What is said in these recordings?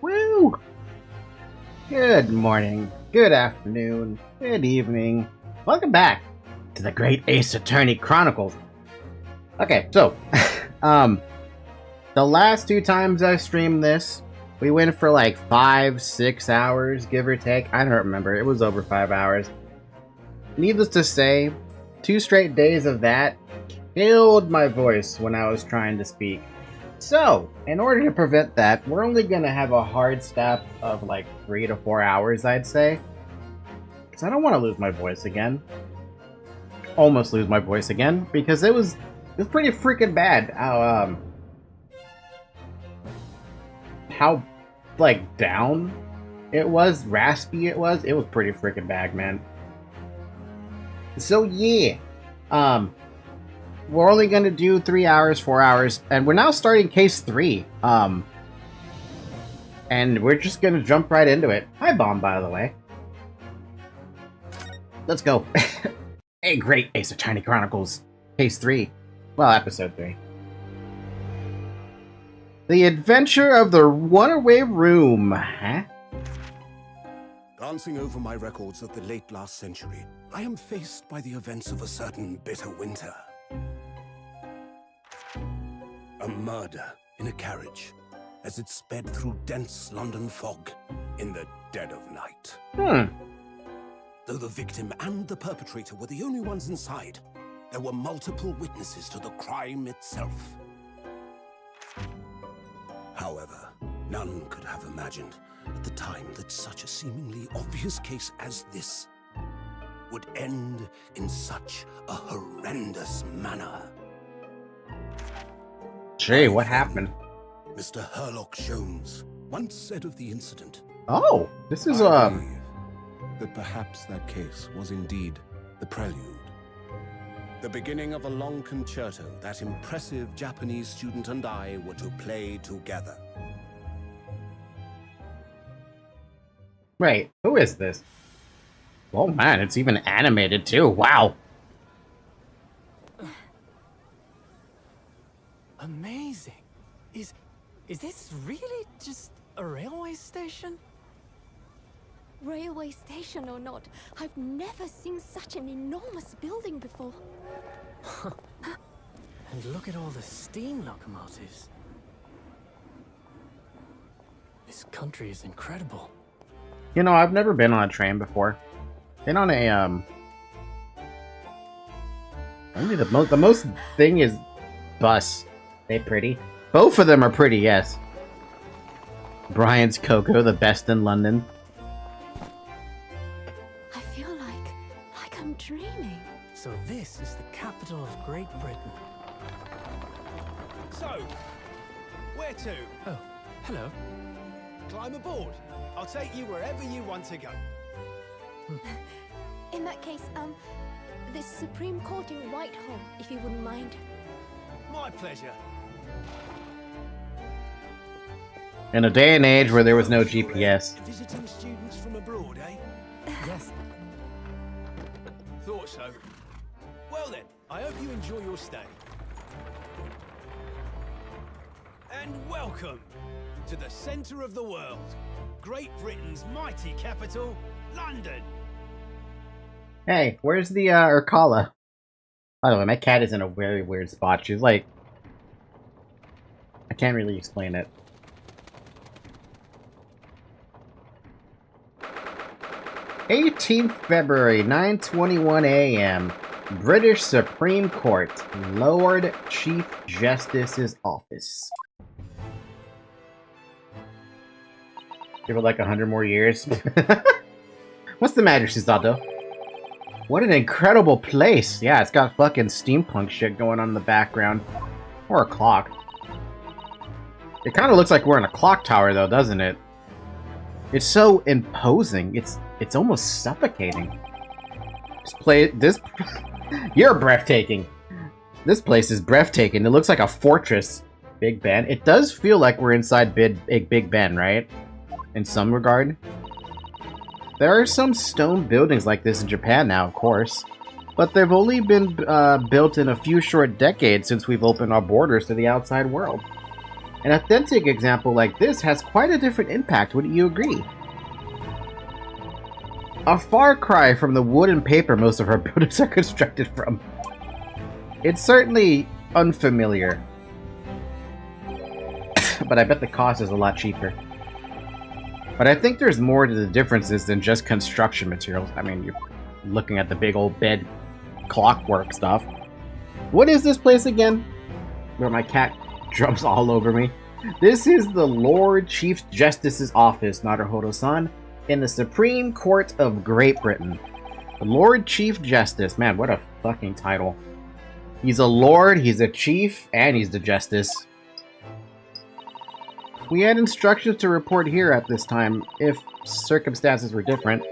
Woo! Good morning, good afternoon, good evening. Welcome back to the Great Ace Attorney Chronicles. Okay, so, the last two times I streamed this, we went for like 5-6 hours, give or take. I don't remember, it was over 5 hours. Needless to say, 2 straight days of that killed my voice when I was trying to speak. So, in order to prevent that, we're only going to have a hard stop of like 3 to 4 hours, I'd say. Because I don't want to lose my voice again. Almost lose my voice again, because it was pretty freaking bad how like down it was, raspy it was pretty freaking bad, man. So yeah, we're only going to do 3 hours, 4 hours, and we're now starting case 3. And we're just going to jump right into it. Hi, Bomb, by the way. Let's go. Hey, Great Ace Attorney Chronicles, case 3. Well, episode 3. The Adventure of the Runaway Room, huh? Glancing over my records of the late last century, I am faced by the events of a certain bitter winter. A murder in a carriage. as it sped through dense London fog in the dead of night. Though the victim and the perpetrator were the only ones inside, there were multiple witnesses to the crime itself. However, none could have imagined at the time that such a seemingly obvious case as this would end in such a horrendous manner. Gee, what happened? Mr. Herlock Sholmes once said of the incident, Oh, this is I believe that perhaps that case was indeed the prelude. The beginning of a long concerto that impressive Japanese student and I were to play together. Wait, who is this? Oh man, it's even animated too. Wow. Amazing. Is this really just a railway station? Railway station or not, I've never seen such an enormous building before. And look at all the steam locomotives. This country is incredible. You know, I've never been on a train before. Been on a only the most thing is bus. They pretty. Both of them are pretty, yes. Brian's Cocoa, the best in London. I feel like I'm dreaming. So this is the capital of Great Britain. So, where to? Oh, hello. Climb aboard. I'll take you wherever you want to go. In that case, the Supreme Court in Whitehall, if you wouldn't mind. My pleasure. In a day and age where there was no GPS. Visiting students from abroad, eh? Yes. Thought so. Well then, I hope you enjoy your stay. And welcome to the centre of the world, Great Britain's mighty capital, London. Hey, where's the Urkala? By the way, my cat is in a very weird spot. She's like, I can't really explain it. 18th February, 9:21 a.m. British Supreme Court, Lord Chief Justice's office. Give it like 100 more years. What's the matter, Shizato? What an incredible place! Yeah, it's got fucking steampunk shit going on in the background. Or a clock. It kind of looks like we're in a clock tower, though, doesn't it? It's so imposing. It's almost suffocating. You're breathtaking. This place is breathtaking. It looks like a fortress. Big Ben. It does feel like we're inside Big Ben, right? In some regard. There are some stone buildings like this in Japan now, of course. But they've only been built in a few short decades since we've opened our borders to the outside world. An authentic example like this has quite a different impact, wouldn't you agree? A far cry from the wood and paper most of our buildings are constructed from. It's certainly unfamiliar. But I bet the cost is a lot cheaper. But I think there's more to the differences than just construction materials. I mean, you're looking at the big old bed clockwork stuff. What is this place again? Where my cat jumps all over me. This is the Lord Chief Justice's office, Naruhodo-san, in the Supreme Court of Great Britain. The Lord Chief Justice. Man, what a fucking title. He's a lord, he's a chief, and he's the justice. We had instructions to report here at this time, if circumstances were different.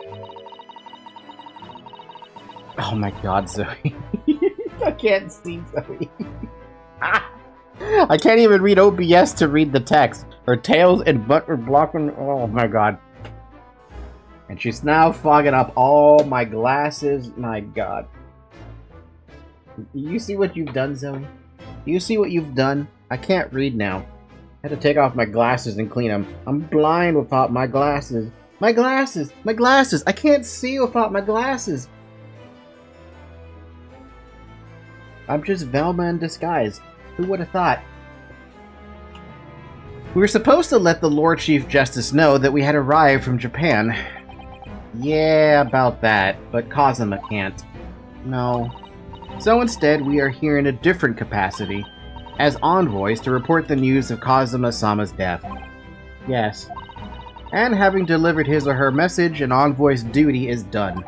Oh my god, Zoe. I can't see Zoe. I can't even read OBS to read the text. Her tails and butt are blocking. Oh my god. And she's now fogging up all my glasses. My god. You see what you've done, Zoe? You see what you've done? I can't read now. I had to take off my glasses and clean them. I'm blind without my glasses. My glasses! My glasses! I can't see without my glasses! I'm just Velma in disguise. Who would have thought? We were supposed to let the Lord Chief Justice know that we had arrived from Japan. Yeah, about that, but Kazuma can't. No. So instead, we are here in a different capacity, as envoys to report the news of Kazuma-sama's death. Yes. And having delivered his or her message, an envoy's duty is done.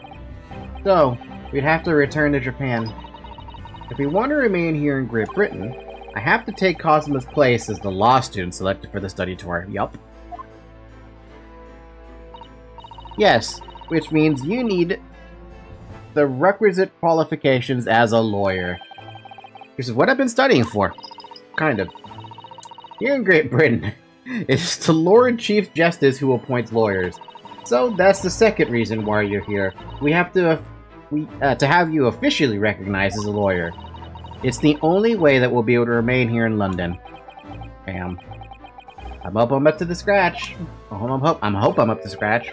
So, we'd have to return to Japan. If we want to remain here in Great Britain, I have to take Kazuma's place as the law student selected for the study tour. Yup. Yes, which means you need the requisite qualifications as a lawyer. This is what I've been studying for. Kind of. Here in Great Britain, it's the Lord Chief Justice who appoints lawyers. So that's the second reason why you're here. We have to have you officially recognized as a lawyer. It's the only way that we'll be able to remain here in London. Bam. I'm up to the scratch. I hope I'm up to scratch.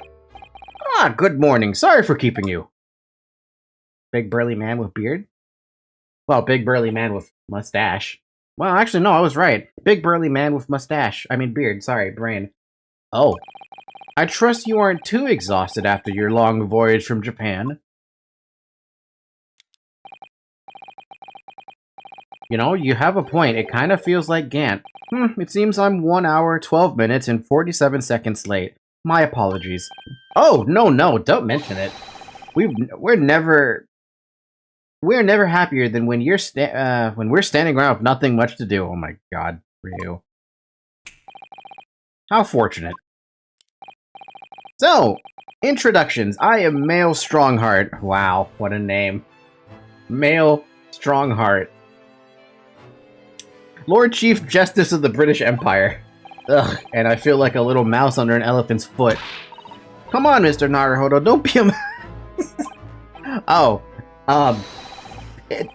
Ah, good morning. Sorry for keeping you. Big burly man with beard? Well, big burly man with mustache. Well, actually, no, I was right. Big burly man with mustache. I mean beard, sorry, brain. Oh. I trust you aren't too exhausted after your long voyage from Japan. You know, you have a point. It kind of feels like Gant. It seems I'm 1 hour, 12 minutes, and 47 seconds late. My apologies. Oh, no, don't mention it. We're never happier than when we're standing around with nothing much to do. Oh my god, Ryu. How fortunate. So, introductions. I am Male Strongheart. Wow, what a name. Male Strongheart. Lord Chief Justice of the British Empire. Ugh, and I feel like a little mouse under an elephant's foot. Come on, Mr. Naruhodo, don't be a Oh,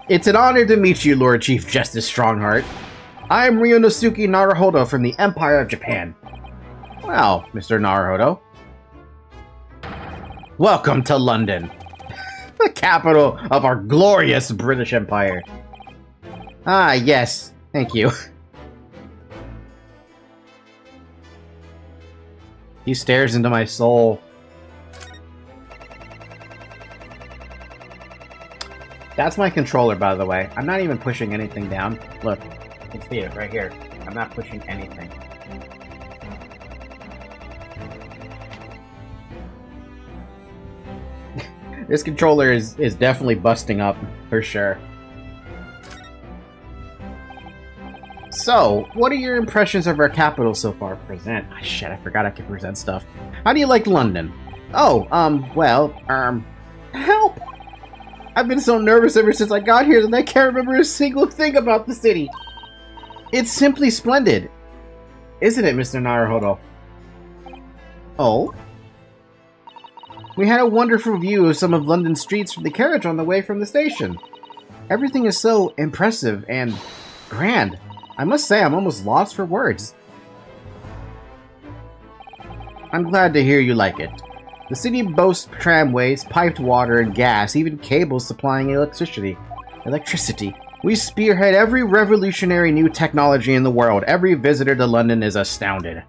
it's an honor to meet you, Lord Chief Justice Strongheart. I am Ryunosuke Naruhodo from the Empire of Japan. Well, Mr. Naruhodo. Welcome to London, the capital of our glorious British Empire. Ah, yes. Thank you. He stares into my soul. That's my controller, by the way. I'm not even pushing anything down. Look, you can see it right here. I'm not pushing anything. This controller is definitely busting up, for sure. So, what are your impressions of our capital so far? Present. Ah, shit, I forgot I could present stuff. How do you like London? Oh, help! I've been so nervous ever since I got here that I can't remember a single thing about the city. It's simply splendid. Isn't it, Mr. Naruhodo? Oh? We had a wonderful view of some of London's streets from the carriage on the way from the station. Everything is so impressive and grand. I must say, I'm almost lost for words. I'm glad to hear you like it. The city boasts tramways, piped water, and gas, even cables supplying electricity. We spearhead every revolutionary new technology in the world. Every visitor to London is astounded.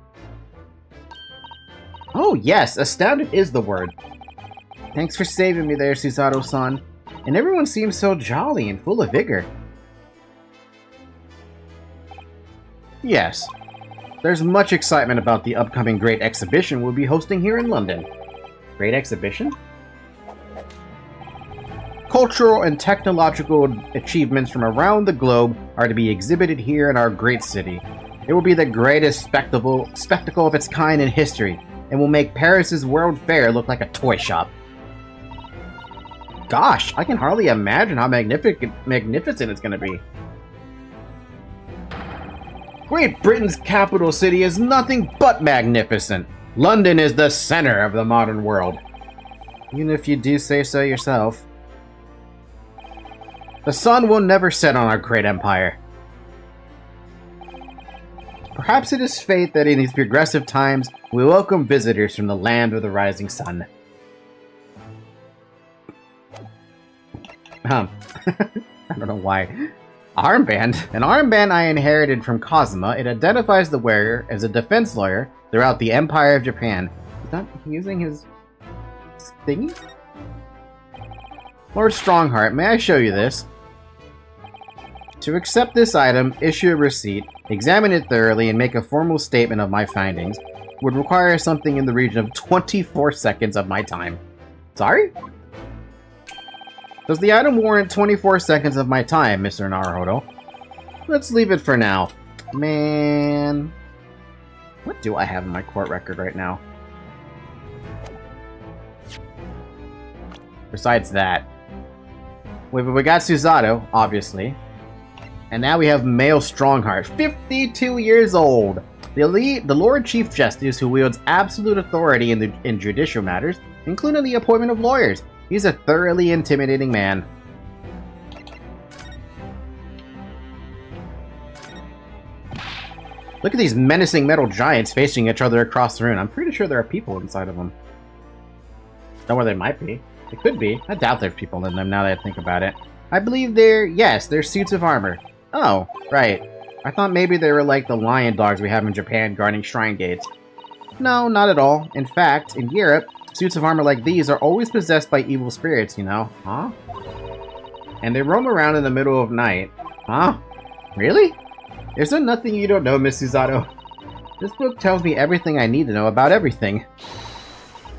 Oh yes, astounded is the word. Thanks for saving me there, Susato-san. And everyone seems so jolly and full of vigor. Yes. There's much excitement about the upcoming Great Exhibition we'll be hosting here in London. Great Exhibition? Cultural and technological achievements from around the globe are to be exhibited here in our great city. It will be the greatest spectacle of its kind in history, and will make Paris's World Fair look like a toy shop. Gosh, I can hardly imagine how magnificent it's going to be. Great Britain's capital city is nothing but magnificent. London is the center of the modern world. Even if you do say so yourself. The sun will never set on our great empire. Perhaps it is fate that in these progressive times, we welcome visitors from the land of the rising sun. I don't know why. Armband? An armband I inherited from Kazuma. It identifies the wearer as a defense lawyer throughout the Empire of Japan. He's not using his thingy? Lord Strongheart, may I show you this? To accept this item, issue a receipt, examine it thoroughly, and make a formal statement of my findings would require something in the region of 24 seconds of my time. Sorry? Does the item warrant 24 seconds of my time, Mr. Naruhodo? Let's leave it for now. Man... What do I have in my court record right now? Besides that... We got Susato, obviously. And now we have male Strongheart, 52 years old. The Lord Chief Justice who wields absolute authority in judicial matters, including the appointment of lawyers. He's a thoroughly intimidating man. Look at these menacing metal giants facing each other across the room. I'm pretty sure there are people inside of them. Don't know where they might be. It could be. I doubt there's people in them now that I think about it. I believe they're suits of armor. Oh, right. I thought maybe they were like the lion dogs we have in Japan guarding shrine gates. No, not at all. In fact, in Europe, suits of armor like these are always possessed by evil spirits, you know? Huh? And they roam around in the middle of night. Huh? Really? Is there nothing you don't know, Miss Susato? This book tells me everything I need to know about everything.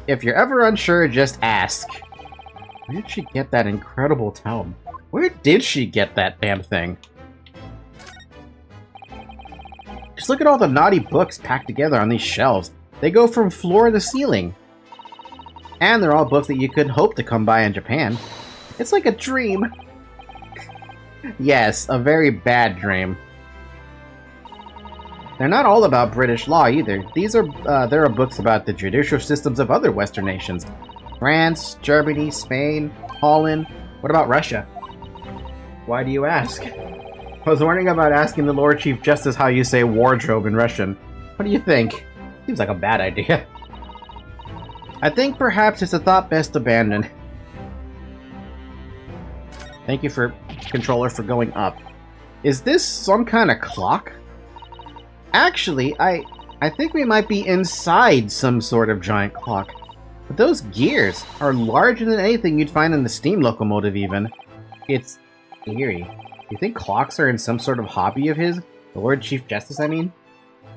If you're ever unsure, just ask. Where did she get that incredible tome? Where did she get that damn thing? Just look at all the naughty books packed together on these shelves. They go from floor to ceiling. And they're all books that you could hope to come by in Japan. It's like a dream. Yes, a very bad dream. They're not all about British law either. There are books about the judicial systems of other Western nations. France, Germany, Spain, Holland. What about Russia? Why do you ask? I was wondering about asking the Lord Chief Justice how you say wardrobe in Russian. What do you think? Seems like a bad idea. I think perhaps it's a thought best abandoned. Thank you for controller for going up. Is this some kind of clock? Actually, I think we might be inside some sort of giant clock. But those gears are larger than anything you'd find in the steam locomotive even. It's eerie. You think clocks are in some sort of hobby of his? The Lord Chief Justice, I mean?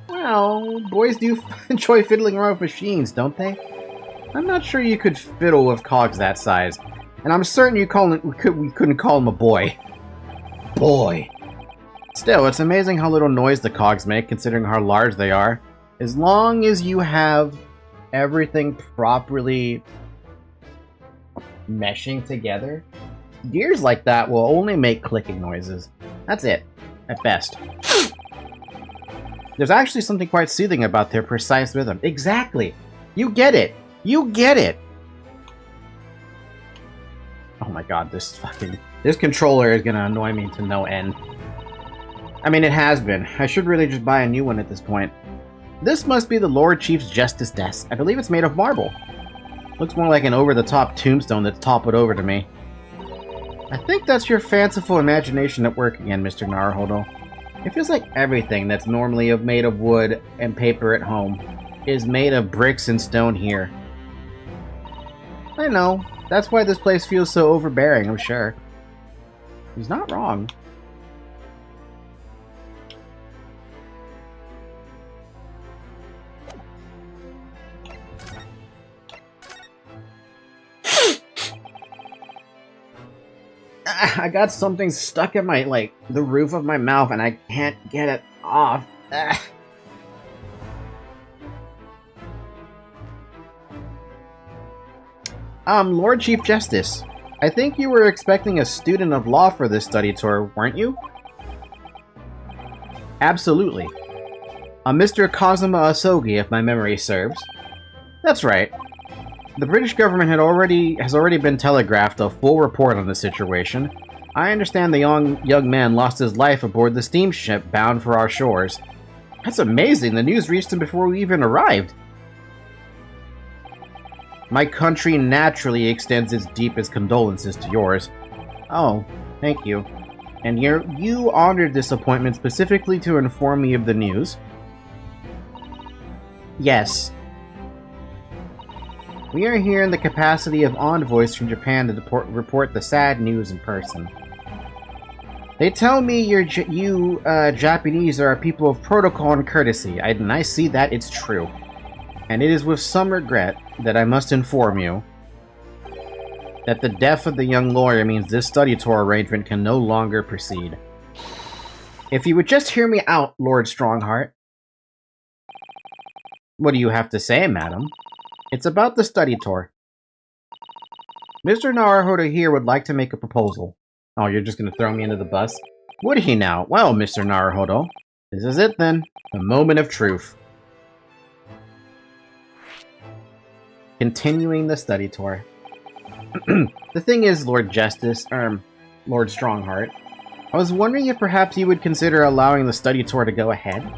Well, boys do enjoy fiddling around with machines, don't they? I'm not sure you could fiddle with cogs that size. And I'm certain we couldn't call him a boy. Boy. Still, it's amazing how little noise the cogs make, considering how large they are. As long as you have everything properly meshing together, gears like that will only make clicking noises. That's it, at best. There's actually something quite soothing about their precise rhythm. Exactly! You get it! You get it! Oh my god, this controller is gonna annoy me to no end. I mean, it has been. I should really just buy a new one at this point. This must be the Lord Chief's Justice desk. I believe it's made of marble. Looks more like an over-the-top tombstone that's toppled over to me. I think that's your fanciful imagination at work again, Mr. Naruhodo. It feels like everything that's normally made of wood and paper at home is made of bricks and stone here. I know. That's why this place feels so overbearing, I'm sure. He's not wrong. I got something stuck in my, the roof of my mouth and I can't get it off. Lord Chief Justice, I think you were expecting a student of law for this study tour, weren't you? Absolutely. A Mr. Kazuma Asogi, if my memory serves. That's right. The British government has already been telegraphed a full report on the situation. I understand the young man lost his life aboard the steamship bound for our shores. That's amazing! The news reached him before we even arrived. My country naturally extends its deepest condolences to yours. Oh, thank you. and you honored this appointment specifically to inform me of the news? Yes. We are here in the capacity of envoys from Japan to report the sad news in person. They tell me you Japanese are a people of protocol and courtesy, and I see that it's true. And it is with some regret that I must inform you that the death of the young lawyer means this study tour arrangement can no longer proceed. If you would just hear me out, Lord Strongheart. What do you have to say, madam? It's about the study tour. Mr. Naruhodo here would like to make a proposal. Oh, you're just gonna throw me into the bus? Would he now? Well, Mr. Naruhodo, this is it then. The moment of truth. Continuing the study tour. The thing is, Lord Strongheart, I was wondering if perhaps you would consider allowing the study tour to go ahead?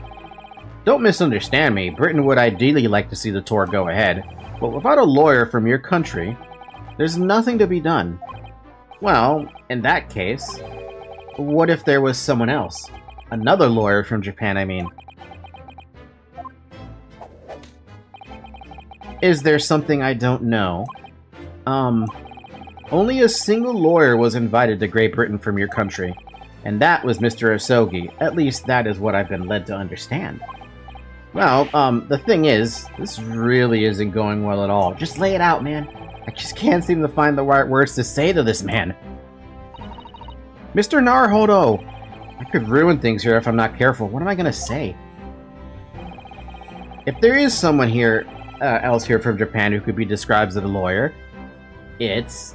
Don't misunderstand me, Britain would ideally like to see the tour go ahead, but without a lawyer from your country, there's nothing to be done. Well, in that case, what if there was someone else? Another lawyer from Japan, I mean. Is there something I don't know? Only a single lawyer was invited to Great Britain from your country, and that was Mr. Osogi. At least that is what I've been led to understand. Well, the thing is, this really isn't going well at all. Just lay it out, man. I just can't seem to find the right words to say to this man. Mr. Naruhodo! I could ruin things here if I'm not careful. What am I gonna say? If there is someone here, else here from Japan who could be described as a lawyer, it's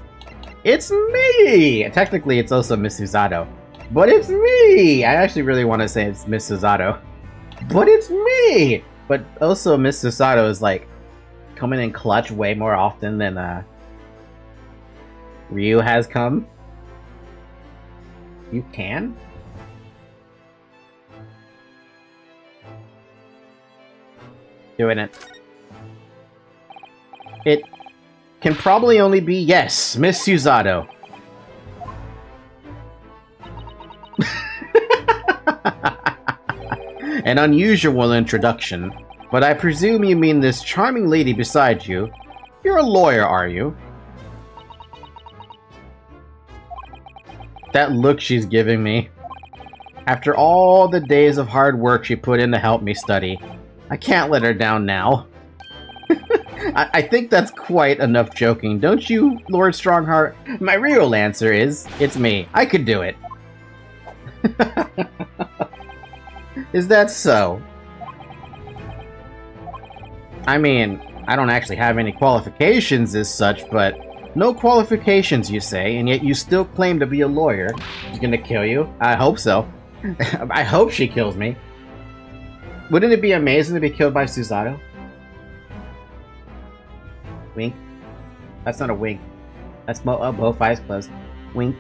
me! Technically, it's also Miss Susato. But it's me! I actually really want to say it's Miss Susato. But it's me! But also, Miss Susato is, like, coming in clutch way more often than, Ryu has come. You can? Doing it. It can probably only be, yes, Miss Susato. An unusual introduction, but I presume you mean this charming lady beside you. You're a lawyer, are you? That look she's giving me. After all the days of hard work she put in to help me study, I can't let her down now. I think that's quite enough joking, don't you, Lord Strongheart? My real answer is, it's me. I could do it. Is that so? I mean, I don't actually have any qualifications as such, but no qualifications, you say, and yet you still claim to be a lawyer. She's gonna kill you? I hope so. I hope she kills me. Wouldn't it be amazing to be killed by Susato? Wink. That's not a wink. That's both eyes closed. Wink.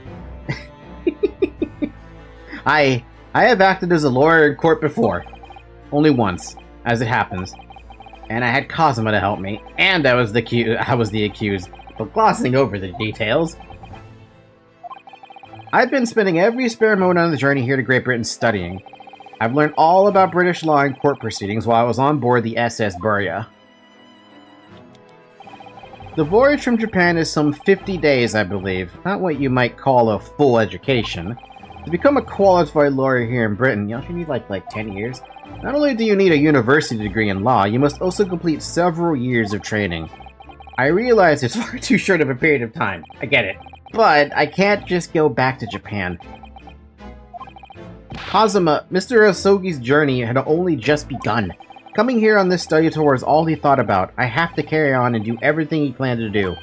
I have acted as a lawyer in court before. Only once, as it happens. And I had Kazuma to help me, and I was the accused, but glossing over the details. I've been spending every spare moment on the journey here to Great Britain studying. I've learned all about British law and court proceedings while I was on board the SS Burya. The voyage from Japan is some 50 days, I believe. Not what you might call a full education. To become a qualified lawyer here in Britain, you need like 10 years. Not only do you need a university degree in law, you must also complete several years of training. I realize it's far too short of a period of time. I get it. But I can't just go back to Japan. Kazuma, Mr. Osogi's journey had only just begun. Coming here on this study tour is all he thought about. I have to carry on and do everything he planned to do.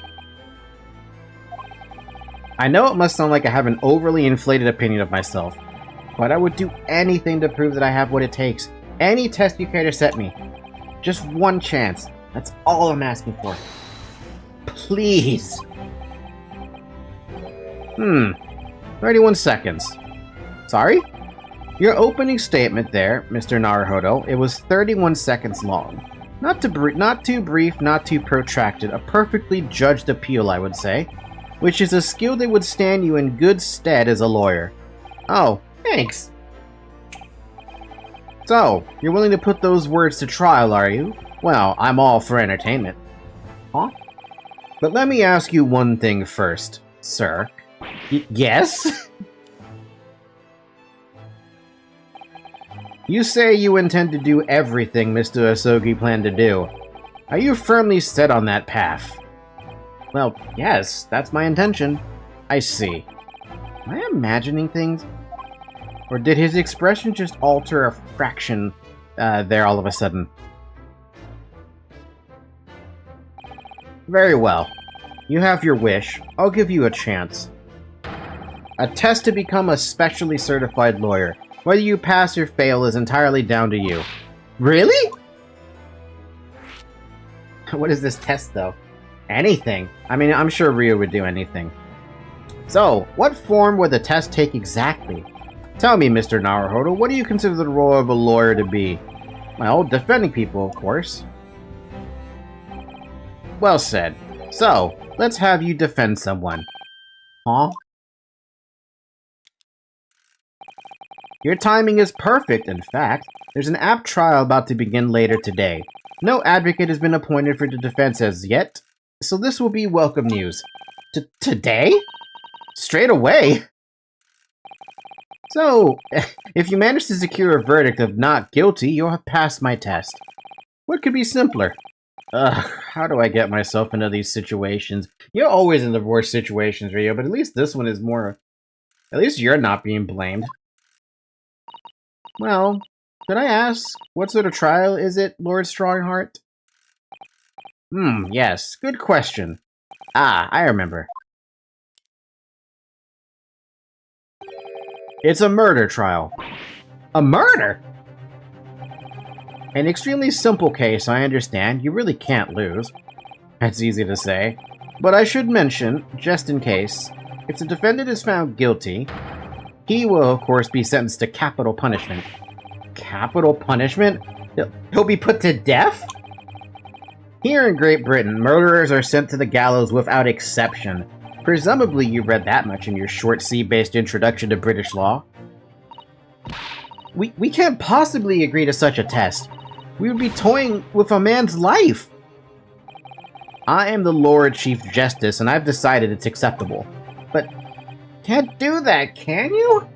I know it must sound like I have an overly inflated opinion of myself, but I would do anything to prove that I have what it takes. Any test you care to set me. Just one chance. That's all I'm asking for. Please. 31 seconds. Sorry? Your opening statement there, Mr. Naruhodo, it was 31 seconds long. Not too brief, not too protracted. A perfectly judged appeal, I would say. Which is a skill that would stand you in good stead as a lawyer. Oh, thanks. So, you're willing to put those words to trial, are you? Well, I'm all for entertainment. Huh? But let me ask you one thing first, sir. Yes? You say you intend to do everything Mr. Asogi planned to do. Are you firmly set on that path? Well, yes, that's my intention. I see. Am I imagining things? Or did his expression just alter a fraction there all of a sudden? Very well. You have your wish. I'll give you a chance. A test to become a specially certified lawyer. Whether you pass or fail is entirely down to you. Really? What is this test, though? Anything. I mean, I'm sure Ryu would do anything. So, what form would the test take exactly? Tell me, Mr. Naruhodo, what do you consider the role of a lawyer to be? Well, defending people, of course. Well said. So, let's have you defend someone. Huh? Your timing is perfect, in fact. There's an apt trial about to begin later today. No advocate has been appointed for the defense as yet, so this will be welcome news. Today? Straight away? So, if you manage to secure a verdict of not guilty, you'll have passed my test. What could be simpler? How do I get myself into these situations? You're always in the worst situations, Ryo, but at least this one is more... At least you're not being blamed. Well, could I ask, what sort of trial is it, Lord Strongheart? Yes, good question. Ah, I remember. It's a murder trial. A murder? An extremely simple case, I understand. You really can't lose. That's easy to say. But I should mention, just in case, if the defendant is found guilty, he will, of course, be sentenced to capital punishment. Capital punishment? He'll be put to death? Here in Great Britain, murderers are sent to the gallows without exception. Presumably you read that much in your short C-based introduction to British law. We can't possibly agree to such a test. We would be toying with a man's life. I am the Lord Chief Justice, and I've decided it's acceptable. But can't do that, can you?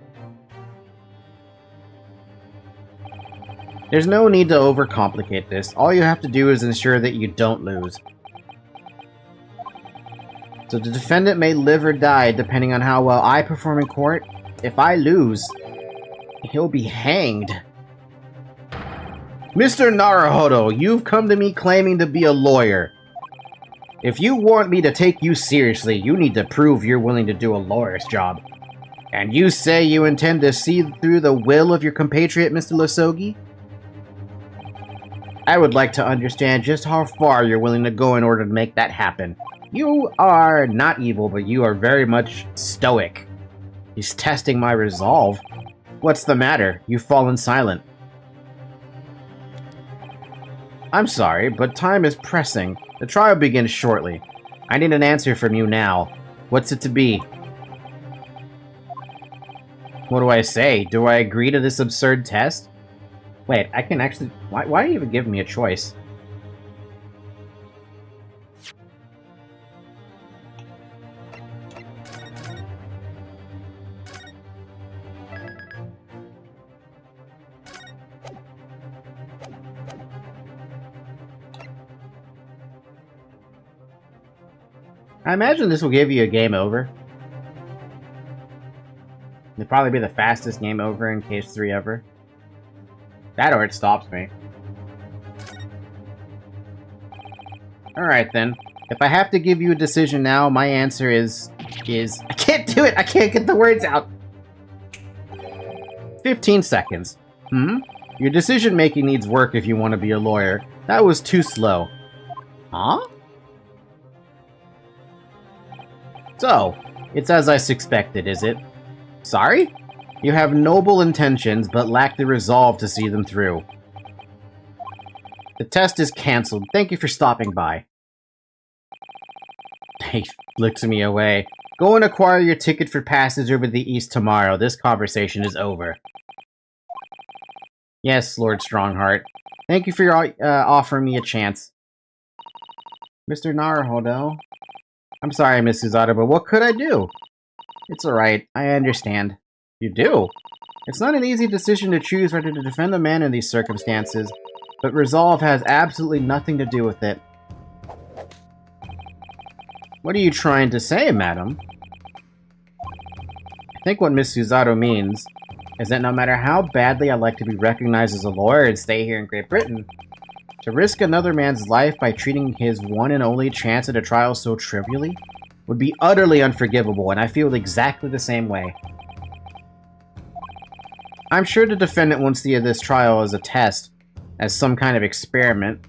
There's no need to overcomplicate this. All you have to do is ensure that you don't lose. So the defendant may live or die depending on how well I perform in court. If I lose, he'll be hanged. Mr. Naruhodo, you've come to me claiming to be a lawyer. If you want me to take you seriously, you need to prove you're willing to do a lawyer's job. And you say you intend to see through the will of your compatriot, Mr. Asogi? I would like to understand just how far you're willing to go in order to make that happen. You are not evil, but you are very much stoic. He's testing my resolve. What's the matter? You've fallen silent. I'm sorry, but time is pressing. The trial begins shortly. I need an answer from you now. What's it to be? What do I say? Do I agree to this absurd test? Wait, I can actually... Why do you even give me a choice? I imagine this will give you a game over. It'll probably be the fastest game over in case 3 ever. That or it stops me. Alright then. If I have to give you a decision now, my answer is... I can't do it! I can't get the words out! 15 seconds. Your decision making needs work if you want to be a lawyer. That was too slow. Huh? So, it's as I suspected, is it? Sorry? You have noble intentions, but lack the resolve to see them through. The test is cancelled. Thank you for stopping by. He looks me away. Go and acquire your ticket for passage over the east tomorrow. This conversation is over. Yes, Lord Strongheart. Thank you for your offering me a chance. Mr. Naruhodo. I'm sorry, Miss Susato, but what could I do? It's alright, I understand. You do? It's not an easy decision to choose whether to defend a man in these circumstances, but resolve has absolutely nothing to do with it. What are you trying to say, madam? I think what Miss Susato means is that no matter how badly I'd like to be recognized as a lawyer and stay here in Great Britain, to risk another man's life by treating his one and only chance at a trial so trivially would be utterly unforgivable, and I feel exactly the same way. I'm sure the defendant won't see this trial as a test, as some kind of experiment.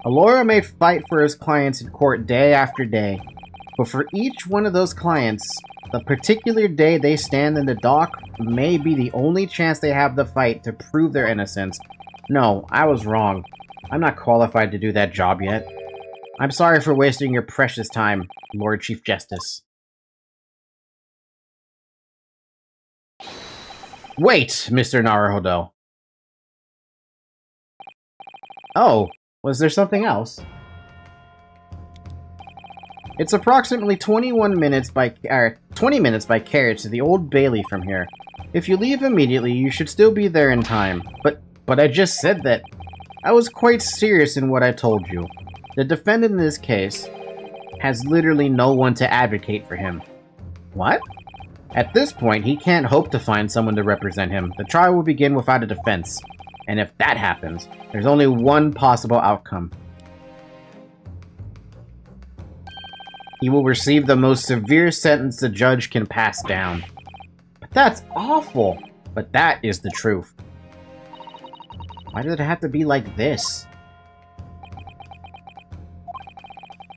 A lawyer may fight for his clients in court day after day, but for each one of those clients, the particular day they stand in the dock may be the only chance they have to fight to prove their innocence. No, I was wrong. I'm not qualified to do that job yet. I'm sorry for wasting your precious time, Lord Chief Justice. Wait, Mr. Naruhodo. Oh, was there something else? It's approximately 20 minutes by carriage to the Old Bailey from here. If you leave immediately, you should still be there in time. But I just said that. I was quite serious in what I told you. The defendant in this case has literally no one to advocate for him. What? At this point, he can't hope to find someone to represent him. The trial will begin without a defense. And if that happens, there's only one possible outcome. He will receive the most severe sentence the judge can pass down. But that's awful! But that is the truth. Why did it have to be like this?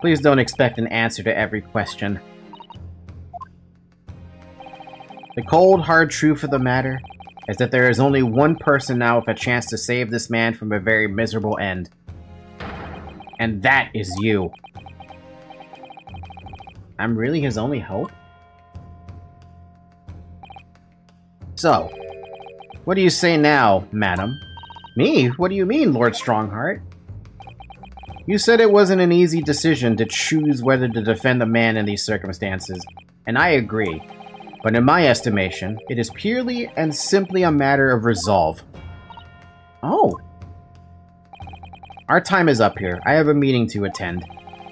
Please don't expect an answer to every question. The cold, hard truth of the matter is that there is only one person now with a chance to save this man from a very miserable end. And that is you. I'm really his only hope? So, what do you say now, madam? Me? What do you mean, Lord Strongheart? You said it wasn't an easy decision to choose whether to defend a man in these circumstances, and I agree. But in my estimation, it is purely and simply a matter of resolve. Oh. Our time is up here. I have a meeting to attend.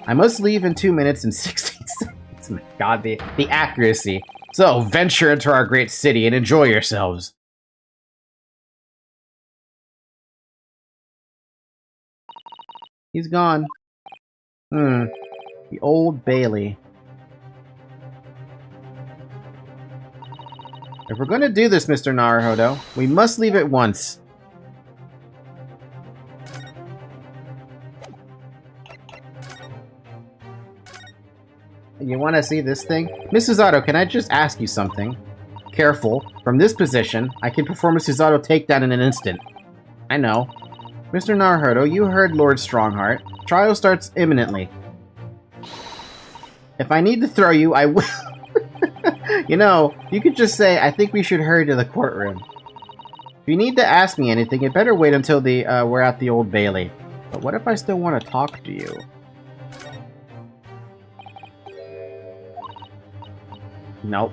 I must leave in 2 minutes and 16 seconds. My God, the accuracy. So, venture into our great city and enjoy yourselves. He's gone. The Old Bailey. If we're going to do this, Mr. Naruhodo, we must leave at once. You want to see this thing? Miss Susato, can I just ask you something? Careful. From this position, I can perform a Susato takedown in an instant. I know. Mr. Naruhodo, you heard Lord Strongheart. Trial starts imminently. If I need to throw you, I will. You know, you could just say, I think we should hurry to the courtroom. If you need to ask me anything, it better wait until we're at the Old Bailey. But what if I still want to talk to you? Nope.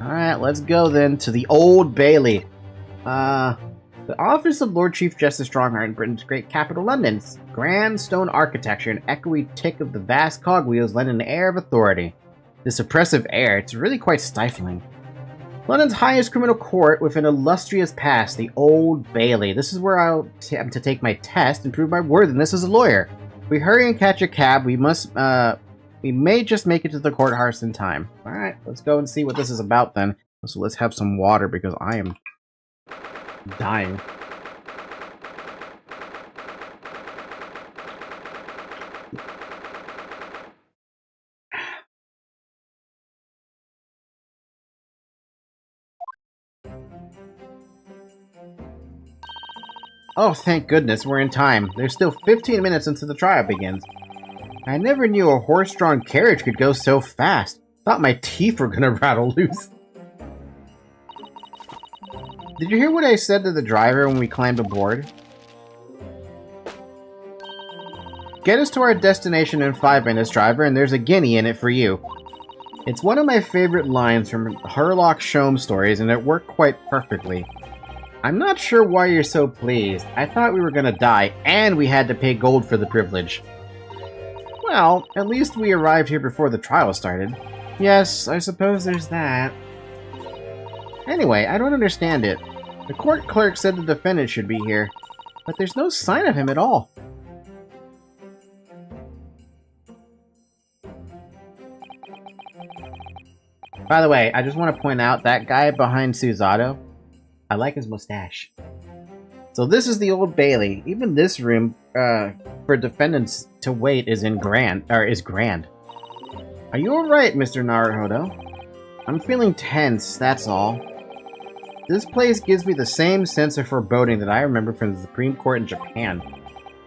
Alright, let's go then to the Old Bailey. The office of Lord Chief Justice Strongheart in Britain's great capital, London's grand stone architecture and echoey tick of the vast cogwheels lend an air of authority. This oppressive air, it's really quite stifling. London's highest criminal court with an illustrious past, the Old Bailey. This is where I'll attempt to take my test and prove my worthiness as a lawyer. If we hurry and catch a cab, we may just make it to the courthouse in time. Alright, let's go and see what this is about then. So let's have some water because I am dying. Oh, thank goodness, we're in time. There's still 15 minutes until the trial begins. I never knew a horse-drawn carriage could go so fast. Thought my teeth were gonna rattle loose. Did you hear what I said to the driver when we climbed aboard? Get us to our destination in 5 minutes, driver, and there's a guinea in it for you. It's one of my favorite lines from Herlock Sholmes stories, and it worked quite perfectly. I'm not sure why you're so pleased. I thought we were gonna die, and we had to pay gold for the privilege. Well, at least we arrived here before the trial started. Yes, I suppose there's that. Anyway, I don't understand it. The court clerk said the defendant should be here, but there's no sign of him at all. By the way, I just want to point out that guy behind Suzato, I like his mustache. So this is the Old Bailey. Even this room for defendants to wait is grand. Are you alright, Mr. Naruhodo? I'm feeling tense, that's all. This place gives me the same sense of foreboding that I remember from the Supreme Court in Japan.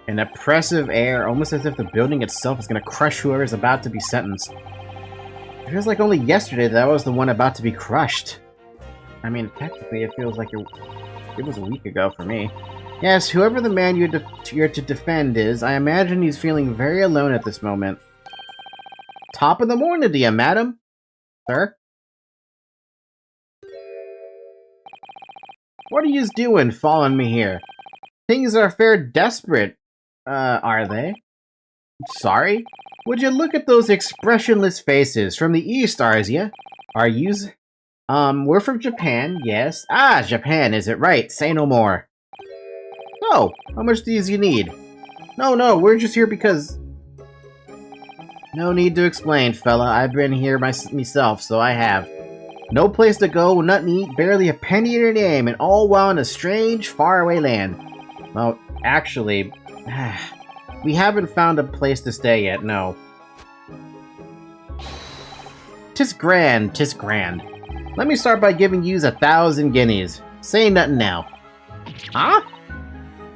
An oppressive air, almost as if the building itself is going to crush whoever is about to be sentenced. It feels like only yesterday that I was the one about to be crushed. I mean, technically it feels like it was a week ago for me. Yes, whoever the man you're to defend is, I imagine he's feeling very alone at this moment. Top of the morning to you, madam. Sir? What are yous doing following me here? Things are fair desperate. Are they? Sorry? Would you look at those expressionless faces? From the east, are ya? Are yous? We're from Japan, yes. Ah, Japan, is it right? Say no more. Oh, how much do you need? No, we're just here because... No need to explain, fella. I've been here myself, so I have. No place to go, nothing to eat, barely a penny in your name, and all while in a strange, faraway land. Well, actually, we haven't found a place to stay yet, no. 'Tis grand, 'tis grand. Let me start by giving yous 1,000 guineas. Say nothing now. Huh?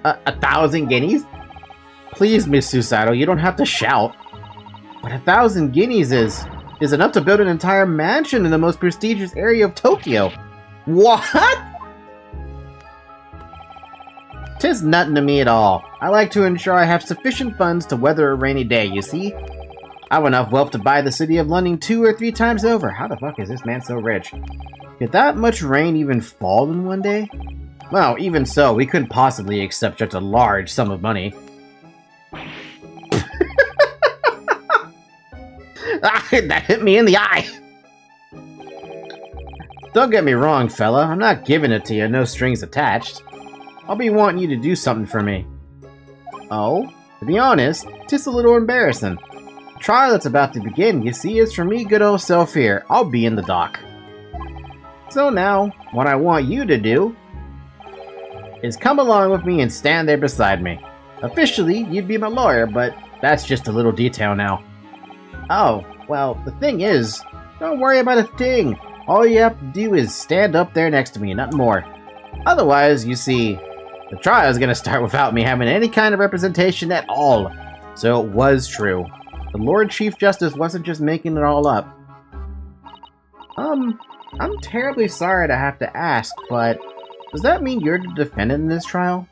1,000 guineas? Please, Miss Susato, you don't have to shout. But 1,000 guineas is enough to build an entire mansion in the most prestigious area of Tokyo. What? 'Tis nothing to me at all. I like to ensure I have sufficient funds to weather a rainy day, you see? I've enough wealth to buy the city of London 2 or 3 times over. How the fuck is this man so rich? Could that much rain even fall in one day? Well, even so, we couldn't possibly accept such a large sum of money. That hit me in the eye! Don't get me wrong, fella. I'm not giving it to you, no strings attached. I'll be wanting you to do something for me. Oh? To be honest, 'tis a little embarrassing. The trial that's about to begin, you see, is for me good old self here. I'll be in the dock. So now, what I want you to do is come along with me and stand there beside me. Officially, you'd be my lawyer, but that's just a little detail now. Oh, well, the thing is, don't worry about a thing. All you have to do is stand up there next to me, nothing more. Otherwise, you see, the trial is going to start without me having any kind of representation at all. So it was true. The Lord Chief Justice wasn't just making it all up. I'm terribly sorry to have to ask, but does that mean you're the defendant in this trial?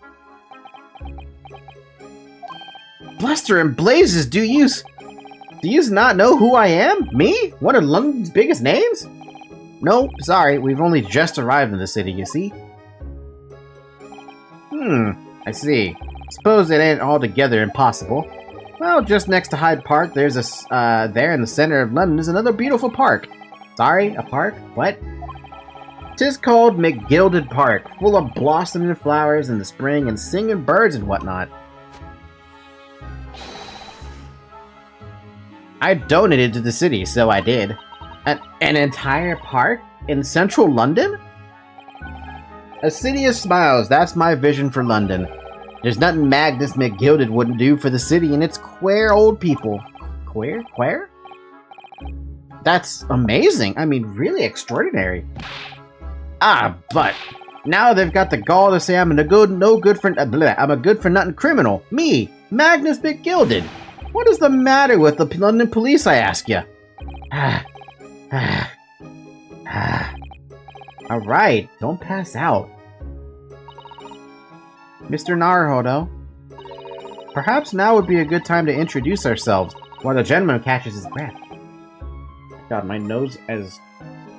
Bluster and blazes, do you not know who I am? Me? One of London's biggest names? No, sorry, we've only just arrived in the city, you see? I see. Suppose it ain't altogether impossible. Well, just next to Hyde Park, there's there in the center of London is another beautiful park. Sorry, a park? What? 'Tis called McGilded Park, full of blossoming flowers in the spring and singing birds and whatnot. I donated to the city, so I did. An entire park? In central London? A city of smiles, that's my vision for London. There's nothing Magnus McGilded wouldn't do for the city and its queer old people. Queer? Queer? That's amazing. I mean, really extraordinary. Ah, but Now they've got the gall to say I'm a good for nothing criminal. Me, Magnus McGilded. What is the matter with the London police, I ask you? Alright, don't pass out. Mr. Naruhodo, perhaps now would be a good time to introduce ourselves while the gentleman catches his breath. God, my nose is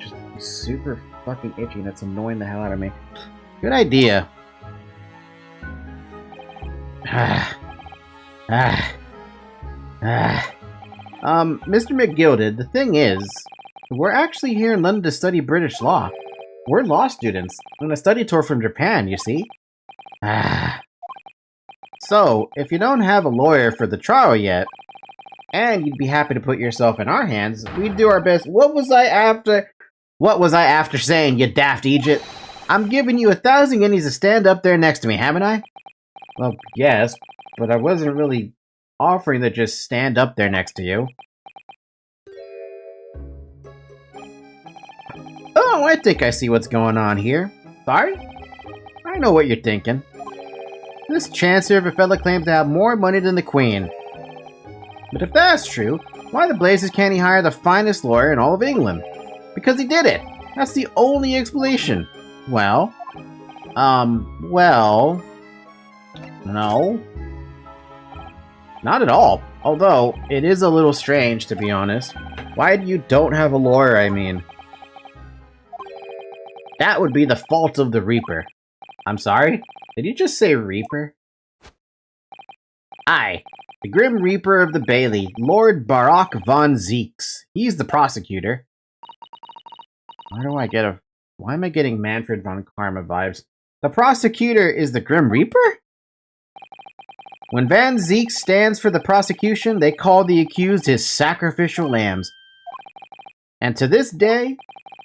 just super fucking itchy and it's annoying the hell out of me. Good idea. Mr. McGilded, the thing is, we're actually here in London to study British law. We're law students on a study tour from Japan, you see. So, if you don't have a lawyer for the trial yet, and you'd be happy to put yourself in our hands, we'd do our best. What was I after saying, you daft Egypt? I'm giving you 1,000 guineas to stand up there next to me, haven't I? Well, yes, but I wasn't really offering to just stand up there next to you. Oh, I think I see what's going on here. Sorry? I know what you're thinking. This chancer of a fella claims to have more money than the Queen. But if that's true, why the blazes can't he hire the finest lawyer in all of England? Because he did it! That's the only explanation. Well... well... No. Not at all. Although, it is a little strange, to be honest. Why you don't have a lawyer, I mean? That would be the fault of the Reaper. I'm sorry? Did you just say Reaper? Aye. The Grim Reaper of the Bailey, Lord Barak von Zeeks. He's the prosecutor. Why am I getting Manfred von Karma vibes? The prosecutor is the Grim Reaper? When Van Zeek stands for the prosecution, they call the accused his sacrificial lambs. And to this day,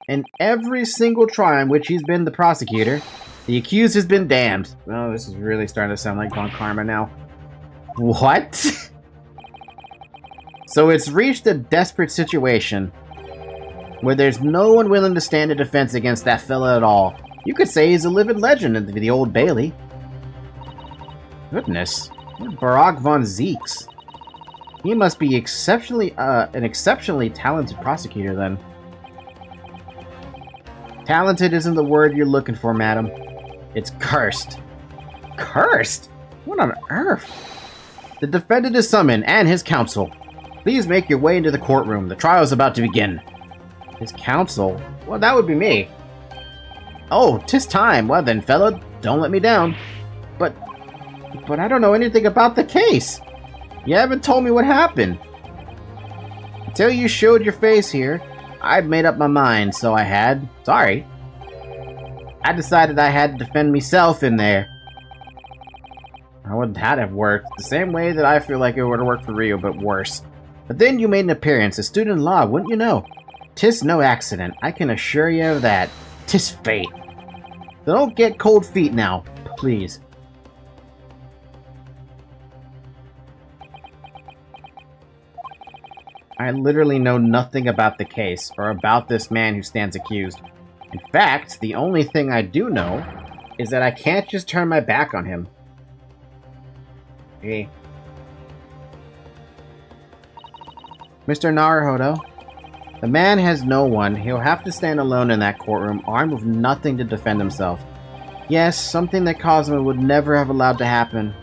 in every single trial in which he's been the prosecutor, the accused has been damned. Oh, this is really starting to sound like Von Karma now. What? So it's reached a desperate situation where there's no one willing to stand a defense against that fella at all. You could say he's a living legend of the Old Bailey. Goodness. Barak von Zeeks. He must be an exceptionally talented prosecutor, then. Talented isn't the word you're looking for, madam. It's cursed. Cursed? What on earth? The defendant is summoned, and his counsel. Please make your way into the courtroom. The trial is about to begin. His counsel? Well, that would be me. Oh, 'tis time. Well then, fella, don't let me down. But I don't know anything about the case. You haven't told me what happened. Until you showed your face here, I'd made up my mind, so I had. Sorry. I decided I had to defend myself in there. How would that have worked? The same way that I feel like it would have worked for Rio, but worse. But then you made an appearance, a student in law, wouldn't you know? 'Tis no accident, I can assure you of that. 'Tis fate. So don't get cold feet now, please. I literally know nothing about the case, or about this man who stands accused. In fact, the only thing I do know is that I can't just turn my back on him. Hey. Mr. Naruhodo, the man has no one. He'll have to stand alone in that courtroom, armed with nothing to defend himself. Yes, something that Cosmo would never have allowed to happen.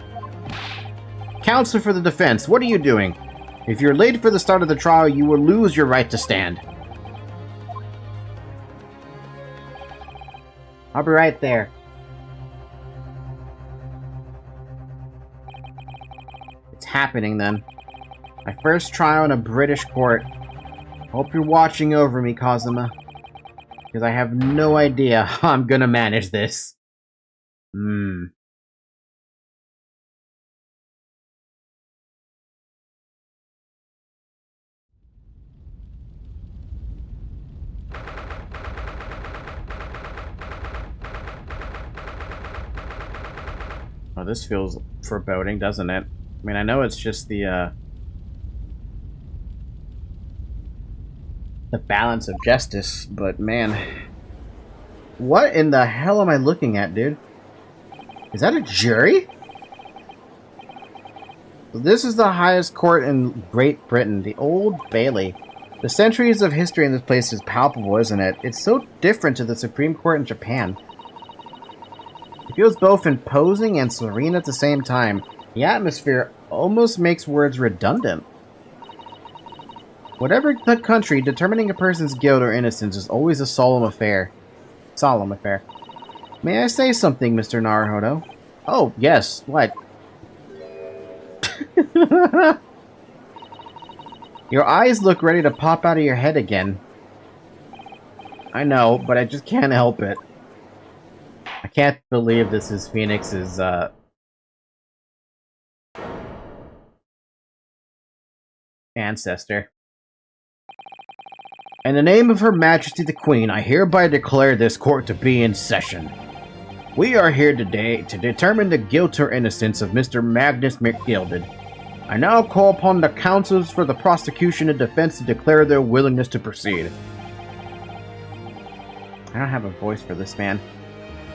Counsel for the defense, what are you doing? If you're late for the start of the trial, you will lose your right to stand. I'll be right there. It's happening then. My first trial in a British court. Hope you're watching over me, Kazuma. Because I have no idea how I'm gonna manage this. Oh, this feels foreboding, doesn't it? I mean, I know it's just the balance of justice, but man. What in the hell am I looking at, dude? Is that a jury? This is the highest court in Great Britain, the Old Bailey. The centuries of history in this place is palpable, isn't it? It's so different to the Supreme Court in Japan. It feels both imposing and serene at the same time. The atmosphere almost makes words redundant. Whatever the country, determining a person's guilt or innocence is always a solemn affair. Solemn affair. May I say something, Mr. Naruhodo? Oh, yes. What? Your eyes look ready to pop out of your head again. I know, but I just can't help it. I can't believe this is Phoenix's, ancestor. In the name of Her Majesty the Queen, I hereby declare this court to be in session. We are here today to determine the guilt or innocence of Mr. Magnus McGilded. I now call upon the counsels for the prosecution and defense to declare their willingness to proceed. I don't have a voice for this man.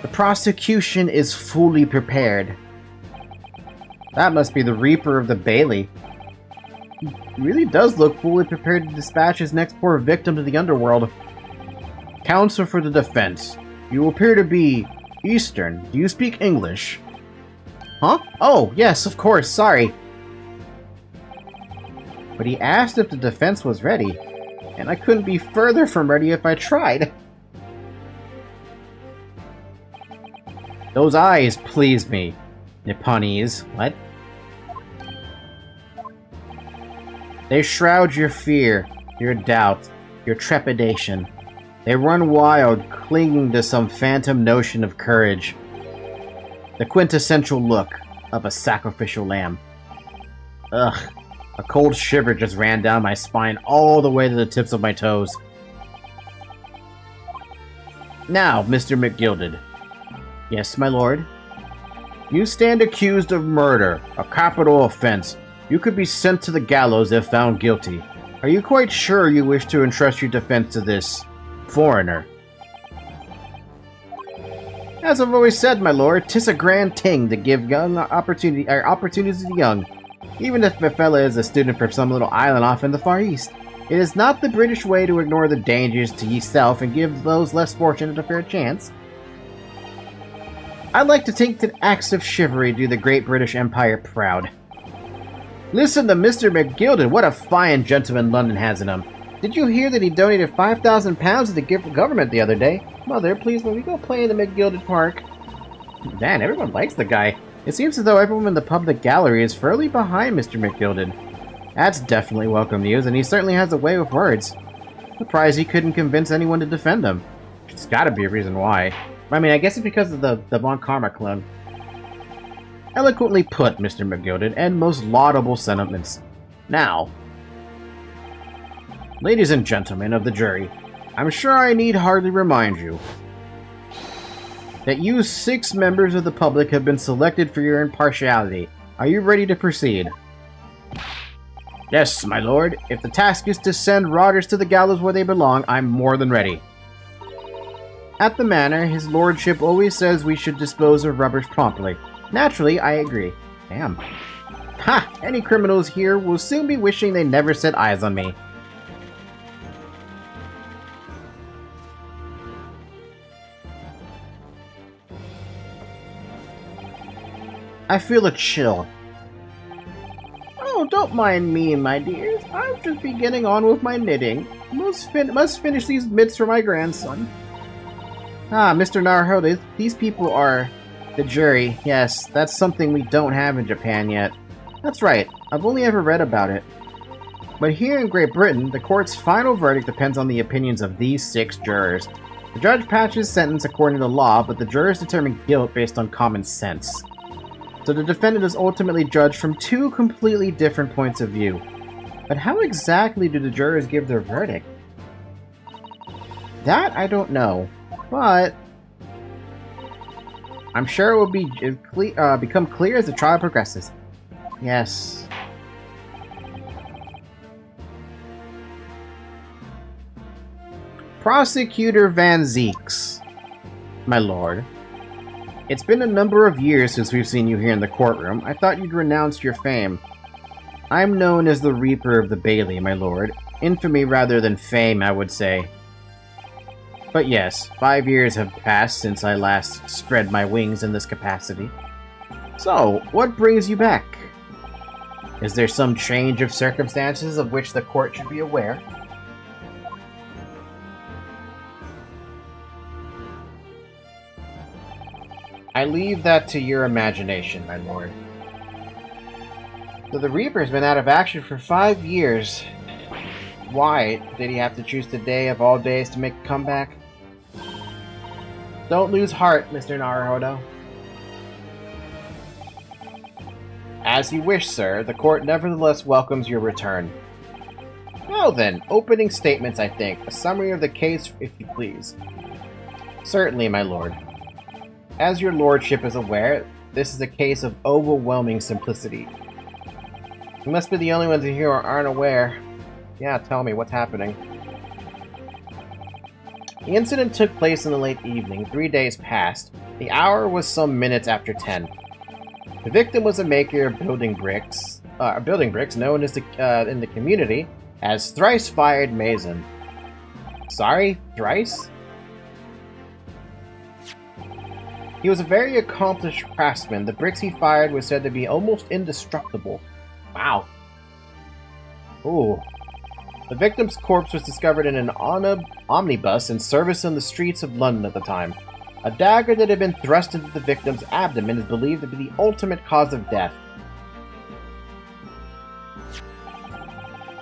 The prosecution is fully prepared. That must be the Reaper of the Bailey. He really does look fully prepared to dispatch his next poor victim to the underworld. Counsel for the defense. You appear to be Eastern. Do you speak English? Huh? Oh, yes, of course, sorry. But he asked if the defense was ready, and I couldn't be further from ready if I tried. Those eyes please me, Nipponese. What? They shroud your fear, your doubt, your trepidation. They run wild, clinging to some phantom notion of courage. The quintessential look of a sacrificial lamb. Ugh. A cold shiver just ran down my spine all the way to the tips of my toes. Now, Mr. McGilded. Yes, my lord? You stand accused of murder, a capital offense. You could be sent to the gallows if found guilty. Are you quite sure you wish to entrust your defense to this foreigner? As I've always said, my lord, 'tis a grand thing to give young opportunities to the young. Even if the fella is a student from some little island off in the Far East. It is not the British way to ignore the dangers to yourself and give those less fortunate a fair chance. I'd like to think that acts of chivalry do the great British Empire proud. Listen to Mr. McGilded, what a fine gentleman London has in him. Did you hear that he donated £5,000 to the government the other day? Mother, please let me go play in the McGilded Park. Man, everyone likes the guy. It seems as though everyone in the public gallery is fairly behind Mr. McGilded. That's definitely welcome news, and he certainly has a way with words. Surprised he couldn't convince anyone to defend him. There's gotta be a reason why. I mean, I guess it's because of the Von Karma clone. Eloquently put, Mr. McGilded, and most laudable sentiments. Now, ladies and gentlemen of the jury, I'm sure I need hardly remind you that you 6 members of the public have been selected for your impartiality. Are you ready to proceed? Yes, my lord. If the task is to send rotters to the gallows where they belong, I'm more than ready. At the manor, his lordship always says we should dispose of rubbish promptly. Naturally, I agree. Damn. Ha! Any criminals here will soon be wishing they never set eyes on me. I feel a chill. Oh, don't mind me, my dears. I'm just beginning on with my knitting. Must finish these mitts for my grandson. Ah, Mr. Naruhodo, these people are the jury. Yes, that's something we don't have in Japan yet. That's right. I've only ever read about it. But here in Great Britain, the court's final verdict depends on the opinions of these 6 jurors. The judge patches sentence according to law, but the jurors determine guilt based on common sense. So the defendant is ultimately judged from 2 completely different points of view. But how exactly do the jurors give their verdict? That I don't know, but I'm sure it will become clear as the trial progresses. Yes. Prosecutor Van Zeeks. My lord. It's been a number of years since we've seen you here in the courtroom. I thought you'd renounced your fame. I'm known as the Reaper of the Bailey, my lord. Infamy rather than fame, I would say. But yes, 5 years have passed since I last spread my wings in this capacity. So, what brings you back? Is there some change of circumstances of which the court should be aware? I leave that to your imagination, my lord. So the Reaper's been out of action for 5 years. Why did he have to choose today of all days to make a comeback? Don't lose heart, Mr. Naruhodo. As you wish, sir. The court nevertheless welcomes your return. Well then, opening statements, I think. A summary of the case, if you please. Certainly, my lord. As your lordship is aware, this is a case of overwhelming simplicity. You must be the only ones here who aren't aware. Yeah, tell me, what's happening? The incident took place in the late evening, 3 days past. The hour was some minutes after 10. The victim was a maker of building bricks known as in the community as Thrice-Fired Mason. Sorry, thrice? He was a very accomplished craftsman. The bricks he fired were said to be almost indestructible. Wow. Ooh. The victim's corpse was discovered in an omnibus in service on the streets of London at the time. A dagger that had been thrust into the victim's abdomen is believed to be the ultimate cause of death.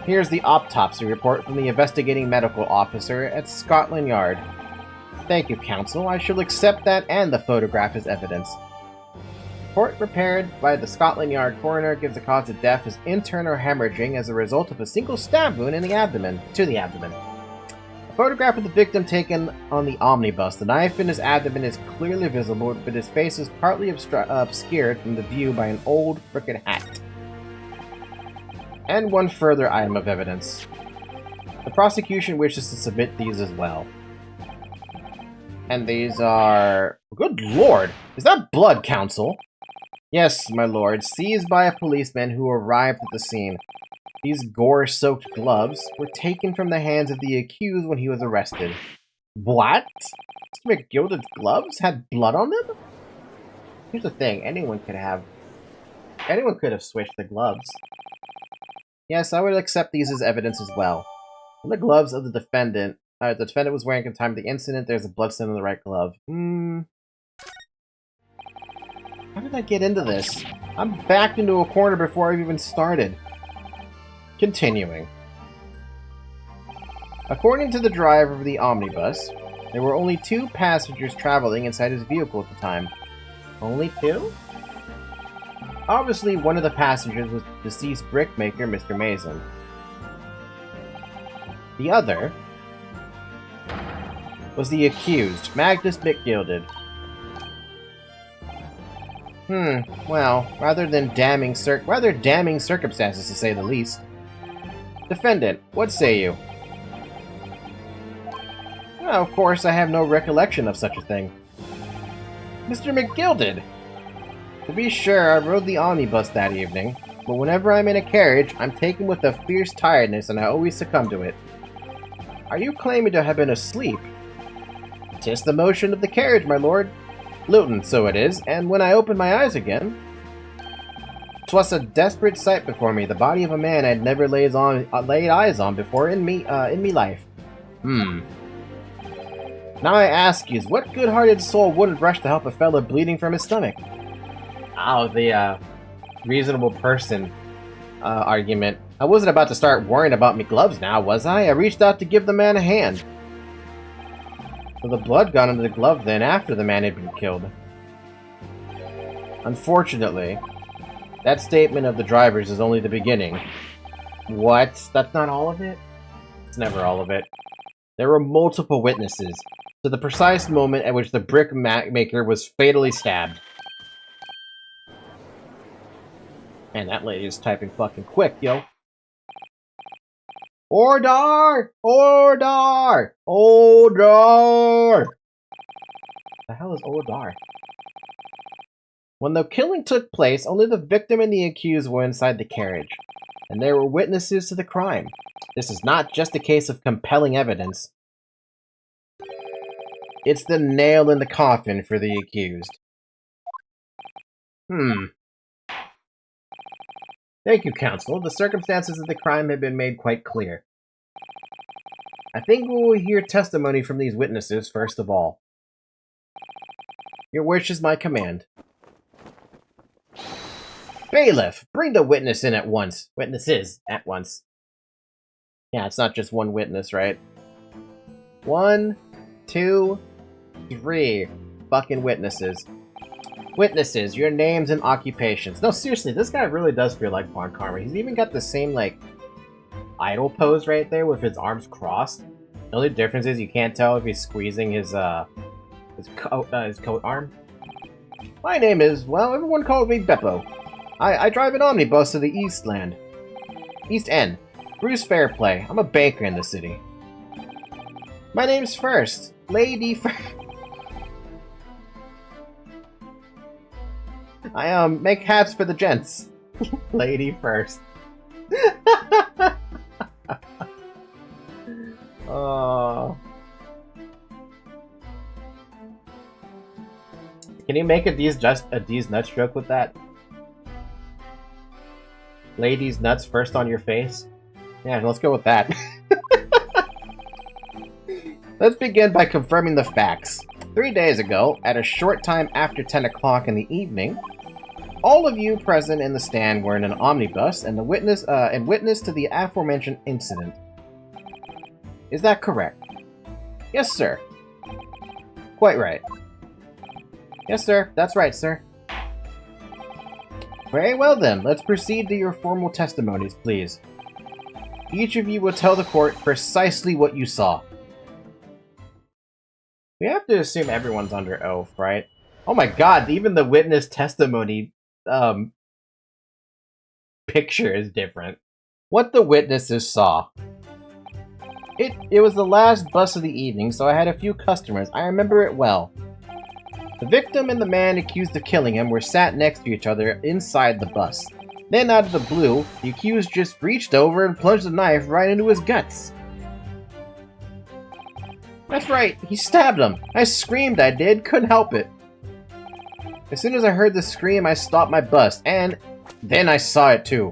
Here's the autopsy report from the investigating medical officer at Scotland Yard. Thank you, counsel. I shall accept that and the photograph as evidence. Report prepared by the Scotland Yard coroner gives the cause of death as internal hemorrhaging as a result of a single stab wound in the abdomen. A photograph of the victim taken on the omnibus. The knife in his abdomen is clearly visible, but his face is partly obscured from the view by an old crooked hat. And one further item of evidence. The prosecution wishes to submit these as well. And these are... Good lord! Is that blood, counsel? Yes, my lord. Seized by a policeman who arrived at the scene. These gore-soaked gloves were taken from the hands of the accused when he was arrested. What? Mr. McGilded's gloves had blood on them? Here's the thing. Anyone could have switched the gloves. Yes, I would accept these as evidence as well. On the gloves of the defendant was wearing at the time of the incident. There's a bloodstain on the right glove. How did I get into this? I'm backed into a corner before I've even started. Continuing. According to the driver of the omnibus, there were only 2 passengers traveling inside his vehicle at the time. Only 2? Obviously, one of the passengers was deceased brickmaker Mr. Mason. The other was the accused, Magnus McGilded. Well, rather damning circumstances to say the least. Defendant, what say you? Well, of course, I have no recollection of such a thing. Mr. McGilded! To be sure, I rode the omnibus that evening, but whenever I'm in a carriage, I'm taken with a fierce tiredness and I always succumb to it. Are you claiming to have been asleep? 'Tis the motion of the carriage, my lord. Luton, so it is, and when I opened my eyes again, 'twas a desperate sight before me, the body of a man I had never laid eyes on before in me life. Now I ask you, what good-hearted soul wouldn't rush to help a fellow bleeding from his stomach? Oh, the reasonable person argument. I wasn't about to start worrying about me gloves now, was I? I reached out to give the man a hand. So the blood got into the glove then after the man had been killed. Unfortunately, that statement of the driver's is only the beginning. What? That's not all of it? It's never all of it. There were multiple witnesses to the precise moment at which the brick maker was fatally stabbed. Man, that lady is typing fucking quick, yo. Order! Order! Order! The hell is Olodar? When the killing took place, only the victim and the accused were inside the carriage, and there were witnesses to the crime. This is not just a case of compelling evidence. It's the nail in the coffin for the accused. Thank you, counsel. The circumstances of the crime have been made quite clear. I think we will hear testimony from these witnesses first of all. Your wish is my command. Bailiff, bring the witness in at once. Witnesses at once. Yeah, it's not just one witness, right? 1, 2, 3 fucking witnesses. Witnesses, your names and occupations. No, seriously, this guy really does feel like Von Karma. He's even got the same, like, idol pose right there with his arms crossed. The only difference is you can't tell if he's squeezing his coat arm. My name is, well, everyone calls me Beppo. I drive an omnibus to the East End. Bruce Fairplay. I'm a banker in the city. My name's First. Lady First. I, make hats for the gents. Lady First. Can you make a D's nuts joke with that? Ladies nuts first on your face? Yeah, let's go with that. Let's begin by confirming the facts. 3 days ago, at a short time after 10 o'clock in the evening, all of you present in the stand were in an omnibus and witness to the aforementioned incident. Is that correct? Yes, sir. Quite right. Yes, sir. That's right, sir. Very well then, let's proceed to your formal testimonies, please. Each of you will tell the court precisely what you saw. We have to assume everyone's under oath, right? Oh my god, even the witness testimony picture is different. What the witnesses saw. It was the last bus of the evening, so I had a few customers. I remember it well. The victim and the man accused of killing him were sat next to each other inside the bus. Then, out of the blue, the accused just reached over and plunged the knife right into his guts. That's right, he stabbed him. I screamed, I did. Couldn't help it. As soon as I heard the scream, I stopped my bus, and then I saw it too.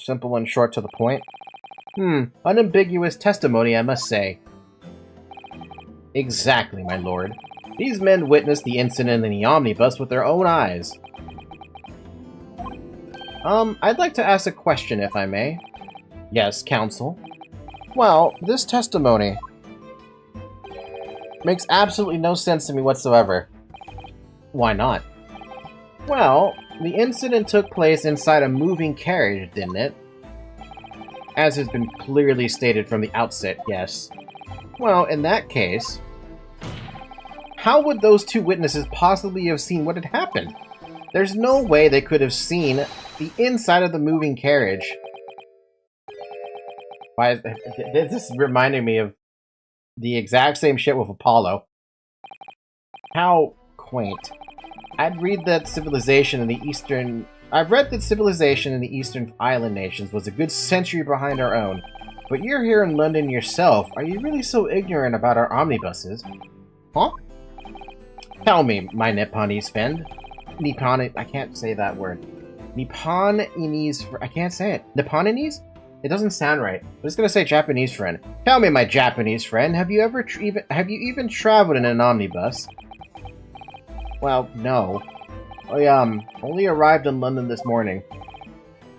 Simple and short to the point. Unambiguous testimony, I must say. Exactly, my lord. These men witnessed the incident in the omnibus with their own eyes. I'd like to ask a question, if I may. Yes, counsel. Well, this testimony makes absolutely no sense to me whatsoever. Why not? Well, the incident took place inside a moving carriage, didn't it? As has been clearly stated from the outset, yes. Well, in that case, how would those two witnesses possibly have seen what had happened? There's no way they could have seen the inside of the moving carriage. Why? This is reminding me of the exact same shit with Apollo. How quaint. I've read that civilization in the Eastern island nations was a good century behind our own. But you're here in London yourself. Are you really so ignorant about our omnibuses? Huh? Tell me, my Nipponese friend. I can't say that word. Nipponese. I can't say it. Nipponese? It doesn't sound right. I'm just gonna say Japanese friend. Tell me, my Japanese friend. Have you even traveled in an omnibus? Well, no. I only arrived in London this morning.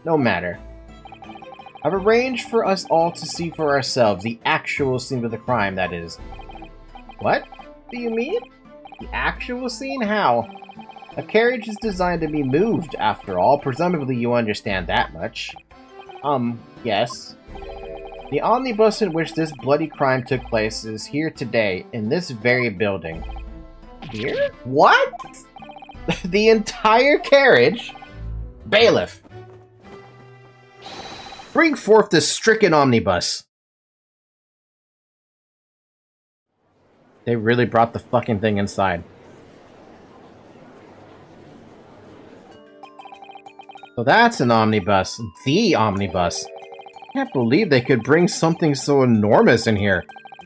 No matter. I've arranged for us all to see for ourselves the actual scene of the crime, that is. What do you mean? The actual scene? How? A carriage is designed to be moved, after all. Presumably you understand that much. Yes. The omnibus in which this bloody crime took place is here today, in this very building. Here? What? The entire carriage? Bailiff! Bring forth this stricken omnibus. They really brought the fucking thing inside. So that's an omnibus. The omnibus. I can't believe they could bring something so enormous in here.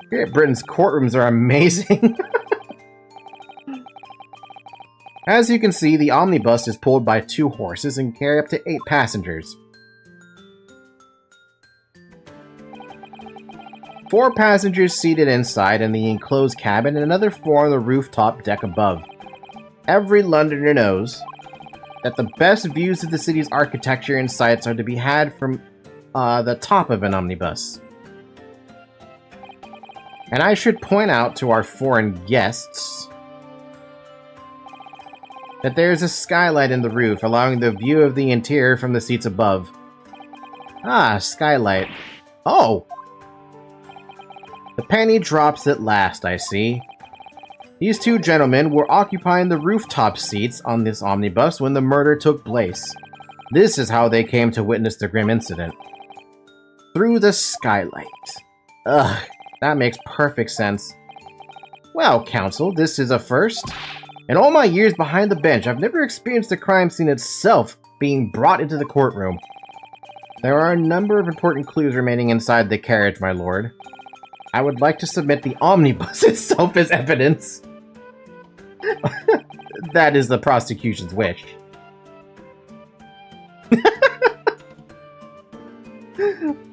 Great Britain's courtrooms are amazing. As you can see, the omnibus is pulled by 2 horses and can carry up to 8 passengers. 4 passengers seated inside in the enclosed cabin and another 4 on the rooftop deck above. Every Londoner knows that the best views of the city's architecture and sights are to be had from the top of an omnibus. And I should point out to our foreign guests that there is a skylight in the roof, allowing the view of the interior from the seats above. Ah, skylight. Oh! The penny drops at last, I see. These 2 gentlemen were occupying the rooftop seats on this omnibus when the murder took place. This is how they came to witness the grim incident. Through the skylight. Ugh, that makes perfect sense. Well, counsel, this is a first. In all my years behind the bench, I've never experienced the crime scene itself being brought into the courtroom. There are a number of important clues remaining inside the carriage, my lord. I would like to submit the omnibus itself as evidence. That is the prosecution's wish.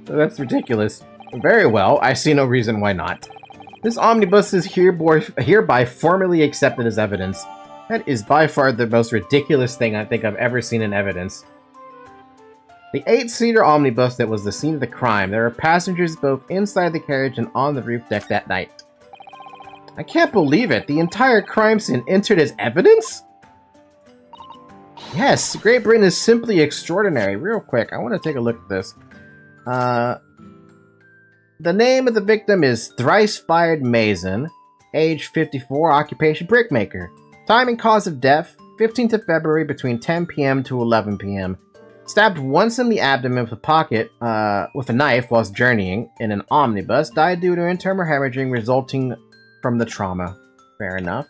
That's ridiculous. Very well, I see no reason why not. This omnibus is hereby formally accepted as evidence. That is by far the most ridiculous thing I think I've ever seen in evidence. The 8-seater omnibus that was the scene of the crime. There are passengers both inside the carriage and on the roof deck that night. I can't believe it! The entire crime scene entered as evidence? Yes, Great Britain is simply extraordinary. Real quick, I want to take a look at this. The name of the victim is Thrice-Fired Mason, age 54, occupation brickmaker. Time and cause of death, 15th of February between 10 p.m. to 11 p.m. Stabbed once in the abdomen with a knife whilst journeying in an omnibus. Died due to internal hemorrhaging resulting from the trauma. Fair enough.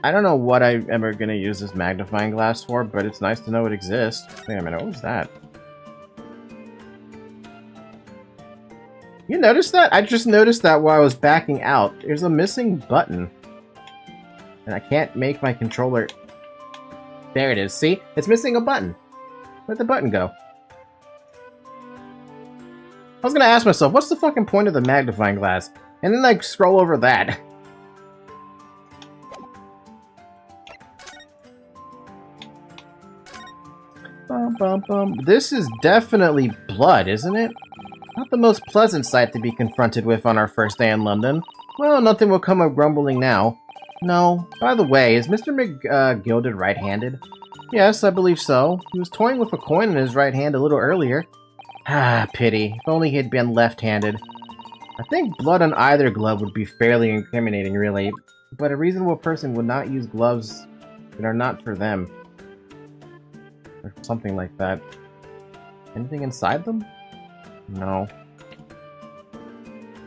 I don't know what I'm ever going to use this magnifying glass for, but it's nice to know it exists. Wait a minute, what was that? You noticed that? I just noticed that while I was backing out. There's a missing button. And I can't make my controller... There it is, see? It's missing a button. Where'd the button go? I was gonna ask myself, what's the fucking point of the magnifying glass? And then, like, scroll over that. Bum, bum, bum. This is definitely blood, isn't it? Not the most pleasant sight to be confronted with on our first day in London. Well, nothing will come of grumbling now. No. By the way, is Mr. McGilded right-handed? Yes, I believe so. He was toying with a coin in his right hand a little earlier. Ah, pity. If only he had been left-handed. I think blood on either glove would be fairly incriminating, really. But a reasonable person would not use gloves that are not for them. Or something like that. Anything inside them? No.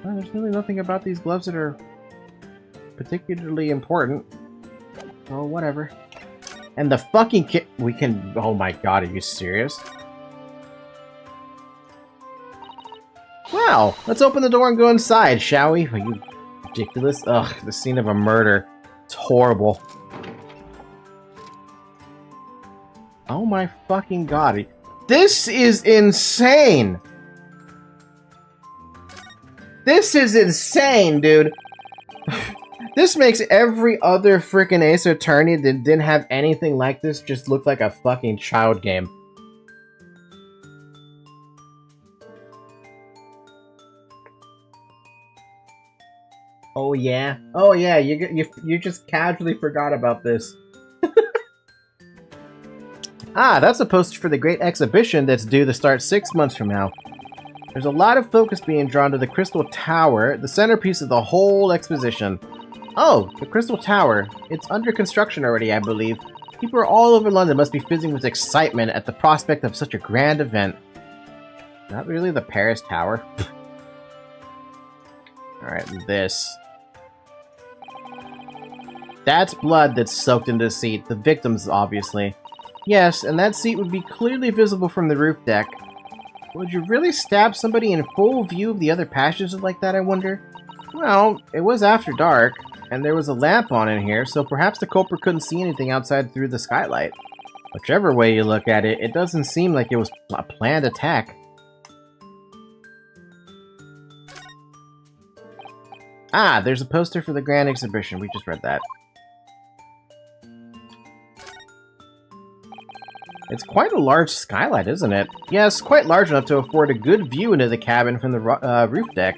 Well, there's really nothing about these gloves that are particularly important. Oh, whatever. And the fucking we can... Oh my god, are you serious? Wow, let's open the door and go inside, shall we? Are you ridiculous? Ugh, the scene of a murder. It's horrible. Oh my fucking god. This is insane! This is insane, dude! This makes every other freaking Ace Attorney that didn't have anything like this just look like a fucking child game. Oh yeah? Oh yeah, you just casually forgot about this. Ah, that's a poster for the great exhibition that's due to start 6 months from now. There's a lot of focus being drawn to the Crystal Tower, the centerpiece of the whole exposition. Oh, the Crystal Tower. It's under construction already, I believe. People all over London must be fizzing with excitement at the prospect of such a grand event. Not really the Paris Tower. Alright, this. That's blood that's soaked into the seat. The victim's, obviously. Yes, and that seat would be clearly visible from the roof deck. Would you really stab somebody in full view of the other passengers like that, I wonder? Well, it was after dark, and there was a lamp on in here, so perhaps the culprit couldn't see anything outside through the skylight. Whichever way you look at it, it doesn't seem like it was a planned attack. Ah, there's a poster for the Grand Exhibition. We just read that. It's quite a large skylight, isn't it? Yes, quite large enough to afford a good view into the cabin from the roof deck.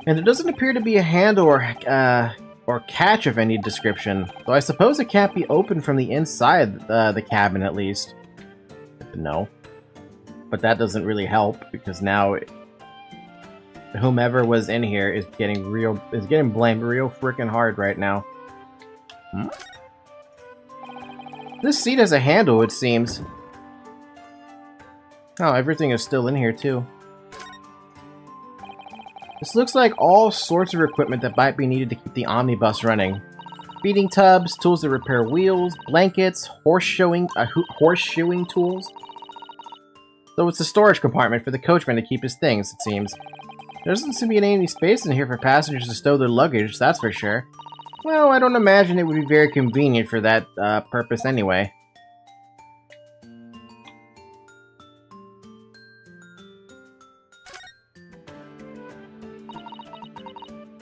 And there doesn't appear to be a handle or catch of any description, though I suppose it can't be opened from the inside the cabin at least. No. But that doesn't really help, because now whomever was in here is getting blamed real freaking hard right now. Hmm? This seat has a handle, it seems. Oh, everything is still in here, too. This looks like all sorts of equipment that might be needed to keep the omnibus running. Feeding tubs, tools to repair wheels, blankets, horseshoeing tools. So it's a storage compartment for the coachman to keep his things, it seems. There doesn't seem to be any space in here for passengers to stow their luggage, that's for sure. Well, I don't imagine it would be very convenient for that purpose anyway.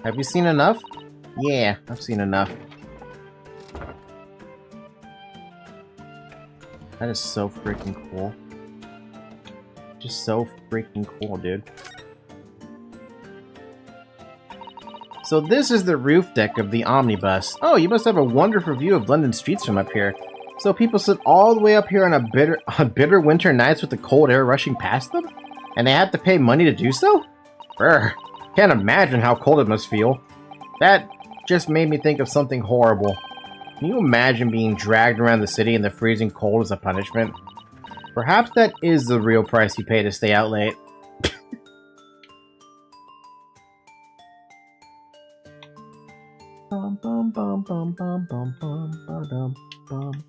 Have you seen enough? Yeah, I've seen enough. That is so freaking cool. Just so freaking cool, dude. So this is the roof deck of the omnibus. Oh, you must have a wonderful view of London streets from up here. So people sit all the way up here on bitter winter nights with the cold air rushing past them? And they have to pay money to do so? Brr. Can't imagine how cold it must feel. That just made me think of something horrible. Can you imagine being dragged around the city in the freezing cold as a punishment? Perhaps that is the real price you pay to stay out late. Bum, bum, bum, bum, bum, bum, bum, bum, bum.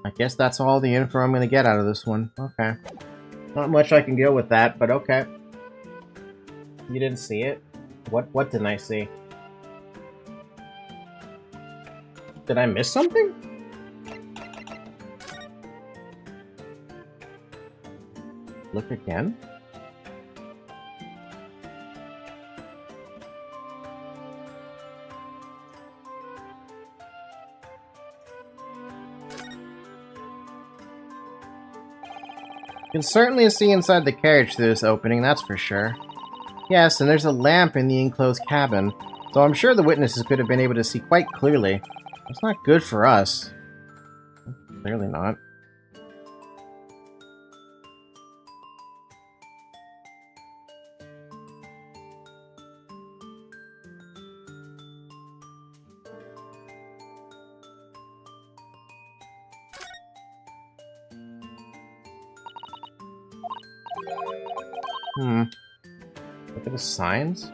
I guess that's all the info I'm gonna get out of this one. Okay. Not much I can go with that, but okay. You didn't see it? What didn't I see? Did I miss something? Look again? You can certainly see inside the carriage through this opening, that's for sure. Yes, and there's a lamp in the enclosed cabin, so I'm sure the witnesses could have been able to see quite clearly. That's not good for us. Clearly not. Look at the signs.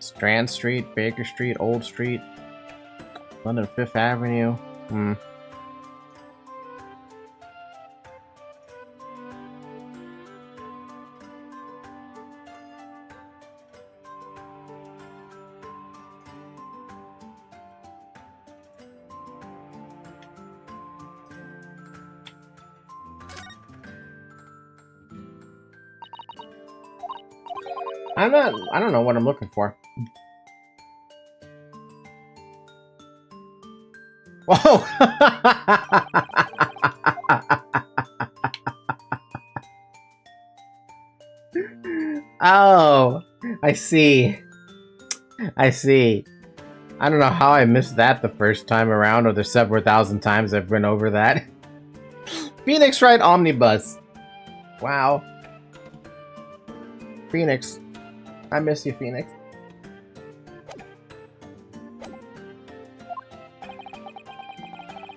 Strand Street, Baker Street, Old Street, London 5th Avenue. I don't know what I'm looking for. Whoa! Oh, I see. I see. I don't know how I missed that the first time around, or the several thousand times I've been over that. Phoenix Ride Omnibus. Wow. Phoenix. I miss you, Phoenix.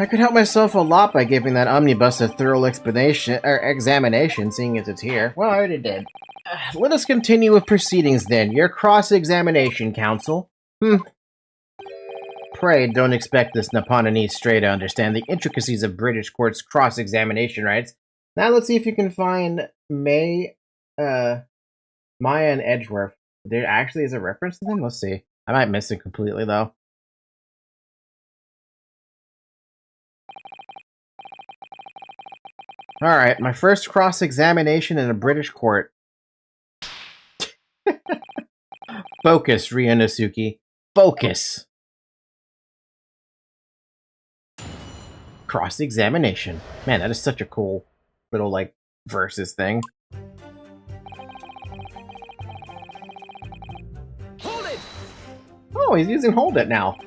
I could help myself a lot by giving that omnibus a thorough examination, seeing as it's here. Well, I already did. Let us continue with proceedings then. Your cross-examination, counsel. Pray don't expect this Nipponese stray to understand the intricacies of British courts' cross-examination rights. Now let's see if you can find Maya and Edgeworth. There actually is a reference to them? Let's see. I might miss it completely, though. Alright, my first cross-examination in a British court. Focus, Ryunosuke. Focus! Cross-examination. Man, that is such a cool little, like, versus thing. Hold it! Oh, he's using Hold It now.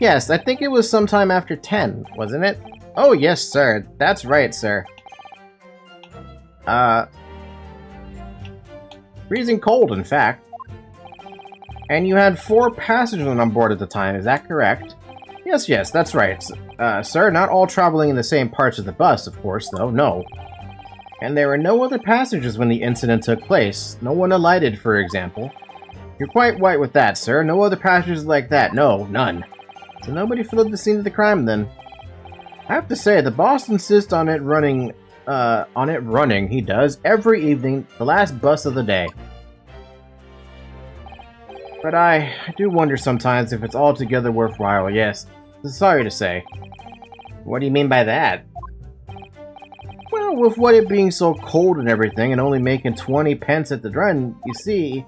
Yes, I think it was sometime after 10, wasn't it? Oh, yes, sir. That's right, sir. Freezing cold, in fact. And you had 4 passengers on board at the time, is that correct? Yes, that's right. Sir, not all traveling in the same parts of the bus, of course, though, no. And there were no other passengers when the incident took place. No one alighted, for example. You're quite right with that, sir. No other passengers like that. No, none. So nobody fled the scene of the crime, then. I have to say, the boss insists on it running, he does, every evening, the last bus of the day. But I do wonder sometimes if it's altogether worthwhile, yes. Sorry to say. What do you mean by that? Well, with what it being so cold and everything, and only making 20 pence at the run, you see...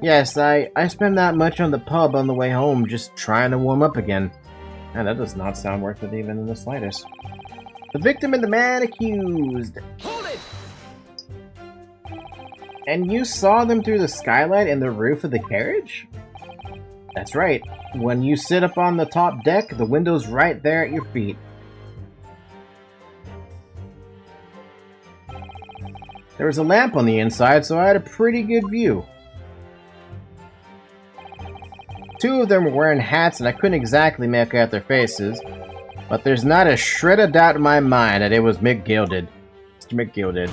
Yes, I spend that much on the pub on the way home, just trying to warm up again. And that does not sound worth it even in the slightest. The victim and the man accused. Hold it! And you saw them through the skylight and the roof of the carriage? That's right. When you sit up on the top deck, the window's right there at your feet. There was a lamp on the inside, so I had a pretty good view. 2 of them were wearing hats, and I couldn't exactly make out their faces. But there's not a shred of doubt in my mind that it was McGilded. Mr. McGilded.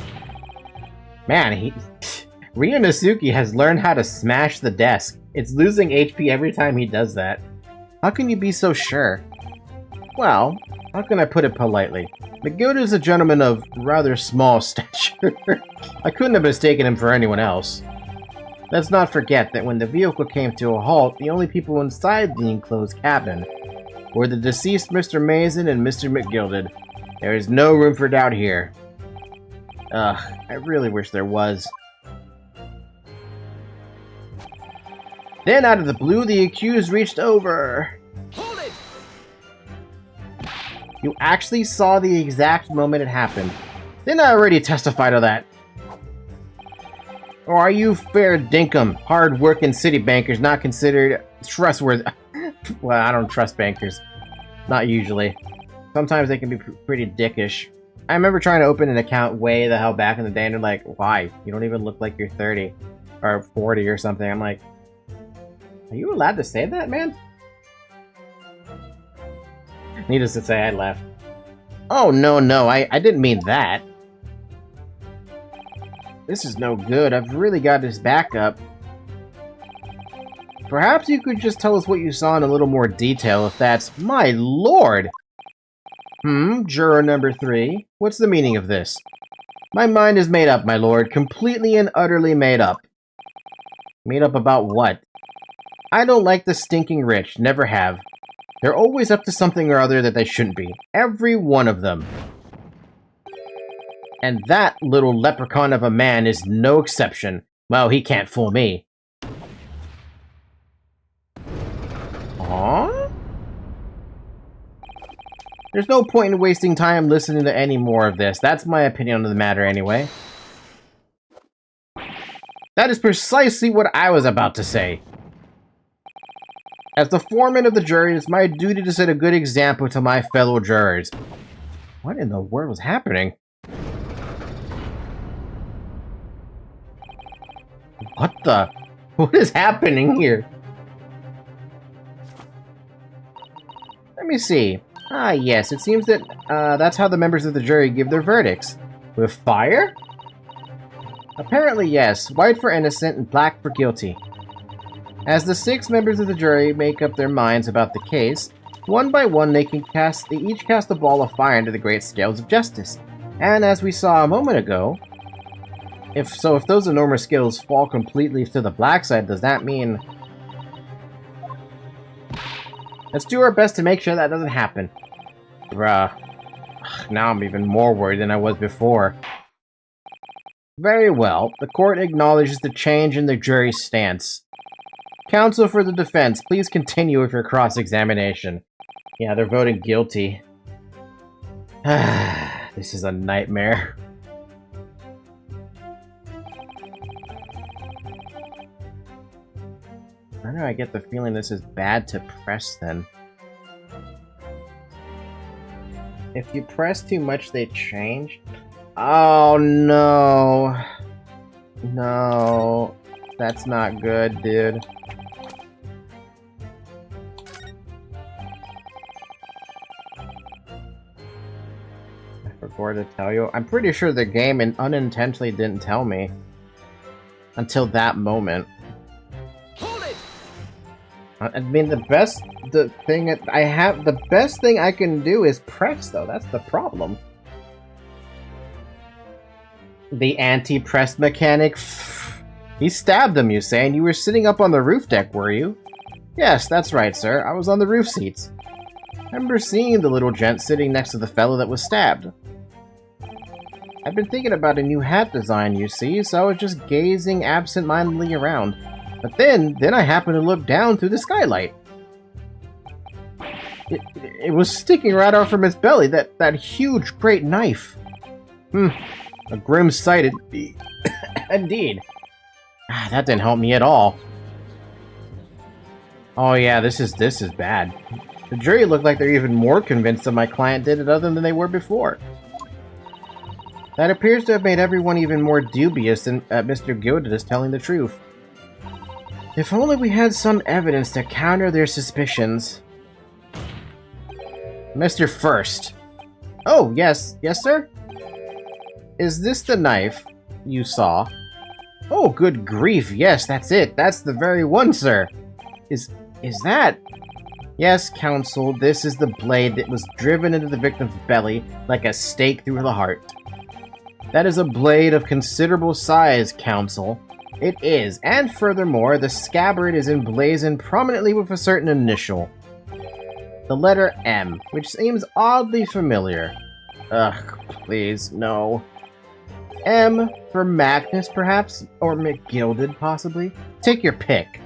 Man, Ryunosuke has learned how to smash the desk. It's losing HP every time he does that. How can you be so sure? Well, how can I put it politely? McGilded is a gentleman of rather small stature. I couldn't have mistaken him for anyone else. Let's not forget that when the vehicle came to a halt, the only people inside the enclosed cabin were the deceased Mr. Mason and Mr. McGilded. There is no room for doubt here. Ugh, I really wish there was. Then, out of the blue, the accused reached over. Hold it! You actually saw the exact moment it happened. Didn't I already testify to that? Or are you fair dinkum, hard-working city bankers not considered trustworthy? Well, I don't trust bankers. Not usually. Sometimes they can be pretty dickish. I remember trying to open an account way the hell back in the day, and they're like, why? You don't even look like you're 30. Or 40 or something. I'm like, are you allowed to say that, man? Needless to say, I left. Oh, no, I didn't mean that. This is no good. I've really got his back up. Perhaps you could just tell us what you saw in a little more detail, if that's... My lord! Juror number 3. What's the meaning of this? My mind is made up, my lord. Completely and utterly made up. Made up about what? I don't like the stinking rich. Never have. They're always up to something or other that they shouldn't be. Every one of them. And that little leprechaun of a man is no exception. Well, he can't fool me. Aww? There's no point in wasting time listening to any more of this. That's my opinion on the matter anyway. That is precisely what I was about to say. As the foreman of the jury, it's my duty to set a good example to my fellow jurors. What in the world was happening? What the? What is happening here? Let me see. Ah, yes, it seems that that's how the members of the jury give their verdicts. With fire? Apparently, yes. White for innocent and black for guilty. As the 6 members of the jury make up their minds about the case, one by one they each cast a ball of fire into the great scales of justice. And as we saw a moment ago, if those enormous scales fall completely to the black side, does that mean... Let's do our best to make sure that doesn't happen. Bruh. Now I'm even more worried than I was before. Very well. The court acknowledges the change in the jury's stance. Counsel for the defense, please continue with your cross-examination. Yeah, they're voting guilty. This is a nightmare. Why do I get the feeling this is bad to press, then? If you press too much, they change? Oh, no. No. That's not good, dude. I forgot to tell you. I'm pretty sure the game unintentionally didn't tell me. Until that moment. I mean, the best thing I can do is press, though. That's the problem. The anti-press mechanic. He stabbed him, you say, and you were sitting up on the roof deck, were you? Yes, that's right, sir. I was on the roof seats. I remember seeing the little gent sitting next to the fellow that was stabbed. I've been thinking about a new hat design, you see, so I was just gazing absent-mindedly around. But then I happened to look down through the skylight. It was sticking right out from its belly, that huge, great knife. A grim sight indeed. That didn't help me at all. Oh yeah, this is bad. The jury looked like they're even more convinced that my client did it other than they were before. That appears to have made everyone even more dubious than Mr. Gilded is telling the truth. If only we had some evidence to counter their suspicions. Mr. First. Oh, yes. Yes, sir? Is this the knife you saw? Oh, good grief. Yes, that's it. That's the very one, sir. Is that? Yes, counsel, this is the blade that was driven into the victim's belly like a stake through the heart. That is a blade of considerable size, counsel. It is, and furthermore, the scabbard is emblazoned prominently with a certain initial. The letter M, which seems oddly familiar. Ugh, please, no. M for Magnus, perhaps? Or McGilded, possibly? Take your pick.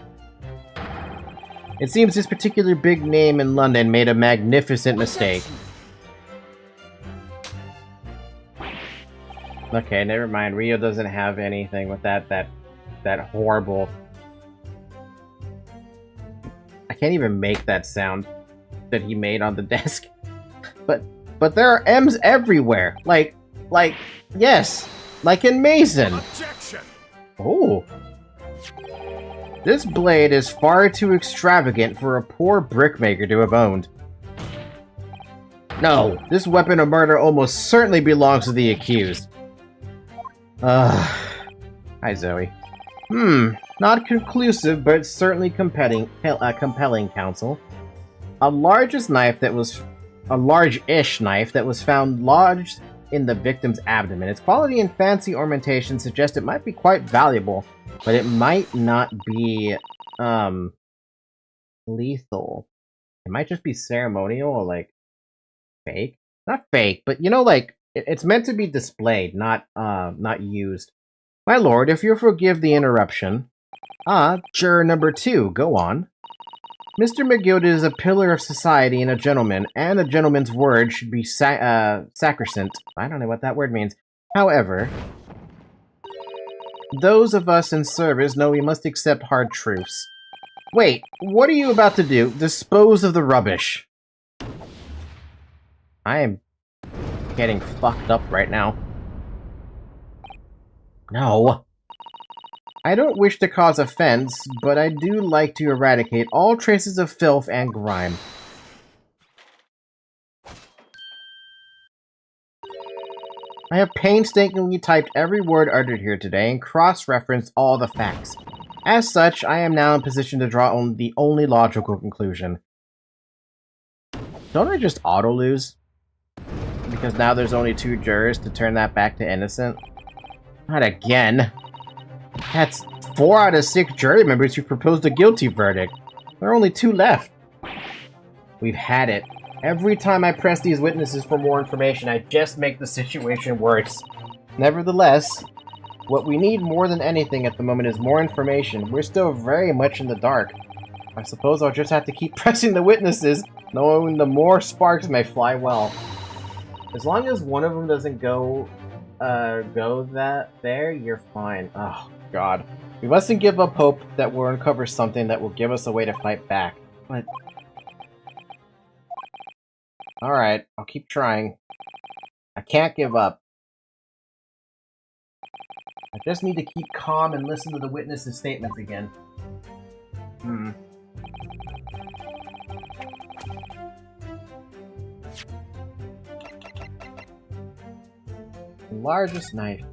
It seems this particular big name in London made a magnificent mistake. Okay, never mind. Rio doesn't have anything with that horrible... I can't even make that sound that he made on the desk. But there are M's everywhere. Like, yes. Like in Mason. Objection! Oh. This blade is far too extravagant for a poor brickmaker to have owned. No, this weapon of murder almost certainly belongs to the accused. Hi, Zoe. Not conclusive, but certainly compelling, counsel. A large-ish knife that was found lodged in the victim's abdomen. Its quality and fancy ornamentation suggest it might be quite valuable, but it might not be, lethal. It might just be ceremonial or, like, fake. Not fake, but, you know, like, it's meant to be displayed, not used. My lord, if you'll forgive the interruption. Juror number 2, go on. Mr. McGilded is a pillar of society and a gentleman, and a gentleman's word should be sacrosanct. I don't know what that word means. However, those of us in service know we must accept hard truths. Wait, what are you about to do? Dispose of the rubbish. I am getting fucked up right now. No. I don't wish to cause offense, but I do like to eradicate all traces of filth and grime. I have painstakingly typed every word uttered here today and cross-referenced all the facts. As such, I am now in position to draw the only logical conclusion. Don't I just auto-lose? Because now there's only 2 jurors to turn that back to innocent? Not again. That's 4 out of 6 jury members who proposed a guilty verdict. There are only 2 left. We've had it. Every time I press these witnesses for more information, I just make the situation worse. Nevertheless, what we need more than anything at the moment is more information. We're still very much in the dark. I suppose I'll just have to keep pressing the witnesses, knowing the more sparks may fly well. As long as one of them doesn't go there, you're fine. Oh, God. We mustn't give up hope that we'll uncover something that will give us a way to fight back. But... Alright, I'll keep trying. I can't give up. I just need to keep calm and listen to the witnesses' statements again. The largest knife.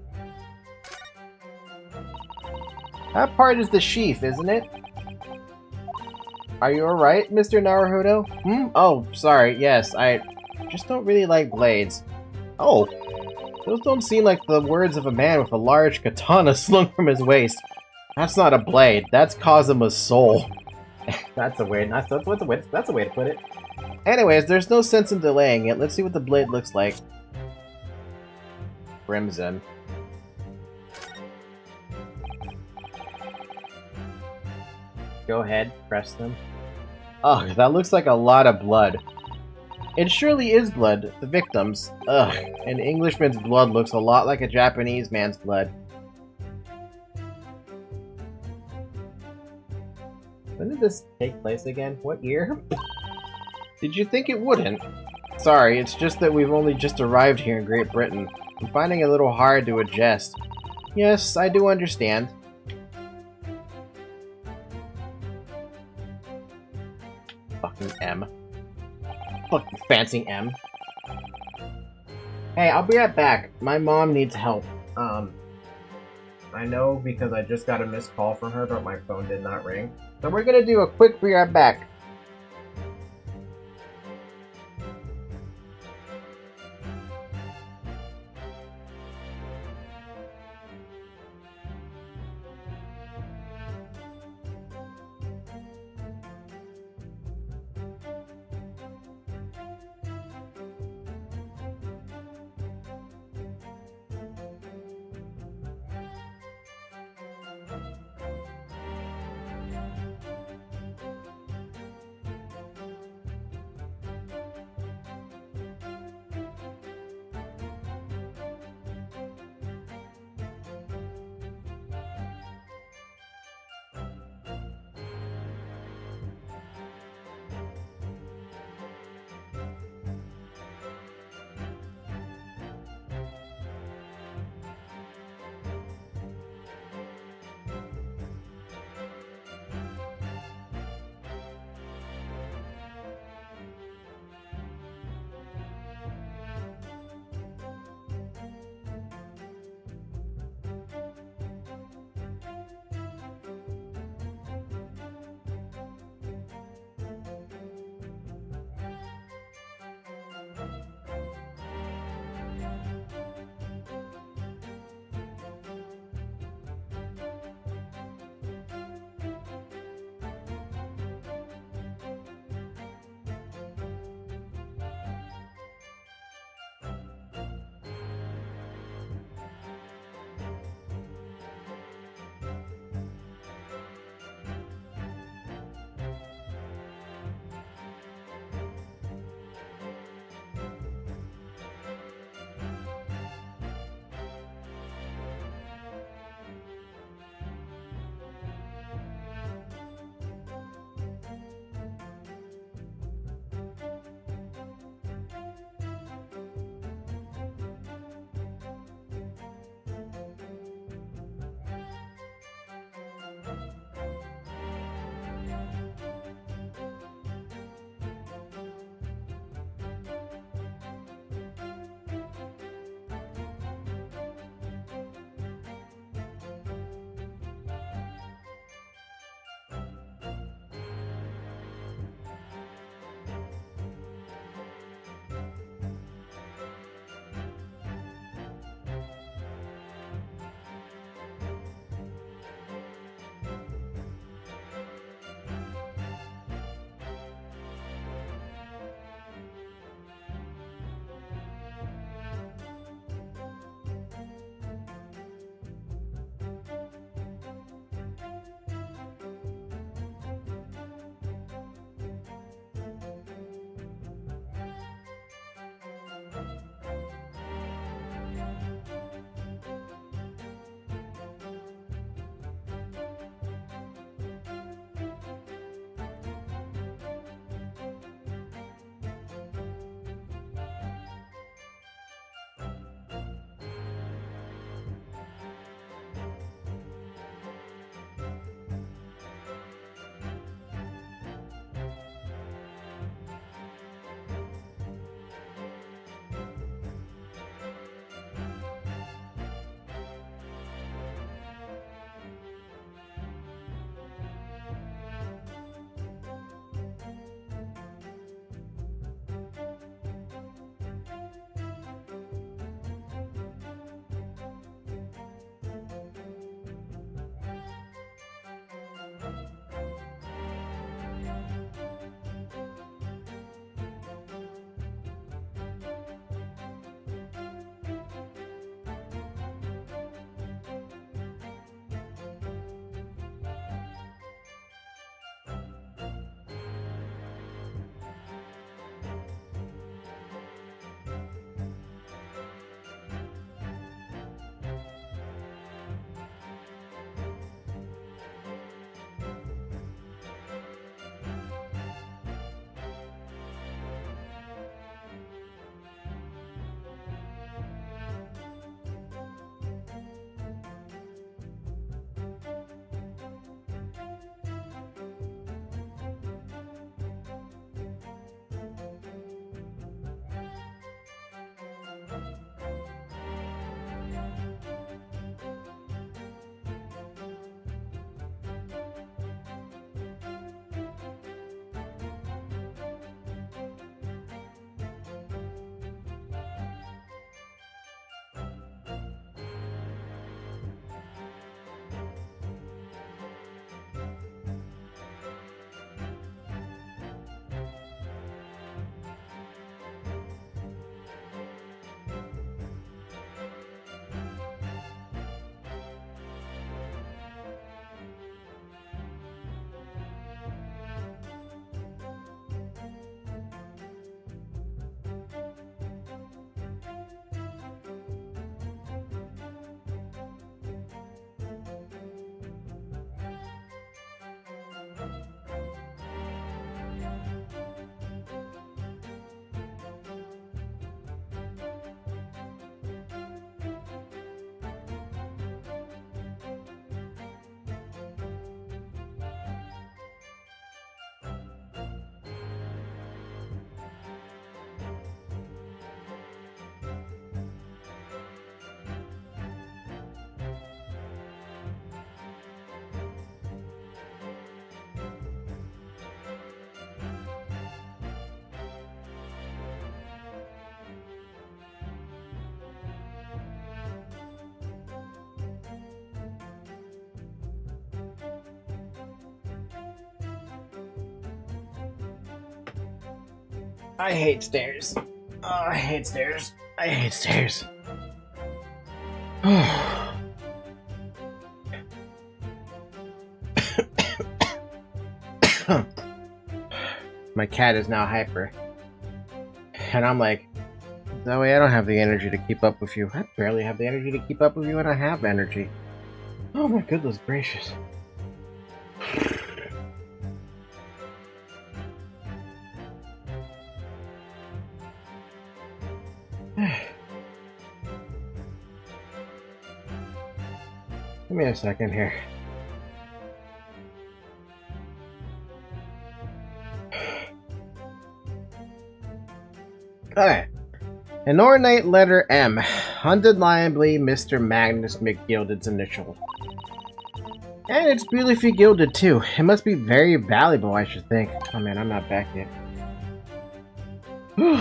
That part is the sheath, isn't it? Are you alright, Mr. Naruhodo? Oh, sorry, yes, I just don't really like blades. Oh, those don't seem like the words of a man with a large katana slung from his waist. That's not a blade, that's Kazuma's soul. That's a way to put it. Anyways, there's no sense in delaying it. Let's see what the blade looks like. Crimson. Go ahead, press them. Ugh, that looks like a lot of blood. It surely is blood, the victim's. Ugh, an Englishman's blood looks a lot like a Japanese man's blood. When did this take place again? What year? Did you think it wouldn't? Sorry, it's just that we've only just arrived here in Great Britain. I'm finding it a little hard to adjust. Yes, I do understand. Fucking M. Fucking fancy M. Hey, I'll be right back. My mom needs help. I know because I just got a missed call from her, but my phone did not ring. So we're gonna do a quick be right back. I hate stairs. Oh, I hate stairs. I hate stairs. My cat is now hyper. And I'm like, Zoe, I don't have the energy to keep up with you. I barely have the energy to keep up with you, and I have energy. Oh my goodness gracious. Give me a second here. Okay. An ornate letter M. Undeniably Mr. Magnus McGilded's initial. And it's beautifully gilded too. It must be very valuable, I should think. Oh man, I'm not back yet. Whew.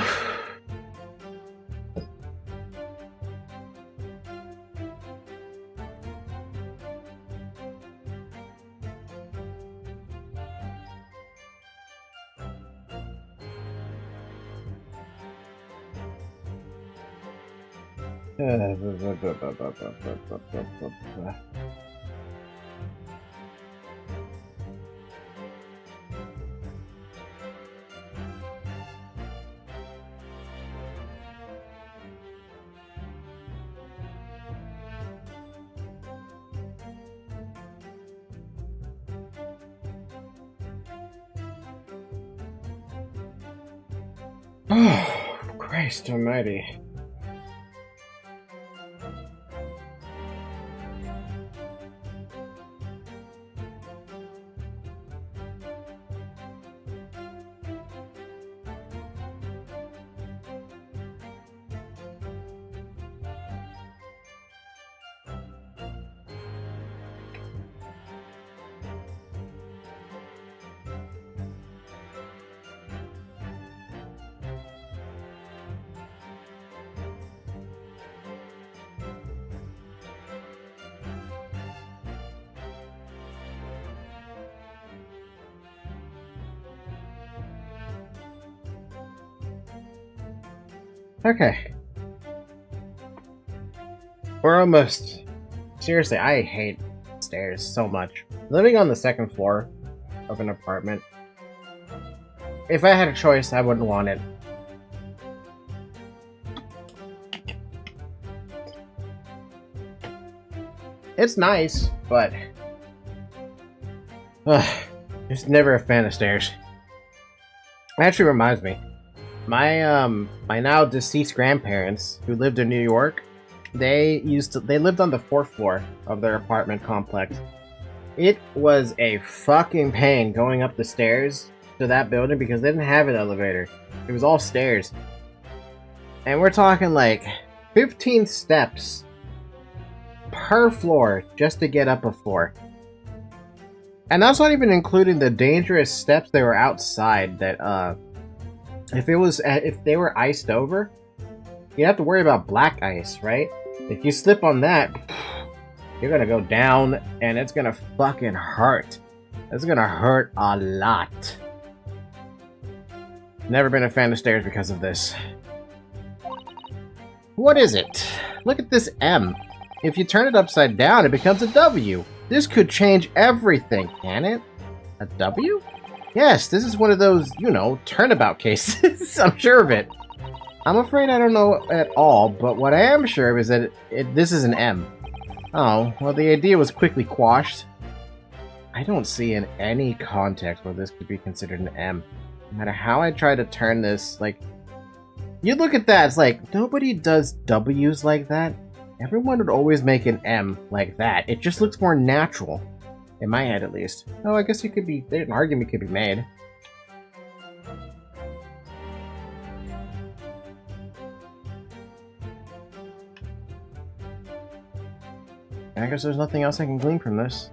Oh, Christ almighty. Okay. We're almost... Seriously, I hate stairs so much. Living on the second floor of an apartment, if I had a choice, I wouldn't want it. It's nice, but... just never a fan of stairs. It actually reminds me. My now deceased grandparents, who lived in New York, they lived on the 4th floor of their apartment complex. It was a fucking pain going up the stairs to that building because they didn't have an elevator. It was all stairs. And we're talking like 15 steps per floor just to get up a floor. And that's not even including the dangerous steps that were outside that, if they were iced over, you have to worry about black ice, right? If you slip on that, you're gonna go down, and it's gonna fucking hurt. It's gonna hurt a lot. Never been a fan of stairs because of this. What is it? Look at this M. If you turn it upside down, it becomes a W. This could change everything, can it? A W? Yes, this is one of those, you know, turnabout cases. I'm sure of it. I'm afraid I don't know at all, but what I am sure of is that this is an M. Oh, well, the idea was quickly quashed. I don't see in any context where this could be considered an M. No matter how I try to turn this, like... You look at that, it's like, nobody does W's like that. Everyone would always make an M like that. It just looks more natural. In my head, at least. Oh, I guess an argument could be made. I guess there's nothing else I can glean from this.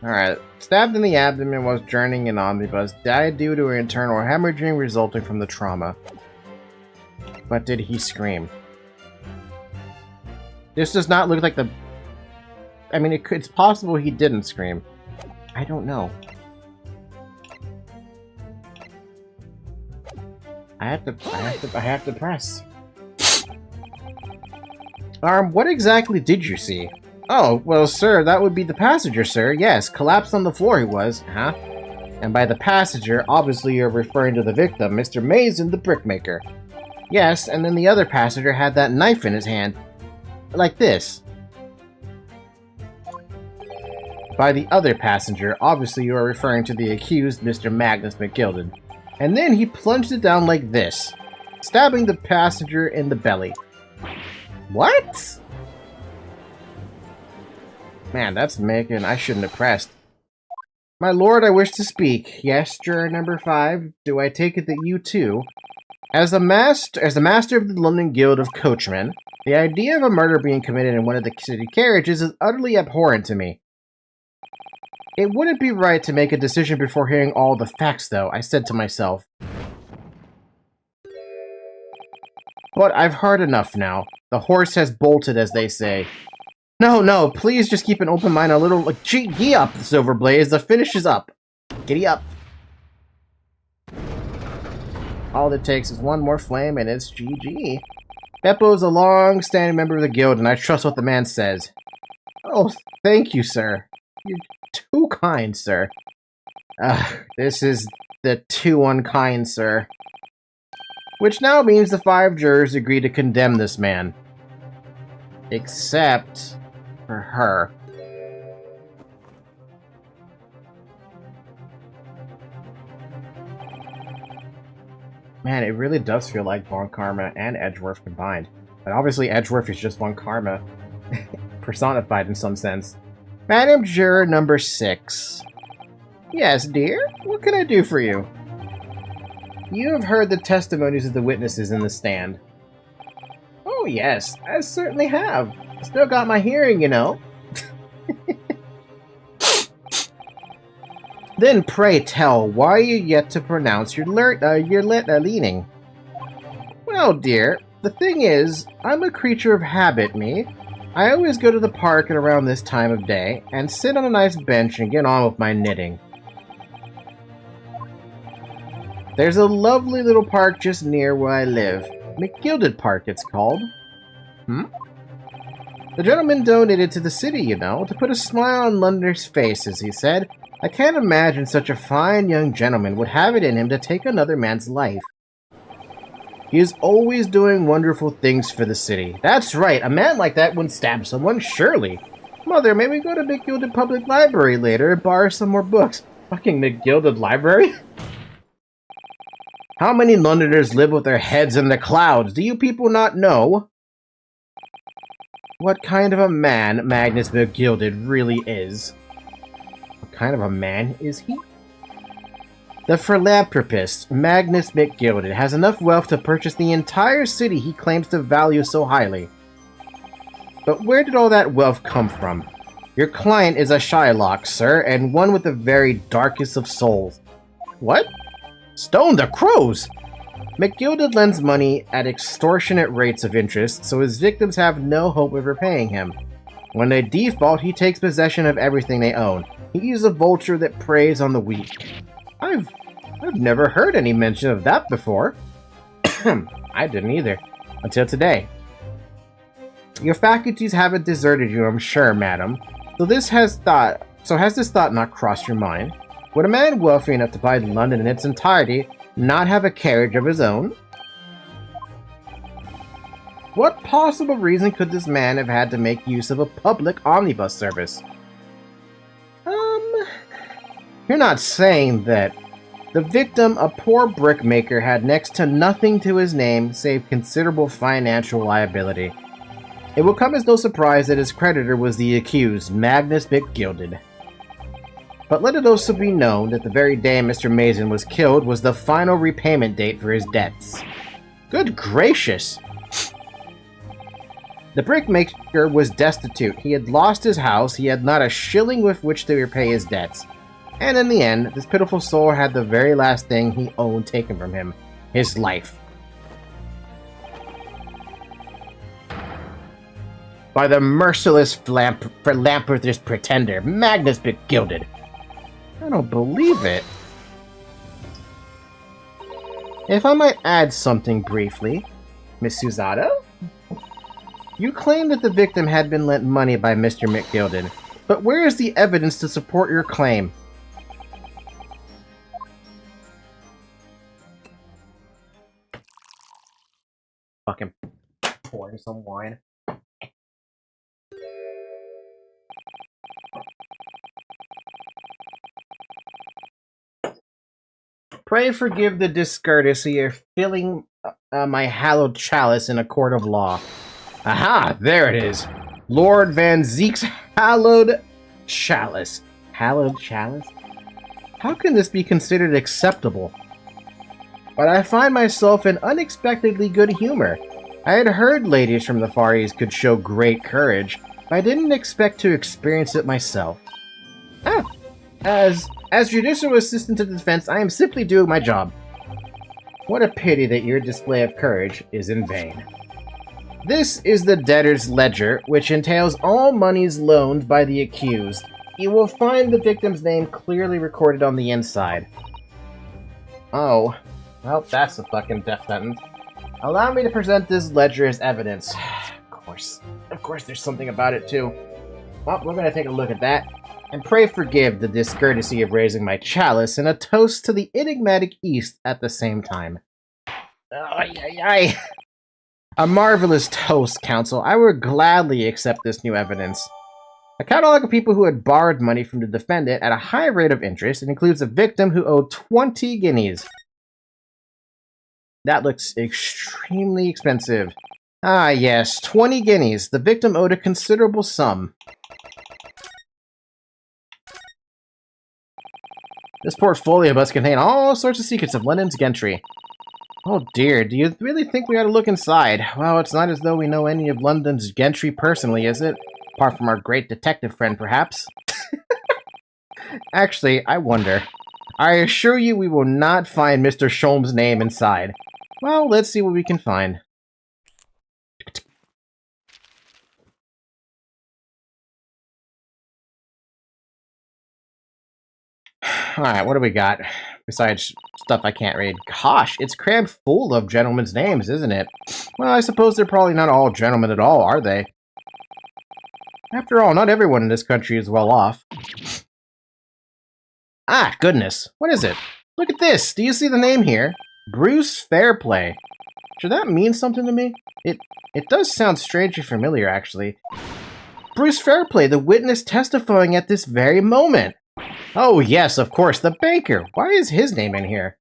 Alright. Stabbed in the abdomen while journeying in omnibus. Died due to internal hemorrhaging resulting from the trauma. But did he scream? This does not look like the... I mean, it's possible he didn't scream. I don't know. I have to press. What exactly did you see? Oh, well, sir, that would be the passenger, sir. Yes, collapsed on the floor he was. Huh? And by the passenger, obviously you're referring to the victim, Mr. Mason, the brickmaker. Yes, and then the other passenger had that knife in his hand. Like this. By the other passenger, obviously you are referring to the accused, Mr. Magnus McGilded. And then he plunged it down like this, stabbing the passenger in the belly. What? Man, that's making... I shouldn't have pressed. My lord, I wish to speak. Yes, juror number 5. Do I take it that you too? As the master of the London Guild of Coachmen, the idea of a murder being committed in one of the city carriages is utterly abhorrent to me. It wouldn't be right to make a decision before hearing all the facts, though, I said to myself. But I've heard enough now. The horse has bolted, as they say. No, please just keep an open mind a little... Gee up, Silverblaze, the finish is up. Giddy up. All it takes is one more flame and it's GG. Beppo's a long-standing member of the guild, and I trust what the man says. Oh, thank you, sir. You're too kind, sir. This is the too unkind, sir. Which now means the 5 jurors agree to condemn this man. Except for her. Man, it really does feel like Von Karma and Edgeworth combined. But obviously Edgeworth is just Von Karma. Personified in some sense. Madam Juror number 6. Yes, dear? What can I do for you? You have heard the testimonies of the witnesses in the stand. Oh yes, I certainly have. Still got my hearing, you know. Then pray tell, why are you yet to pronounce your leaning? Well, dear, the thing is, I'm a creature of habit, me. I always go to the park at around this time of day, and sit on a nice bench and get on with my knitting. There's a lovely little park just near where I live. McGilded Park, it's called. The gentleman donated to the city, you know, to put a smile on Londoners' faces, he said. I can't imagine such a fine young gentleman would have it in him to take another man's life. He is always doing wonderful things for the city. That's right, a man like that wouldn't stab someone, surely. Mother, may we go to McGilded Public Library later and borrow some more books? Fucking McGilded Library? How many Londoners live with their heads in the clouds? Do you people not know what kind of a man Magnus McGilded really is? What kind of a man is he? The philanthropist, Magnus McGilded, has enough wealth to purchase the entire city he claims to value so highly. But where did all that wealth come from? Your client is a Shylock, sir, and one with the very darkest of souls. What? Stone the crows! McGilded lends money at extortionate rates of interest, so his victims have no hope of repaying him. When they default, he takes possession of everything they own. He is a vulture that preys on the weak. I've never heard any mention of that before. I didn't either. Until today. Your faculties haven't deserted you, I'm sure, madam. So has this thought not crossed your mind? Would a man wealthy enough to buy London in its entirety not have a carriage of his own? What possible reason could this man have had to make use of a public omnibus service? You're not saying that the victim, a poor brickmaker, had next to nothing to his name save considerable financial liability. It will come as no surprise that his creditor was the accused, Magnus McGilded. But let it also be known that the very day Mr. Mason was killed was the final repayment date for his debts. Good gracious! The brickmaker was destitute. He had lost his house, he had not a shilling with which to repay his debts. And in the end, this pitiful soul had the very last thing he owned taken from him, his life. by the merciless philanthropist pretender, Magnus Begilded. I don't believe it. If I might add something briefly, Miss Susato? You claim that the victim had been lent money by Mr. McGilded, but where is the evidence to support your claim? Fucking pouring some wine. Pray forgive the discourtesy of filling my hallowed chalice in a court of law. Aha! There it is! Lord Van Zeek's hallowed chalice. Hallowed chalice? How can this be considered acceptable? But I find myself in unexpectedly good humor. I had heard ladies from the Far East could show great courage, but I didn't expect to experience it myself. As judicial assistant to the defense, I am simply doing my job. What a pity that your display of courage is in vain. This is the debtor's ledger, which entails all monies loaned by the accused. You will find the victim's name clearly recorded on the inside. Oh, well, that's a fucking death sentence. Allow me to present this ledger as evidence. Of course there's something about it too. Well, we're gonna take a look at that. And pray forgive the discourtesy of raising my chalice and a toast to the enigmatic East at the same time. A marvelous toast, Counsel. I would gladly accept this new evidence. A catalog of people who had borrowed money from the defendant at a high rate of interest. It includes a victim who owed 20 guineas. That looks extremely expensive. Ah, yes, 20 guineas. The victim owed a considerable sum. This portfolio must contain all sorts of secrets of London's gentry. Oh dear, do you really think we ought to look inside? Well, it's not as though we know any of London's gentry personally, is it? Apart from our great detective friend, perhaps? Actually, I wonder. I assure you we will not find Mr. Sholm's name inside. Well, let's see what we can find. Alright, what do we got? Besides stuff I can't read. Gosh, it's crammed full of gentlemen's names, isn't it? Well, I suppose they're probably not all gentlemen at all, are they? After all, not everyone in this country is well off. Ah, goodness. What is it? Look at this! Do you see the name here? Bruce Fairplay. Should that mean something to me? It does sound strangely familiar, actually. Bruce Fairplay, the witness testifying at this very moment. Oh, yes, of course, the banker. Why is his name in here?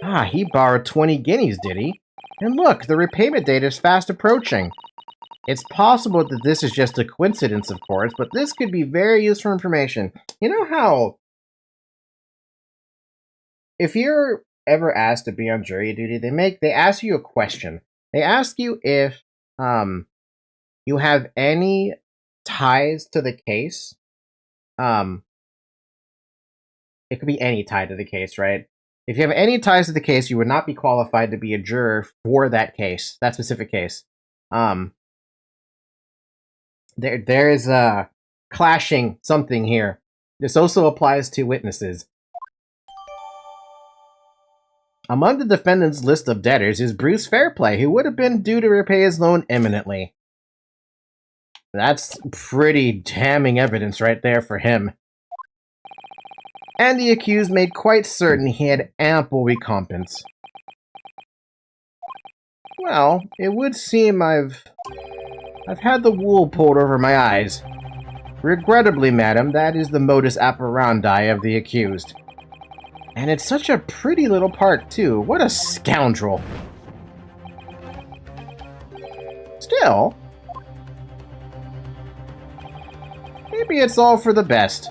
Ah, he borrowed 20 guineas, did he? And look, the repayment date is fast approaching. It's possible that this is just a coincidence, of course, but this could be very useful information. You know how... if you're ever asked to be on jury duty, they ask you a question. They ask you if you have any ties to the case. It could be any tie to the case, right? If you have any ties to the case, you would not be qualified to be a juror for that case, that specific case. There is a clashing something here. This also applies to witnesses. Among the defendant's list of debtors is Bruce Fairplay, who would have been due to repay his loan imminently. That's pretty damning evidence right there for him. And the accused made quite certain he had ample recompense. Well, it would seem I've had the wool pulled over my eyes. Regrettably, madam, that is the modus operandi of the accused. And it's such a pretty little part, too. What a scoundrel. Still, maybe it's all for the best.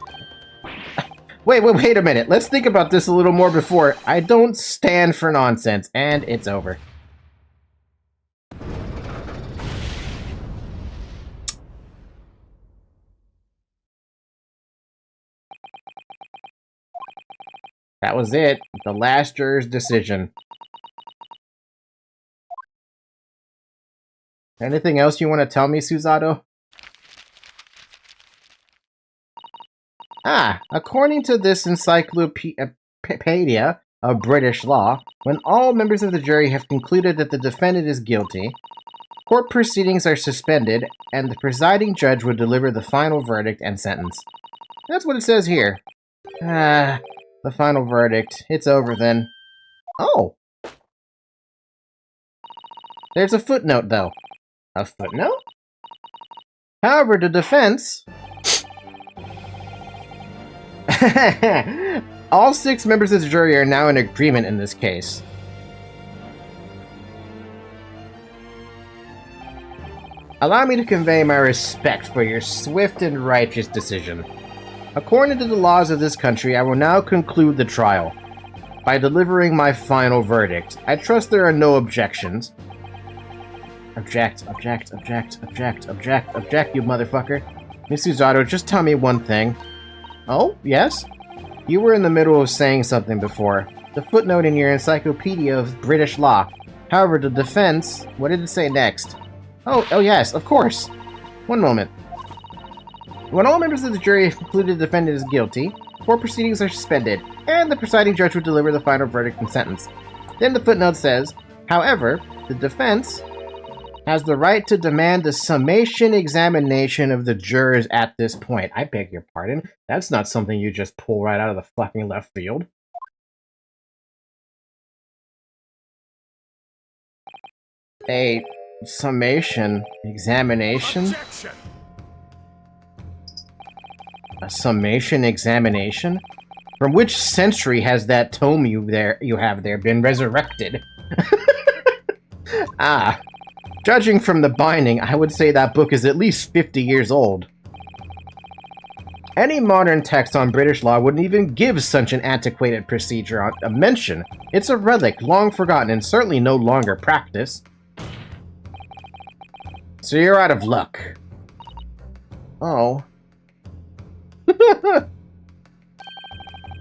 Wait a minute. Let's think about this a little more before. I don't stand for nonsense, and it's over. That was it. The last juror's decision. Anything else you want to tell me, Susato? According to this encyclopedia of British law, when all members of the jury have concluded that the defendant is guilty, court proceedings are suspended, and the presiding judge will deliver the final verdict and sentence. That's what it says here. The final verdict. It's over then. Oh! There's a footnote, though. A footnote? However, the defense... All 6 members of the jury are now in agreement in this case. Allow me to convey my respect for your swift and righteous decision. According to the laws of this country, I will now conclude the trial by delivering my final verdict. I trust there are no objections. Object, you motherfucker. Miss Susato, just tell me one thing. Oh, yes? You were in the middle of saying something before. The footnote in your encyclopedia of British law. However, the defense... What did it say next? Oh yes, of course. One moment. When all members of the jury have concluded the defendant is guilty, court proceedings are suspended, and the presiding judge will deliver the final verdict and sentence. Then the footnote says, however, the defense has the right to demand a summation examination of the jurors at this point. I beg your pardon. That's not something you just pull right out of the fucking left field. A summation examination? Objection. A summation examination? From which century has that tome you have there been resurrected? Judging from the binding, I would say that book is at least 50 years old. Any modern text on British law wouldn't even give such an antiquated procedure a mention. It's a relic, long forgotten, and certainly no longer practiced. So you're out of luck. Oh.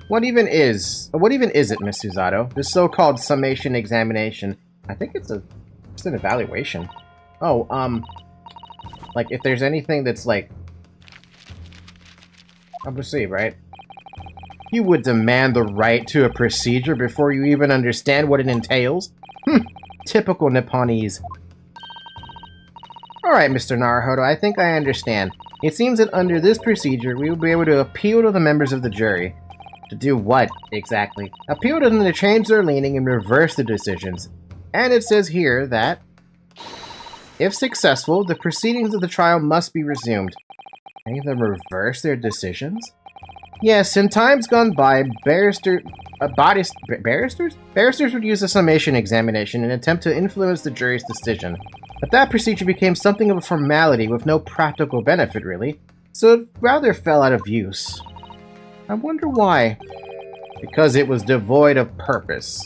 What even is it, Miss Susato? This so-called summation examination. I think it's an evaluation. Oh, like if there's anything that's like, I'll proceed, right? You would demand the right to a procedure before you even understand what it entails? Typical Nipponese. Alright, Mr. Naruhodo, I think I understand. It seems that under this procedure, we will be able to appeal to the members of the jury. To do what, exactly? Appeal to them to change their leaning and reverse the decisions. And it says here that, if successful, the proceedings of the trial must be resumed. Any of them reverse their decisions? Yes, in times gone by, barristers would use a summation examination in an attempt to influence the jury's decision. But that procedure became something of a formality with no practical benefit, really, so it rather fell out of use. I wonder why. Because it was devoid of purpose.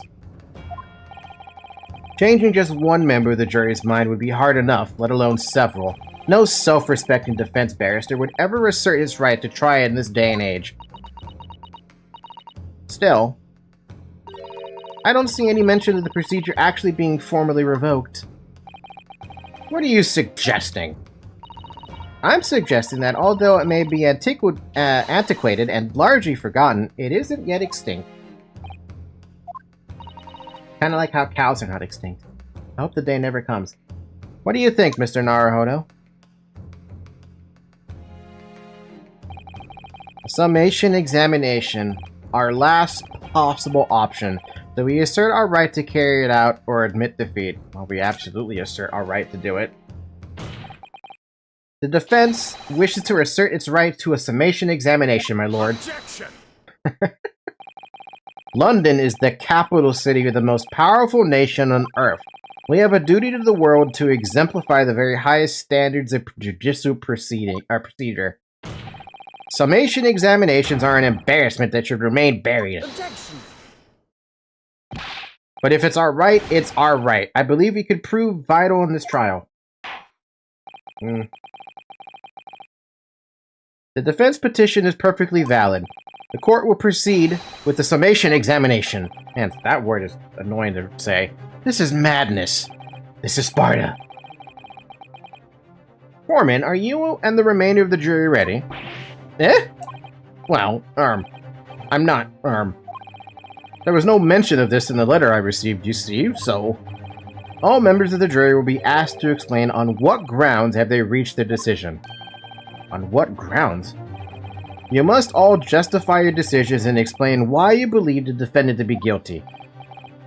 Changing just one member of the jury's mind would be hard enough, let alone several. No self-respecting defense barrister would ever assert his right to try it in this day and age. Still, I don't see any mention of the procedure actually being formally revoked. What are you suggesting? I'm suggesting that although it may be antiquated and largely forgotten, it isn't yet extinct. Kind of like how cows are not extinct. I hope the day never comes. What do you think, Mr. Naruhodo? Summation examination. Our last possible option. Do we assert our right to carry it out or admit defeat? Well, we absolutely assert our right to do it. The defense wishes to assert its right to a summation examination, my lord. Objection. London is the capital city of the most powerful nation on earth. We have a duty to the world to exemplify the very highest standards of judicial procedure. Summation examinations are an embarrassment that should remain buried. Objection. But if it's our right, it's our right. I believe we could prove vital in this trial. The defense petition is perfectly valid. The court will proceed with the summation examination. And that word is annoying to say. This is madness. This is Sparta. Foreman, are you and the remainder of the jury ready? Eh? Well, I'm not, there was no mention of this in the letter I received, you see, so... All members of the jury will be asked to explain on what grounds have they reached their decision. On what grounds? You must all justify your decisions and explain why you believe the defendant to be guilty.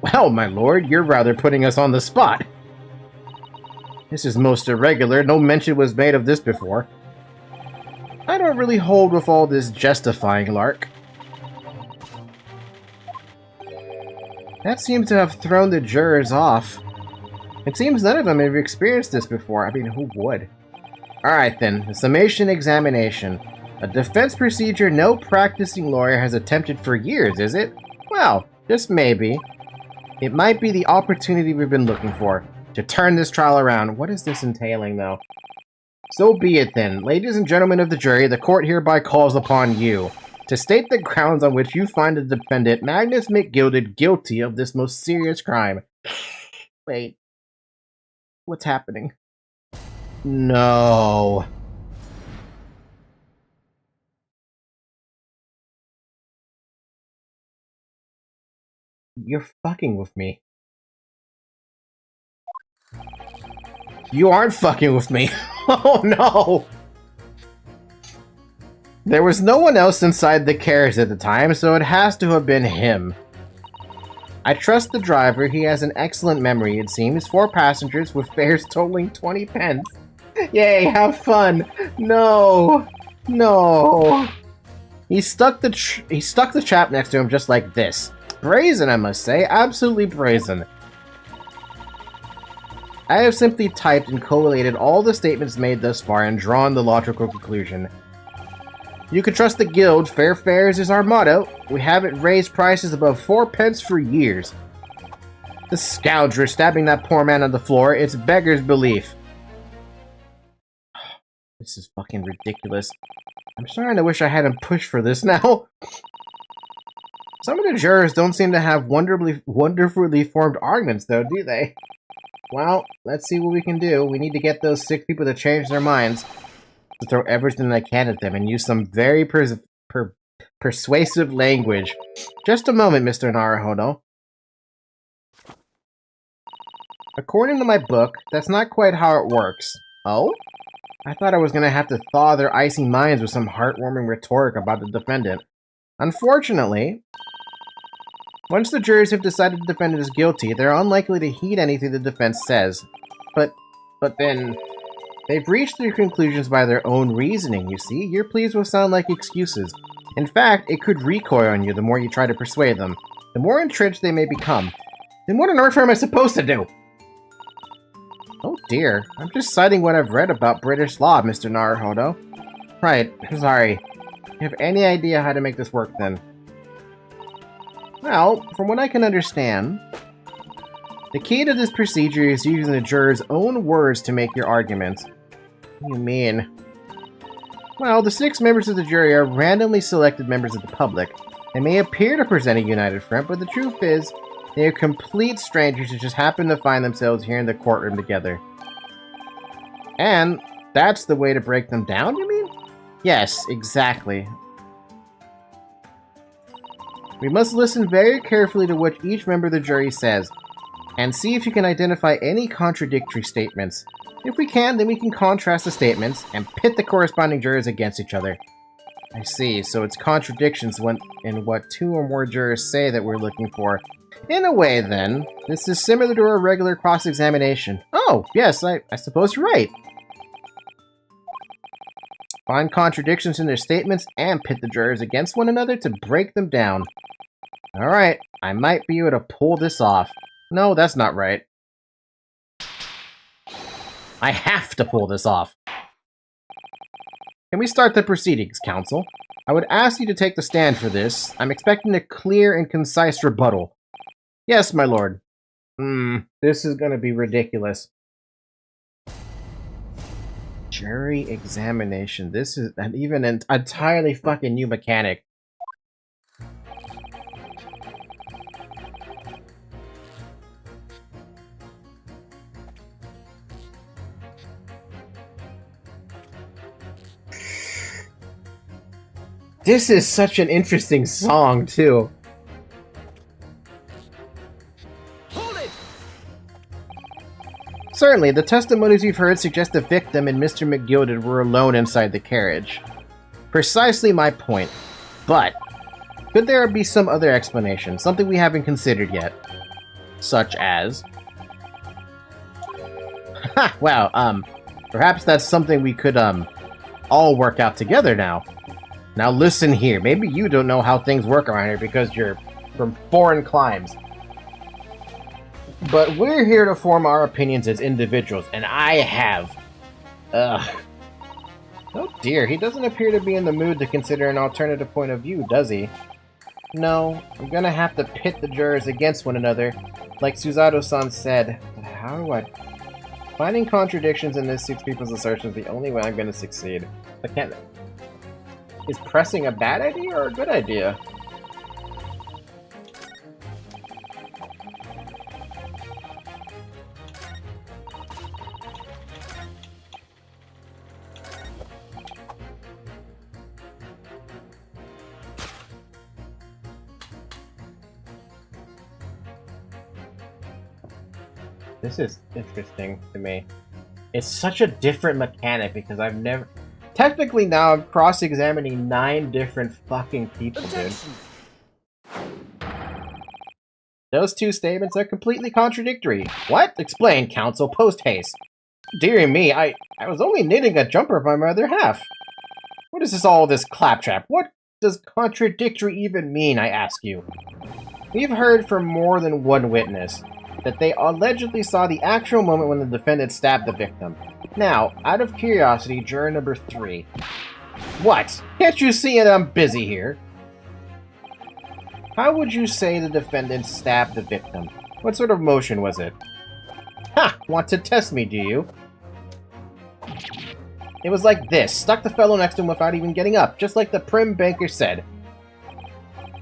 Well, my lord, you're rather putting us on the spot. This is most irregular. No mention was made of this before. I don't really hold with all this justifying lark. That seems to have thrown the jurors off. It seems none of them have experienced this before. I mean, who would? Alright then, the summation examination. A defense procedure no practicing lawyer has attempted for years, is it? Well, just maybe. It might be the opportunity we've been looking for, to turn this trial around. What is this entailing, though? So be it then. Ladies and gentlemen of the jury, the court hereby calls upon you to state the grounds on which you find the defendant, Magnus McGilded, guilty of this most serious crime. Wait. What's happening? No. You're fucking with me. You aren't fucking with me. Oh no! There was no one else inside the carriage at the time, so it has to have been him. I trust the driver. He has an excellent memory, it seems. 4 passengers with fares totaling 20 pence. Yay, have fun! No! No! He stuck the chap next to him just like this. Brazen, I must say. Absolutely brazen. I have simply typed and collated all the statements made thus far and drawn the logical conclusion. You can trust the guild. Fair fares is our motto. We haven't raised prices above 4 pence for years. The scoundrel stabbing that poor man on the floor, it's beggar's belief. This is fucking ridiculous. I'm starting to wish I hadn't pushed for this now. Some of the jurors don't seem to have wonderfully formed arguments, though, do they? Well, let's see what we can do. We need to get those 6 people to change their minds. To throw everything I can at them and use some very persuasive language. Just a moment, Mr. Naruhodo. According to my book, that's not quite how it works. Oh? I thought I was going to have to thaw their icy minds with some heartwarming rhetoric about the defendant. Unfortunately, once the jurors have decided the defendant is guilty, they're unlikely to heed anything the defense says. But then... They've reached their conclusions by their own reasoning, you see. Your pleas will sound like excuses. In fact, it could recoil on you the more you try to persuade them. The more entrenched they may become. Then what on earth am I supposed to do? Oh dear, I'm just citing what I've read about British law, Mr. Naruhodo. Right, sorry. You have any idea how to make this work, then? Well, from what I can understand, the key to this procedure is using the jurors' own words to make your arguments. What do you mean? Well, the 6 members of the jury are randomly selected members of the public. They may appear to present a united front, but the truth is, they are complete strangers who just happen to find themselves here in the courtroom together. And that's the way to break them down, you mean? Yes, exactly. We must listen very carefully to what each member of the jury says, and see if you can identify any contradictory statements. If we can, then we can contrast the statements and pit the corresponding jurors against each other. I see, so it's contradictions in what 2 or more jurors say that we're looking for. In a way, then, this is similar to a regular cross-examination. Oh, yes, I suppose you're right. Find contradictions in their statements and pit the jurors against one another to break them down. Alright, I might be able to pull this off. No, that's not right. I have to pull this off. Can we start the proceedings, counsel? I would ask you to take the stand for this. I'm expecting a clear and concise rebuttal. Yes, my lord. This is gonna be ridiculous. Jury examination. This is even an entirely fucking new mechanic. This is such an interesting song, too. Hold it! Certainly, the testimonies we've heard suggest the victim and Mr. McGilded were alone inside the carriage. Precisely my point. But, could there be some other explanation? Something we haven't considered yet? Such as... Ha! Well, perhaps that's something we could, all work out together now. Now listen here, maybe you don't know how things work around here because you're from foreign climes. But we're here to form our opinions as individuals, and I have... Ugh. Oh dear, he doesn't appear to be in the mood to consider an alternative point of view, does he? No, I'm gonna have to pit the jurors against one another, like Suzato-san said. But how do I... Finding contradictions in this 6 people's assertions is the only way I'm gonna succeed. I can't... Is pressing a bad idea or a good idea? This is interesting to me. It's such a different mechanic because I've never... Technically now I'm cross-examining 9 different fucking people, dude. Those 2 statements are completely contradictory. What? Explain, counsel, post-haste. Dear me, I was only knitting a jumper for my other half. What is all this claptrap? What does contradictory even mean, I ask you? We've heard from more than one witness that they allegedly saw the actual moment when the defendant stabbed the victim. Now, out of curiosity, juror number 3. What? Can't you see that I'm busy here? How would you say the defendant stabbed the victim? What sort of motion was it? Ha! Want to test me, do you? It was like this. Stuck the fellow next to him without even getting up, just like the prim banker said.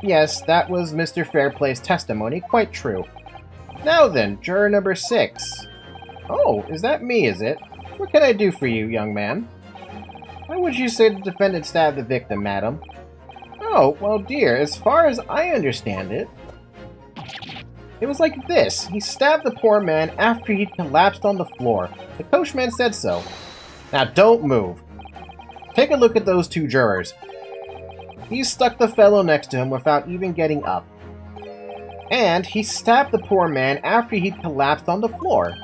Yes, that was Mr. Fairplay's testimony. Quite true. Now then, juror number 6. Oh, is that me, is it? What can I do for you, young man? How would you say the defendant stabbed the victim, madam? Oh, well, dear, as far as I understand it, it was like this. He stabbed the poor man after he'd collapsed on the floor. The coachman said so. Now, don't move. Take a look at those 2 jurors. He stuck the fellow next to him without even getting up. And he stabbed the poor man after he'd collapsed on the floor.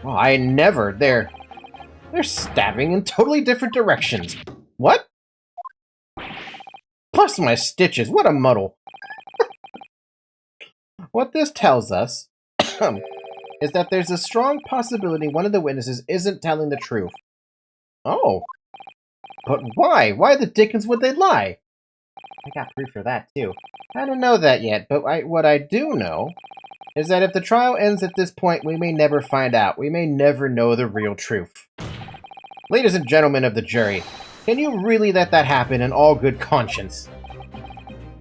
Oh, I never... They're stabbing in totally different directions. What? Plus my stitches, what a muddle. What this tells us is that there's a strong possibility one of the witnesses isn't telling the truth. Oh. But why? Why the dickens would they lie? I got proof for that, too. I don't know that yet, but what I do know is that if the trial ends at this point, we may never find out. We may never know the real truth. Ladies and gentlemen of the jury, can you really let that happen in all good conscience?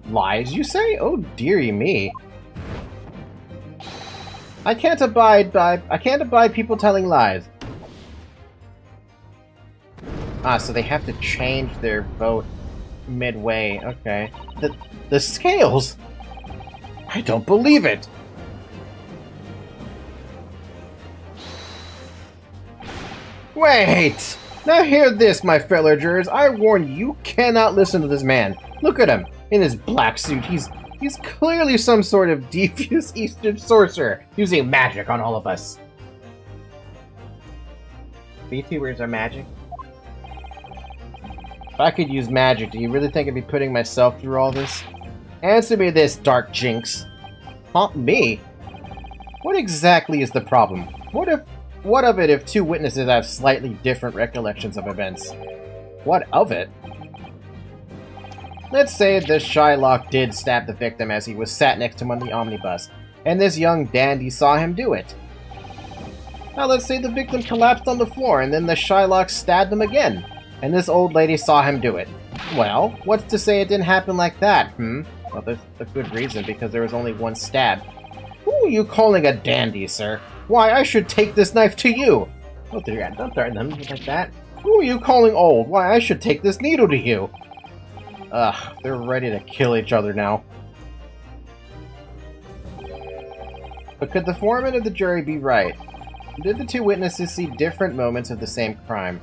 Lies, you say? Oh, dearie me. I can't abide people telling lies. Ah, so they have to change their vote midway. Okay. The scales! I don't believe it! Wait! Now hear this, my fellow jurors. I warn you, you cannot listen to this man. Look at him. In his black suit, he's clearly some sort of devious Eastern sorcerer using magic on all of us. VTubers are magic? If I could use magic, do you really think I'd be putting myself through all this? Answer me this, Dark Jinx. Huh? Me? What exactly is the problem? What of it if 2 witnesses have slightly different recollections of events? What of it? Let's say this Shylock did stab the victim as he was sat next to him on the omnibus, and this young dandy saw him do it. Now let's say the victim collapsed on the floor, and then the Shylock stabbed him again, and this old lady saw him do it. Well, what's to say it didn't happen like that, Well, there's a good reason, because there was only 1 stab. Who are you calling a dandy, sir? Why, I should take this knife to you! Don't threaten them like that. Who are you calling old? Why, I should take this needle to you! Ugh, they're ready to kill each other now. But could the foreman of the jury be right? Did the two witnesses see different moments of the same crime?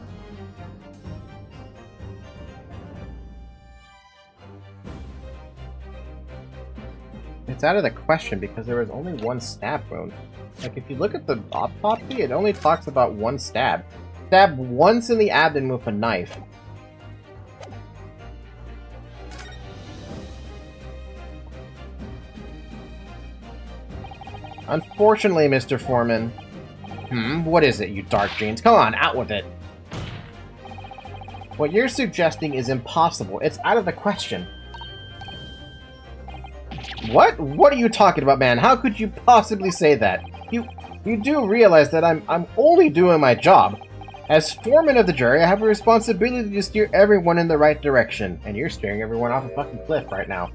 It's out of the question because there was only one stab wound. Like, if you look at the autopsy, it only talks about one stab. Stabbed once in the abdomen with a knife. Unfortunately, Mr. Foreman. What is it, you dark jeans? Come on, out with it. What you're suggesting is impossible. It's out of the question. What? What are you talking about, man? How could you possibly say that? You do realize that I'm only doing my job. As foreman of the jury, I have a responsibility to steer everyone in the right direction. And you're steering everyone off a fucking cliff right now.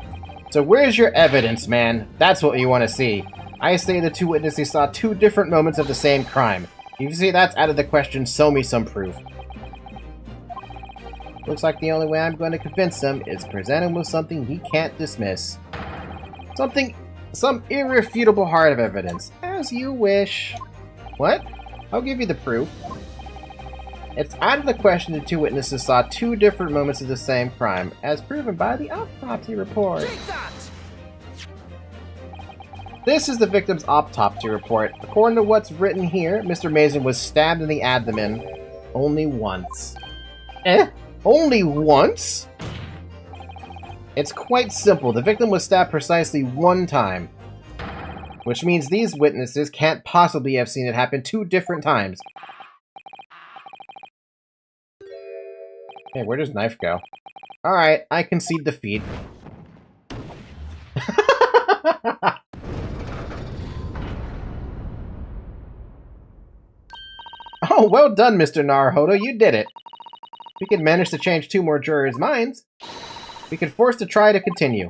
So where's your evidence, man? That's what you want to see. I say the two witnesses saw two different moments of the same crime. If you see that's out of the question, show me some proof. Looks like the only way I'm going to convince him is present him with something he can't dismiss. Some irrefutable hard of evidence. As you wish. What? I'll give you the proof. It's out of the question the two witnesses saw two different moments of the same crime, as proven by the autopsy report. Take that! This is the victim's autopsy report. According to what's written here, Mr. Mason was stabbed in the abdomen only once. Only once? It's quite simple. The victim was stabbed precisely one time. Which means these witnesses can't possibly have seen it happen two different times. Hey, where does knife go? Alright, I concede defeat. Oh, well done, Mr. Naruhodo. You did it. We could manage to change two more jurors' minds. We could force the trial to continue.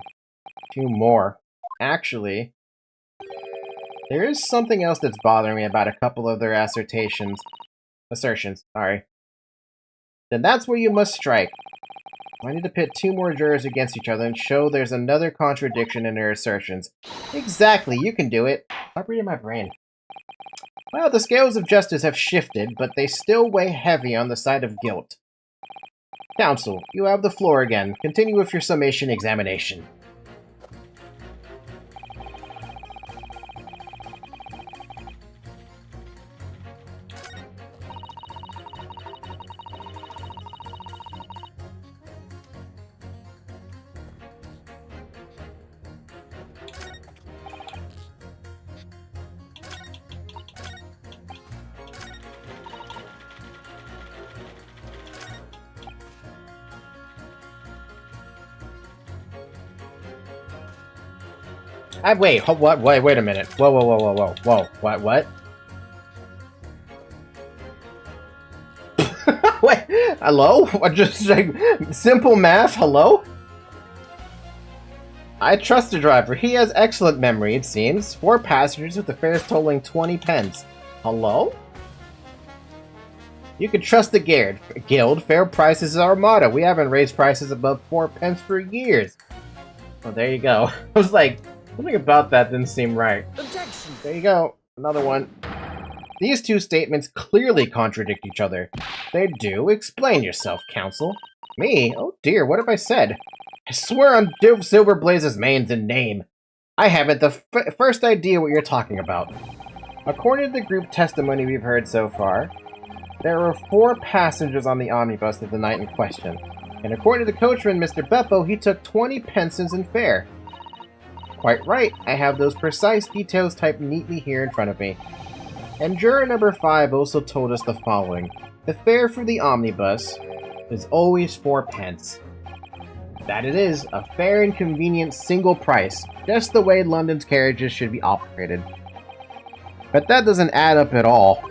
Two more. Actually, there is something else that's bothering me about a couple of their assertions. Sorry. Then that's where you must strike. I need to pit two more jurors against each other and show there's another contradiction in their assertions. Exactly, you can do it. Stop reading my brain. Well, the scales of justice have shifted, but they still weigh heavy on the side of guilt. Counsel, you have the floor again. Continue with your summation examination. Wait, what? Wait a minute. Whoa, what? Wait, hello? Just like, simple math, hello? I trust the driver. He has excellent memory, it seems. 4 passengers with the fares totaling 20 pence. Hello? You can trust the guild. Fair prices is our motto. We haven't raised prices above 4 pence for years. Oh, there you go. I was like, something about that didn't seem right. Objection! There you go. Another one. These two statements clearly contradict each other. They do. Explain yourself, counsel. Me? Oh dear, what have I said? I swear on Silverblaze's manes and name. I haven't the first idea what you're talking about. According to the group testimony we've heard so far, there were 4 passengers on the omnibus of the night in question. And according to the coachman, Mr. Beppo, he took 20 pences in fare. Quite right, I have those precise details typed neatly here in front of me. And juror number 5 also told us the following. The fare for the omnibus is always 4 pence. That it is, a fair and convenient single price, just the way London's carriages should be operated. But that doesn't add up at all.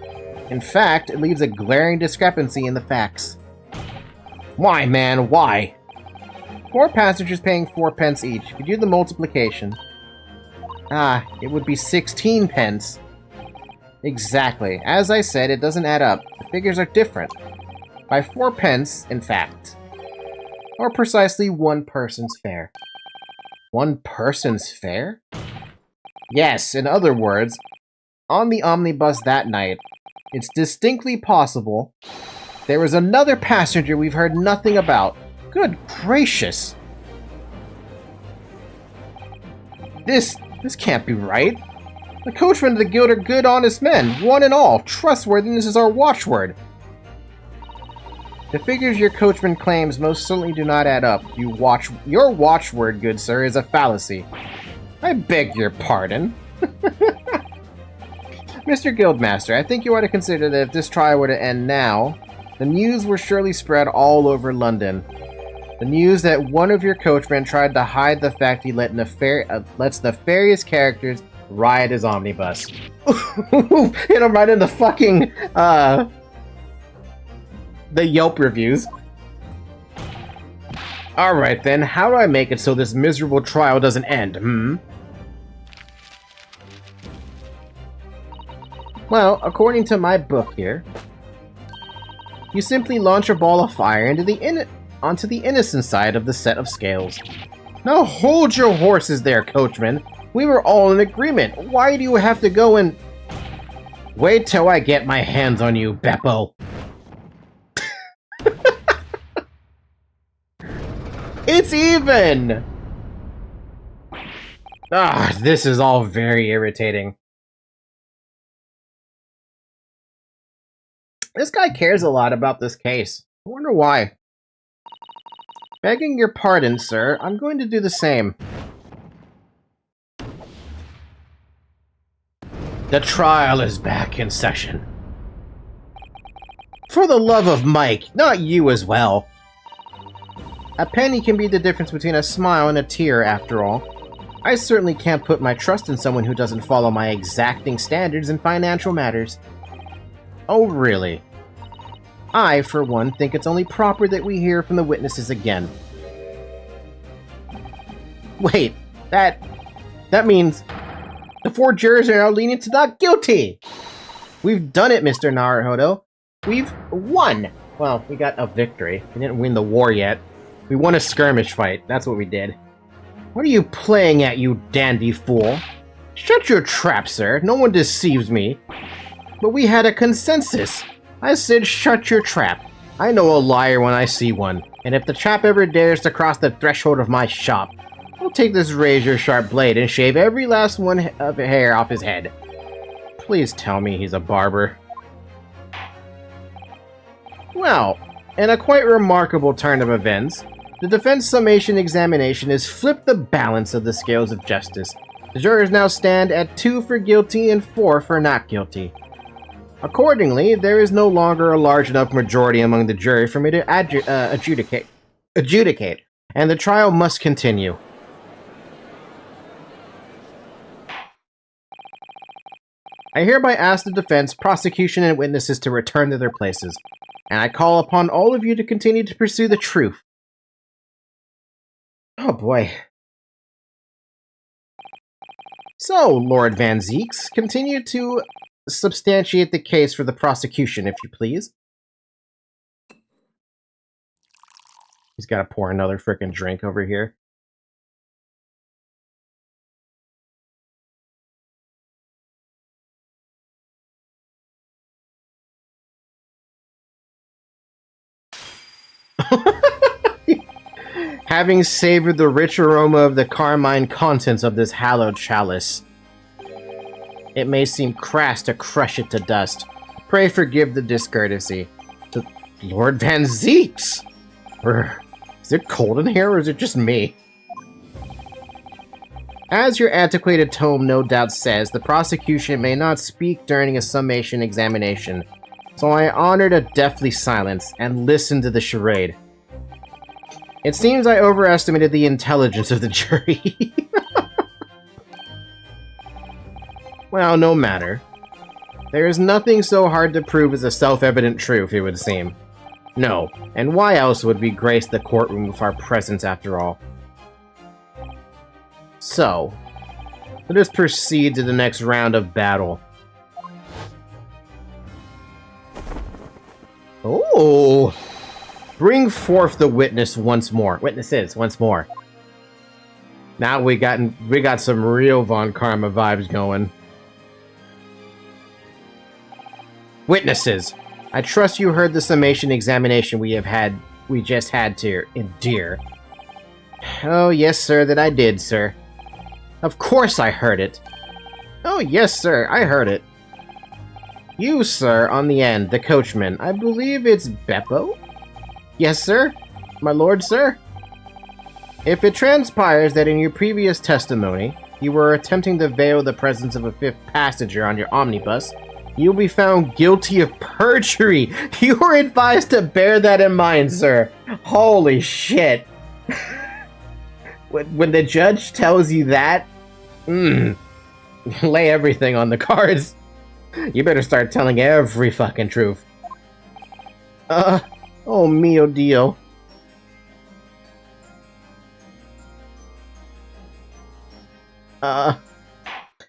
In fact, it leaves a glaring discrepancy in the facts. Why, man, why? 4 passengers paying 4 pence each. If you do the multiplication... it would be 16 pence. Exactly. As I said, it doesn't add up. The figures are different. By 4 pence, in fact. Or precisely one person's fare. One person's fare? Yes, in other words, on the omnibus that night, it's distinctly possible there was another passenger we've heard nothing about. Good gracious! This can't be right. The coachmen of the guild are good, honest men, one and all. Trustworthiness is our watchword. The figures your coachman claims most certainly do not add up. Your watchword, good sir, is a fallacy. I beg your pardon. Mr. Guildmaster, I think you ought to consider that if this trial were to end now, the news will surely spread all over London. The news that one of your coachmen tried to hide the fact he lets nefarious characters ride his omnibus. Hit him right in the fucking, the Yelp reviews. Alright then, how do I make it so this miserable trial doesn't end, Well, according to my book here, you simply launch a ball of fire onto the innocent side of the set of scales. Now hold your horses there, coachman. We were all in agreement. Why do you have to go and... Wait till I get my hands on you, Beppo. It's even! This is all very irritating. This guy cares a lot about this case. I wonder why. Begging your pardon, sir, I'm going to do the same. The trial is back in session. For the love of Mike, not you as well. A penny can be the difference between a smile and a tear, after all. I certainly can't put my trust in someone who doesn't follow my exacting standards in financial matters. Oh, really? I, for one, think it's only proper that we hear from the witnesses again. Wait, that means the 4 jurors are now leaning to not guilty! We've done it, Mr. Naruhodo. We've won! Well, we got a victory. We didn't win the war yet. We won a skirmish fight. That's what we did. What are you playing at, you dandy fool? Shut your trap, sir. No one deceives me. But we had a consensus. I said shut your trap. I know a liar when I see one, and if the chap ever dares to cross the threshold of my shop, I'll take this razor-sharp blade and shave every last one of hair off his head. Please tell me he's a barber. Well, in a quite remarkable turn of events, the defense summation examination has flipped the balance of the scales of justice. The jurors now stand at 2 for guilty and 4 for not guilty. Accordingly, there is no longer a large enough majority among the jury for me to adjudicate, and the trial must continue. I hereby ask the defense, prosecution, and witnesses to return to their places, and I call upon all of you to continue to pursue the truth. Oh boy. So, Lord Van Zeeks, continue to substantiate the case for the prosecution, if you please. He's got to pour another frickin' drink over here. Having savored the rich aroma of the carmine contents of this hallowed chalice, it may seem crass to crush it to dust. Pray forgive the discourtesy. To Lord Van Zeeks! Is it cold in here, or is it just me? As your antiquated tome no doubt says, the prosecution may not speak during a summation examination, so I honored a deathly silence and listened to the charade. It seems I overestimated the intelligence of the jury. Well, no matter. There is nothing so hard to prove as a self-evident truth, it would seem. No, and why else would we grace the courtroom with our presence after all? So, let us proceed to the next round of battle. Oh! Bring forth the witnesses once more. Now we got some real Von Karma vibes going. Witnesses, I trust you heard the summation examination we just had to endure. Oh, yes, sir, that I did, sir. Of course I heard it. Oh, yes, sir, I heard it. You, sir, on the end, the coachman. I believe it's Beppo? Yes, sir. My lord, sir. If it transpires that in your previous testimony, you were attempting to veil the presence of a fifth passenger on your omnibus, you'll be found guilty of perjury. You are advised to bear that in mind, sir. Holy shit. When the judge tells you that, lay everything on the cards. You better start telling every fucking truth. Oh mio Dio.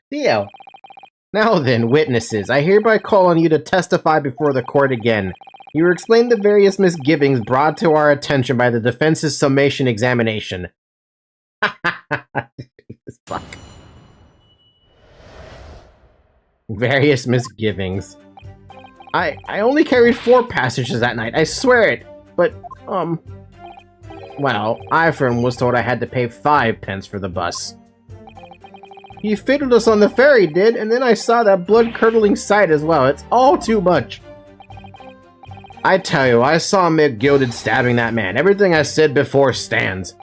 Theo. Now then, witnesses, I hereby call on you to testify before the court again. You will explain the various misgivings brought to our attention by the defense's summation examination. Jesus fuck. Various misgivings. I only carried 4 passengers that night, I swear it! But, well, Ifern was told I had to pay 5 pence for the bus. He fiddled us on the ferry, did, and then I saw that blood-curdling sight as well. It's all too much. I tell you, I saw Mick Gilded stabbing that man. Everything I said before stands.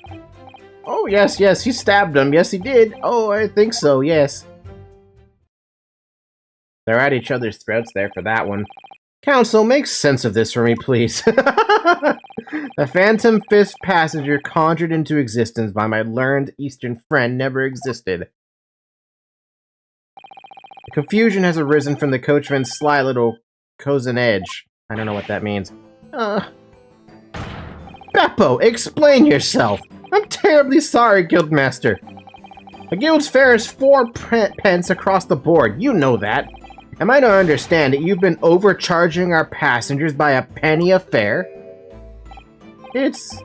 Oh, yes, he stabbed him. Yes, he did. Oh, I think so, yes. They're at each other's throats there for that one. Counsel, make sense of this for me, please. The phantom fifth passenger conjured into existence by my learned Eastern friend never existed. Confusion has arisen from the coachman's sly little cozenage. I don't know what that means. Beppo, explain yourself! I'm terribly sorry, Guildmaster. A guild's fare is 4 pence across the board, you know that. Am I to understand that you've been overcharging our passengers by a penny a fare? It's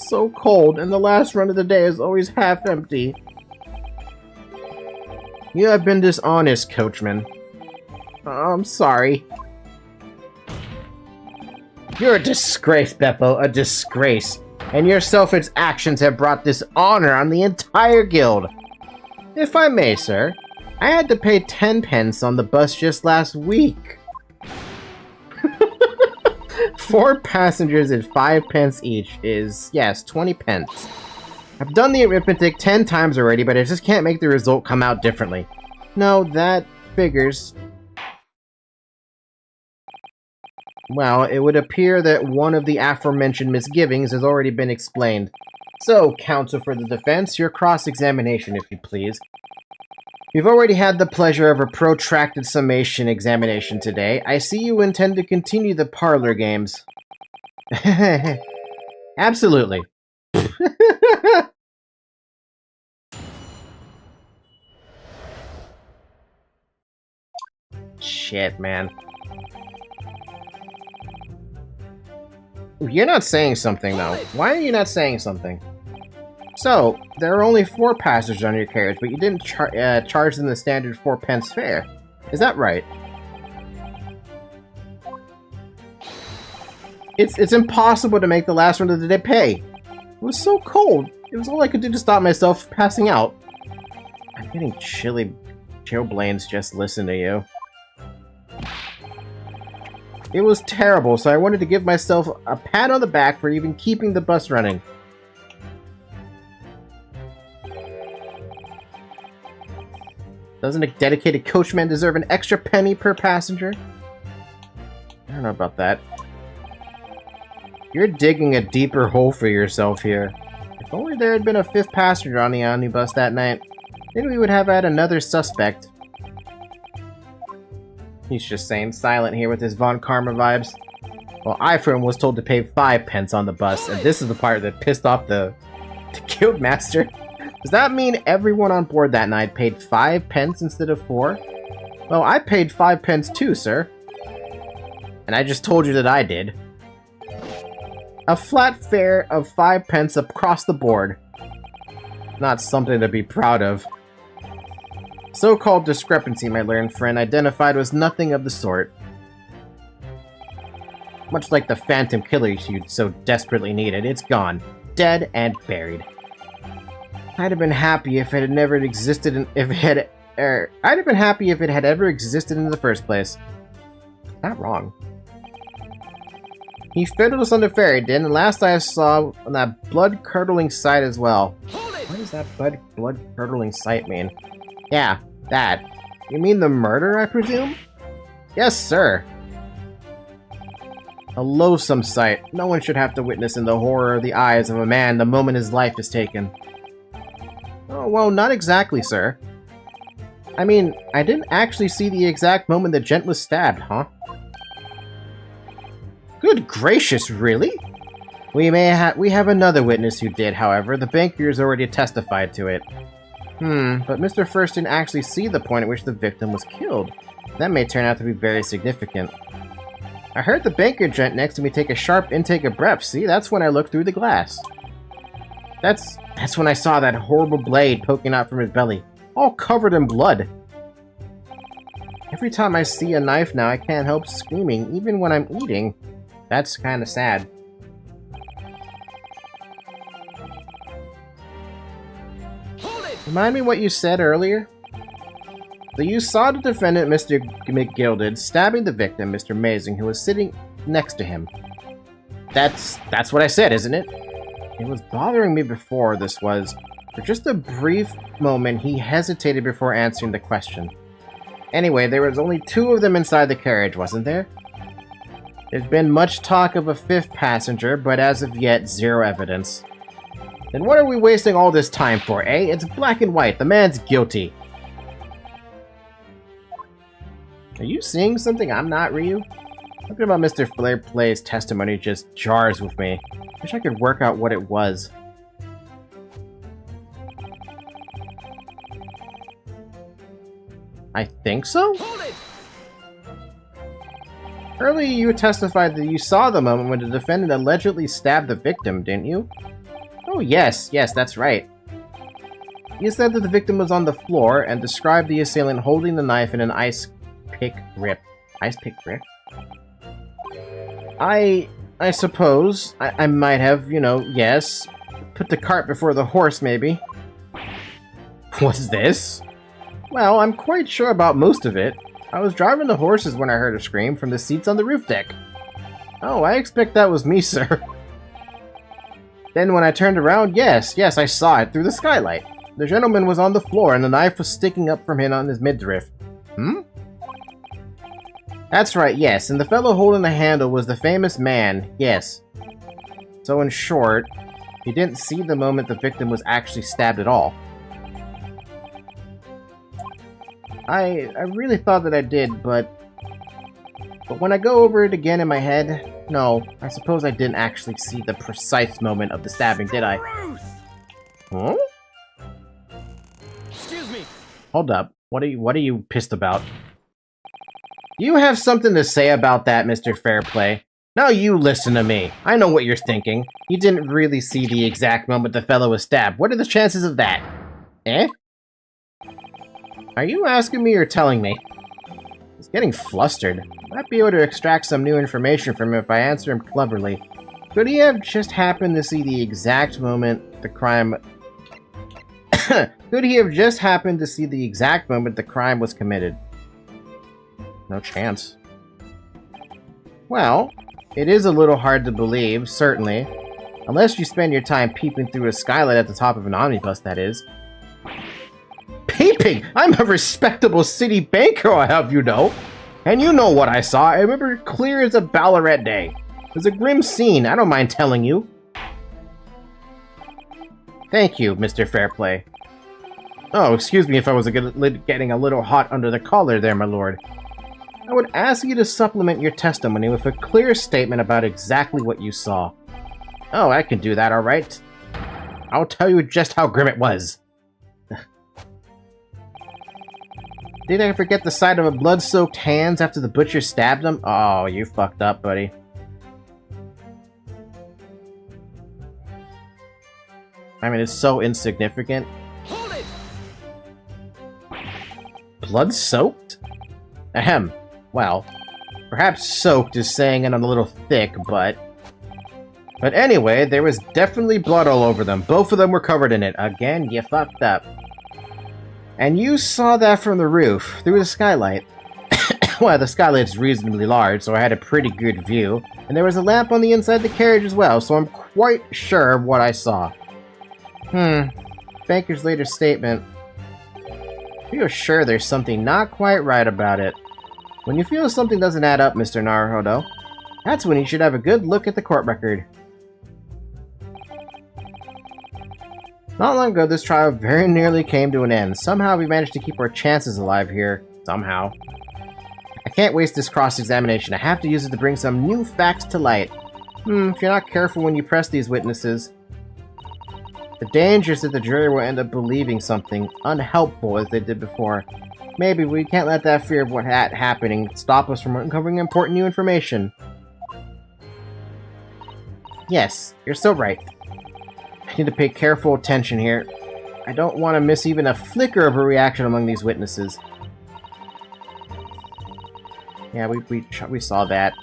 so cold, and the last run of the day is always half empty. You have been dishonest, coachman. I'm sorry. You're a disgrace, Beppo, a disgrace. And your selfish actions have brought dishonor on the entire guild. If I may, sir, I had to pay 10 pence on the bus just last week. 4 passengers at 5 pence each is, yes, 20 pence. I've done the arithmetic 10 times already, but I just can't make the result come out differently. No, that figures. Well, it would appear that one of the aforementioned misgivings has already been explained. So, counsel for the defense, your cross-examination, if you please. You've already had the pleasure of a protracted summation examination today. I see you intend to continue the parlor games. Absolutely. Shit, man. You're not saying something, though. Why are you not saying something? So, there are only 4 passengers on your carriage, but you didn't charge them the standard 4 pence fare. Is that right? It's impossible to make the last run of the day pay. It was so cold. It was all I could do to stop myself from passing out. I'm getting chillblains just listening to you. It was terrible, so I wanted to give myself a pat on the back for even keeping the bus running. Doesn't a dedicated coachman deserve an extra penny per passenger? I don't know about that. You're digging a deeper hole for yourself here. If only there had been a 5th passenger on the omnibus that night, then we would have had another suspect. He's just saying silent here with his Von Karma vibes. Well, Ifern was told to pay 5 pence on the bus, and this is the part that pissed off the guildmaster. Does that mean everyone on board that night paid 5 pence instead of 4? Well, I paid 5 pence too, sir. And I just told you that I did. A flat fare of 5 pence across the board. Not something to be proud of. So-called discrepancy, my learned friend identified was nothing of the sort. Much like the phantom killer you so desperately needed, it's gone. Dead and buried. I'd have been happy if it had never existed I'd have been happy if it had ever existed in the first place. Not wrong. He fiddled us on the ferry, did, and last I saw on that blood-curdling sight as well. What does that blood-curdling sight mean? Yeah, that. You mean the murder, I presume? Yes, sir. A loathsome sight. No one should have to witness in the horror of the eyes of a man the moment his life is taken. Oh, well, not exactly, sir. I mean, I didn't actually see the exact moment the gent was stabbed, huh? Good gracious, really? We have another witness who did, however. The bankers already testified to it. But Mr. First didn't actually see the point at which the victim was killed. That may turn out to be very significant. I heard the banker gent next to me take a sharp intake of breath. See, that's when I looked through the glass. That's when I saw that horrible blade poking out from his belly, all covered in blood. Every time I see a knife now, I can't help screaming, even when I'm eating. That's kind of sad. Remind me what you said earlier? So you saw the defendant, Mr. McGilded, stabbing the victim, Mr. Mazing, who was sitting next to him. That's what I said, isn't it? It was bothering me before, this was. For just a brief moment, he hesitated before answering the question. Anyway, there was only 2 of them inside the carriage, wasn't there? There's been much talk of a 5th passenger, but as of yet, 0 evidence. Then what are we wasting all this time for, eh? It's black and white. The man's guilty. Are you seeing something I'm not, Ryu? Something about Mr. Flair Play's testimony just jars with me. Wish I could work out what it was. I think so? Earlier you testified that you saw the moment when the defendant allegedly stabbed the victim, didn't you? Oh yes, that's right. You said that the victim was on the floor and described the assailant holding the knife in an ice pick grip. Ice pick grip? I suppose I might have, yes, put the cart before the horse, maybe. What's this? Well, I'm quite sure about most of it. I was driving the horses when I heard a scream from the seats on the roof deck. Oh, I expect that was me, sir. Then when I turned around, yes, I saw it through the skylight. The gentleman was on the floor and the knife was sticking up from him on his midriff. That's right, yes, and the fellow holding the handle was the famous man, yes. So in short, he didn't see the moment the victim was actually stabbed at all. I really thought that I did, but when I go over it again in my head, no, I suppose I didn't actually see the precise moment of the stabbing, did I? Huh? Excuse me. Hold up. What are you pissed about? Do you have something to say about that, Mr. Fairplay? Now you listen to me. I know what you're thinking. You didn't really see the exact moment the fellow was stabbed. What are the chances of that? Eh? Are you asking me or telling me? He's getting flustered. Might be able to extract some new information from him if I answer him cleverly. Could he have just happened to see the exact moment the crime... Could he have just happened to see the exact moment the crime was committed? No chance. Well, it is a little hard to believe, certainly. Unless you spend your time peeping through a skylight at the top of an omnibus, that is. Peeping! I'm a respectable city banker, I'll have you know. And you know what I saw. I remember it clear as a Ballarat day. It was a grim scene, I don't mind telling you. Thank you, Mr. Fairplay. Oh, excuse me if I was getting a little hot under the collar there, my lord. I would ask you to supplement your testimony with a clear statement about exactly what you saw. Oh, I can do that, alright. I'll tell you just how grim it was. Did I forget the sight of a blood-soaked hands after the butcher stabbed him? Oh, you fucked up, buddy. I mean, it's so insignificant. Hold it! Blood-soaked? Ahem. Well, perhaps soaked is saying it a little thick, but... But anyway, there was definitely blood all over them. Both of them were covered in it. Again, you fucked up. And you saw that from the roof, through the skylight. Well, the skylight's reasonably large, so I had a pretty good view. And there was a lamp on the inside the carriage as well, so I'm quite sure of what I saw. Baker's later statement. I feel sure there's something not quite right about it. When you feel something doesn't add up, Mr. Naruhodo, that's when you should have a good look at the court record. Not long ago, this trial very nearly came to an end. Somehow we managed to keep our chances alive here. Somehow. I can't waste this cross-examination. I have to use it to bring some new facts to light. If you're not careful when you press these witnesses, the danger is that the jury will end up believing something unhelpful as they did before. Maybe we can't let that fear of what happening stop us from uncovering important new information. Yes, you're so right. I need to pay careful attention here. I don't want to miss even a flicker of a reaction among these witnesses. Yeah, we saw that.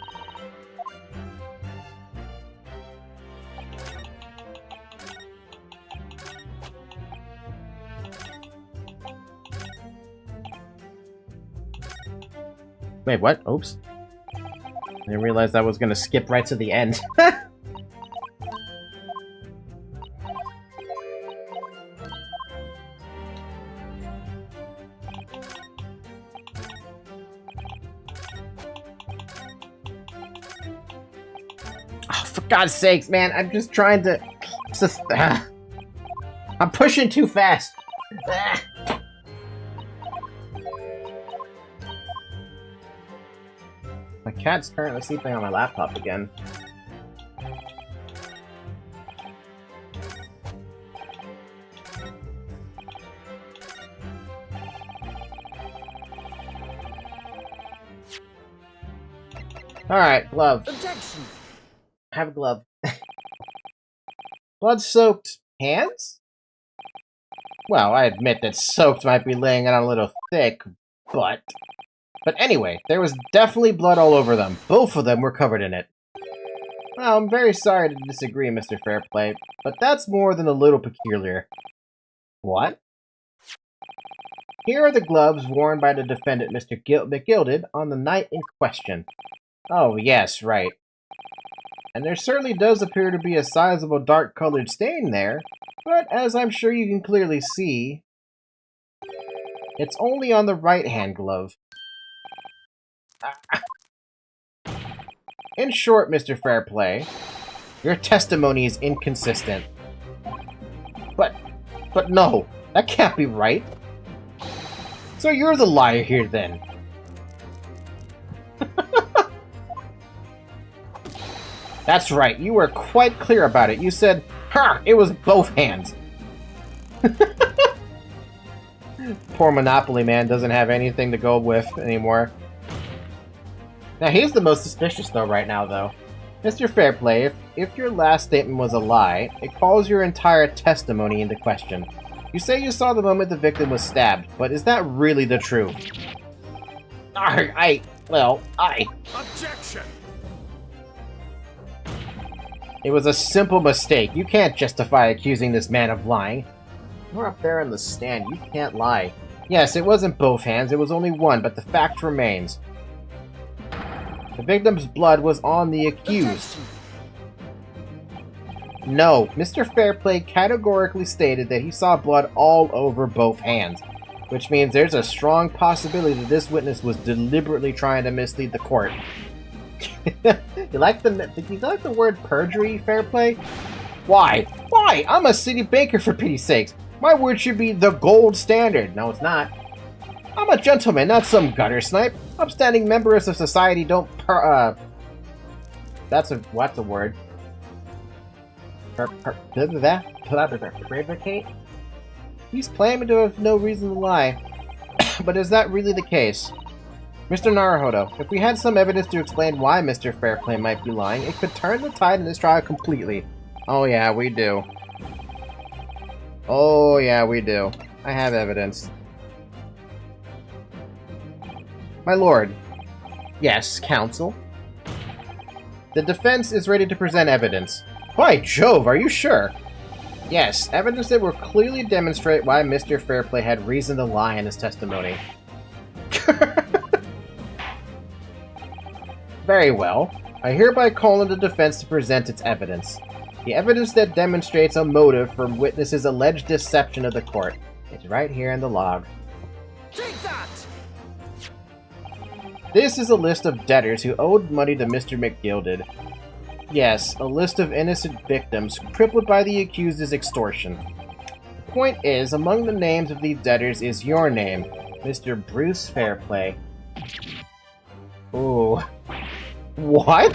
Wait, what? Oops. I didn't realize I was gonna skip right to the end. Oh, for God's sakes, man! I'm just trying to... I'm pushing too fast! My cat's currently sleeping on my laptop again. Alright, glove. Objection! Have a glove. Blood-soaked hands? Well, I admit that soaked might be laying it on a little thick, but... But anyway, there was definitely blood all over them. Both of them were covered in it. Well, I'm very sorry to disagree, Mr. Fairplay, but that's more than a little peculiar. What? Here are the gloves worn by the defendant, Mr. McGilded, on the night in question. Oh, yes, right. And there certainly does appear to be a sizable dark-colored stain there, but as I'm sure you can clearly see, it's only on the right-hand glove. In short, Mr. Fairplay, your testimony is inconsistent. But no, that can't be right. So you're the liar here, then. That's right, you were quite clear about it. You said, "Ha! It was both hands." Poor Monopoly Man doesn't have anything to go with anymore. Now, he's the most suspicious, though, right now, though. Mr. Fairplay, if your last statement was a lie, it calls your entire testimony into question. You say you saw the moment the victim was stabbed, but is that really the truth? Objection! It was a simple mistake. You can't justify accusing this man of lying. You're up there on the stand. You can't lie. Yes, it wasn't both hands. It was only one, but the fact remains. The victim's blood was on the accused. No, Mr. Fairplay categorically stated that he saw blood all over both hands, which means there's a strong possibility that this witness was deliberately trying to mislead the court. You like the word perjury, Fairplay? Why? Why? I'm a city banker, for pity's sakes. My word should be the gold standard. No, it's not. I'm a gentleman, not some gutter snipe. Upstanding members of society don't what's a word? Predicate? He's claiming to have no reason to lie. But is that really the case? Mr. Naruhodo, if we had some evidence to explain why Mr. Fairplay might be lying, it could turn the tide in this trial completely. Oh yeah, we do. Oh, yeah, we do. I have evidence. My lord. Yes, counsel. The defense is ready to present evidence. By Jove, are you sure? Yes, evidence that will clearly demonstrate why Mr. Fairplay had reason to lie in his testimony. Very well. I hereby call on the defense to present its evidence. The evidence that demonstrates a motive for witness's alleged deception of the court. It's right here in the log. Take that! This is a list of debtors who owed money to Mr. McGilded. Yes, a list of innocent victims crippled by the accused's extortion. The point is, among the names of these debtors is your name, Mr. Bruce Fairplay. Ooh. What?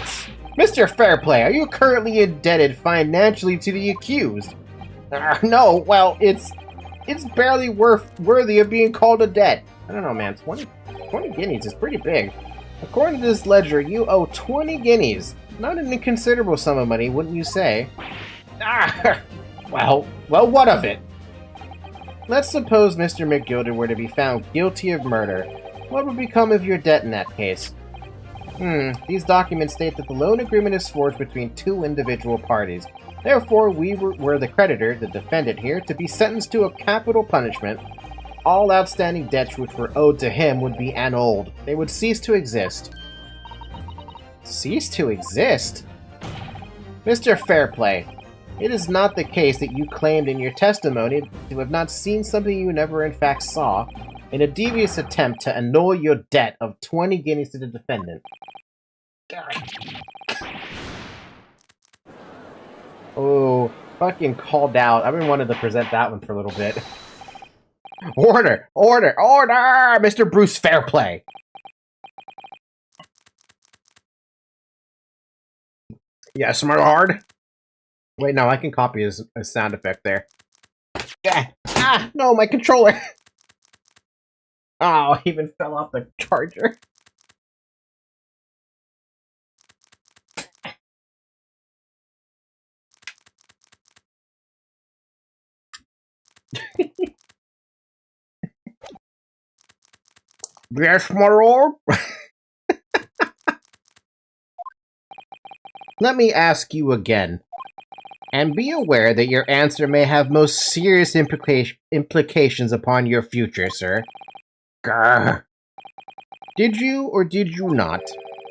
Mr. Fairplay, are you currently indebted financially to the accused? No, well, it's barely worthy of being called a debt. I don't know, man. 20 guineas is pretty big. According to this ledger, you owe 20 guineas. Not an inconsiderable sum of money, wouldn't you say? Well, what of it? Let's suppose Mr. McGilded were to be found guilty of murder. What would become of your debt in that case? These documents state that the loan agreement is forged between two individual parties. Therefore, we were the creditor, the defendant here, to be sentenced to a capital punishment. All outstanding debts which were owed to him would be annulled. They would cease to exist. Cease to exist? Mr. Fairplay, it is not the case that you claimed in your testimony to have not seen something you never in fact saw, in a devious attempt to annul your debt of 20 guineas to the defendant. Oh, fucking called out. I've been wanting to present that one for a little bit. Order! Order! Order! Mr. Bruce Fairplay! Yes, my lord? Wait, no, I can copy his sound effect there. Yeah! Ah! No, my controller! Oh, he even fell off the charger. Yes, my lord? Let me ask you again. And be aware that your answer may have most serious implications upon your future, sir. Grr. Did you or did you not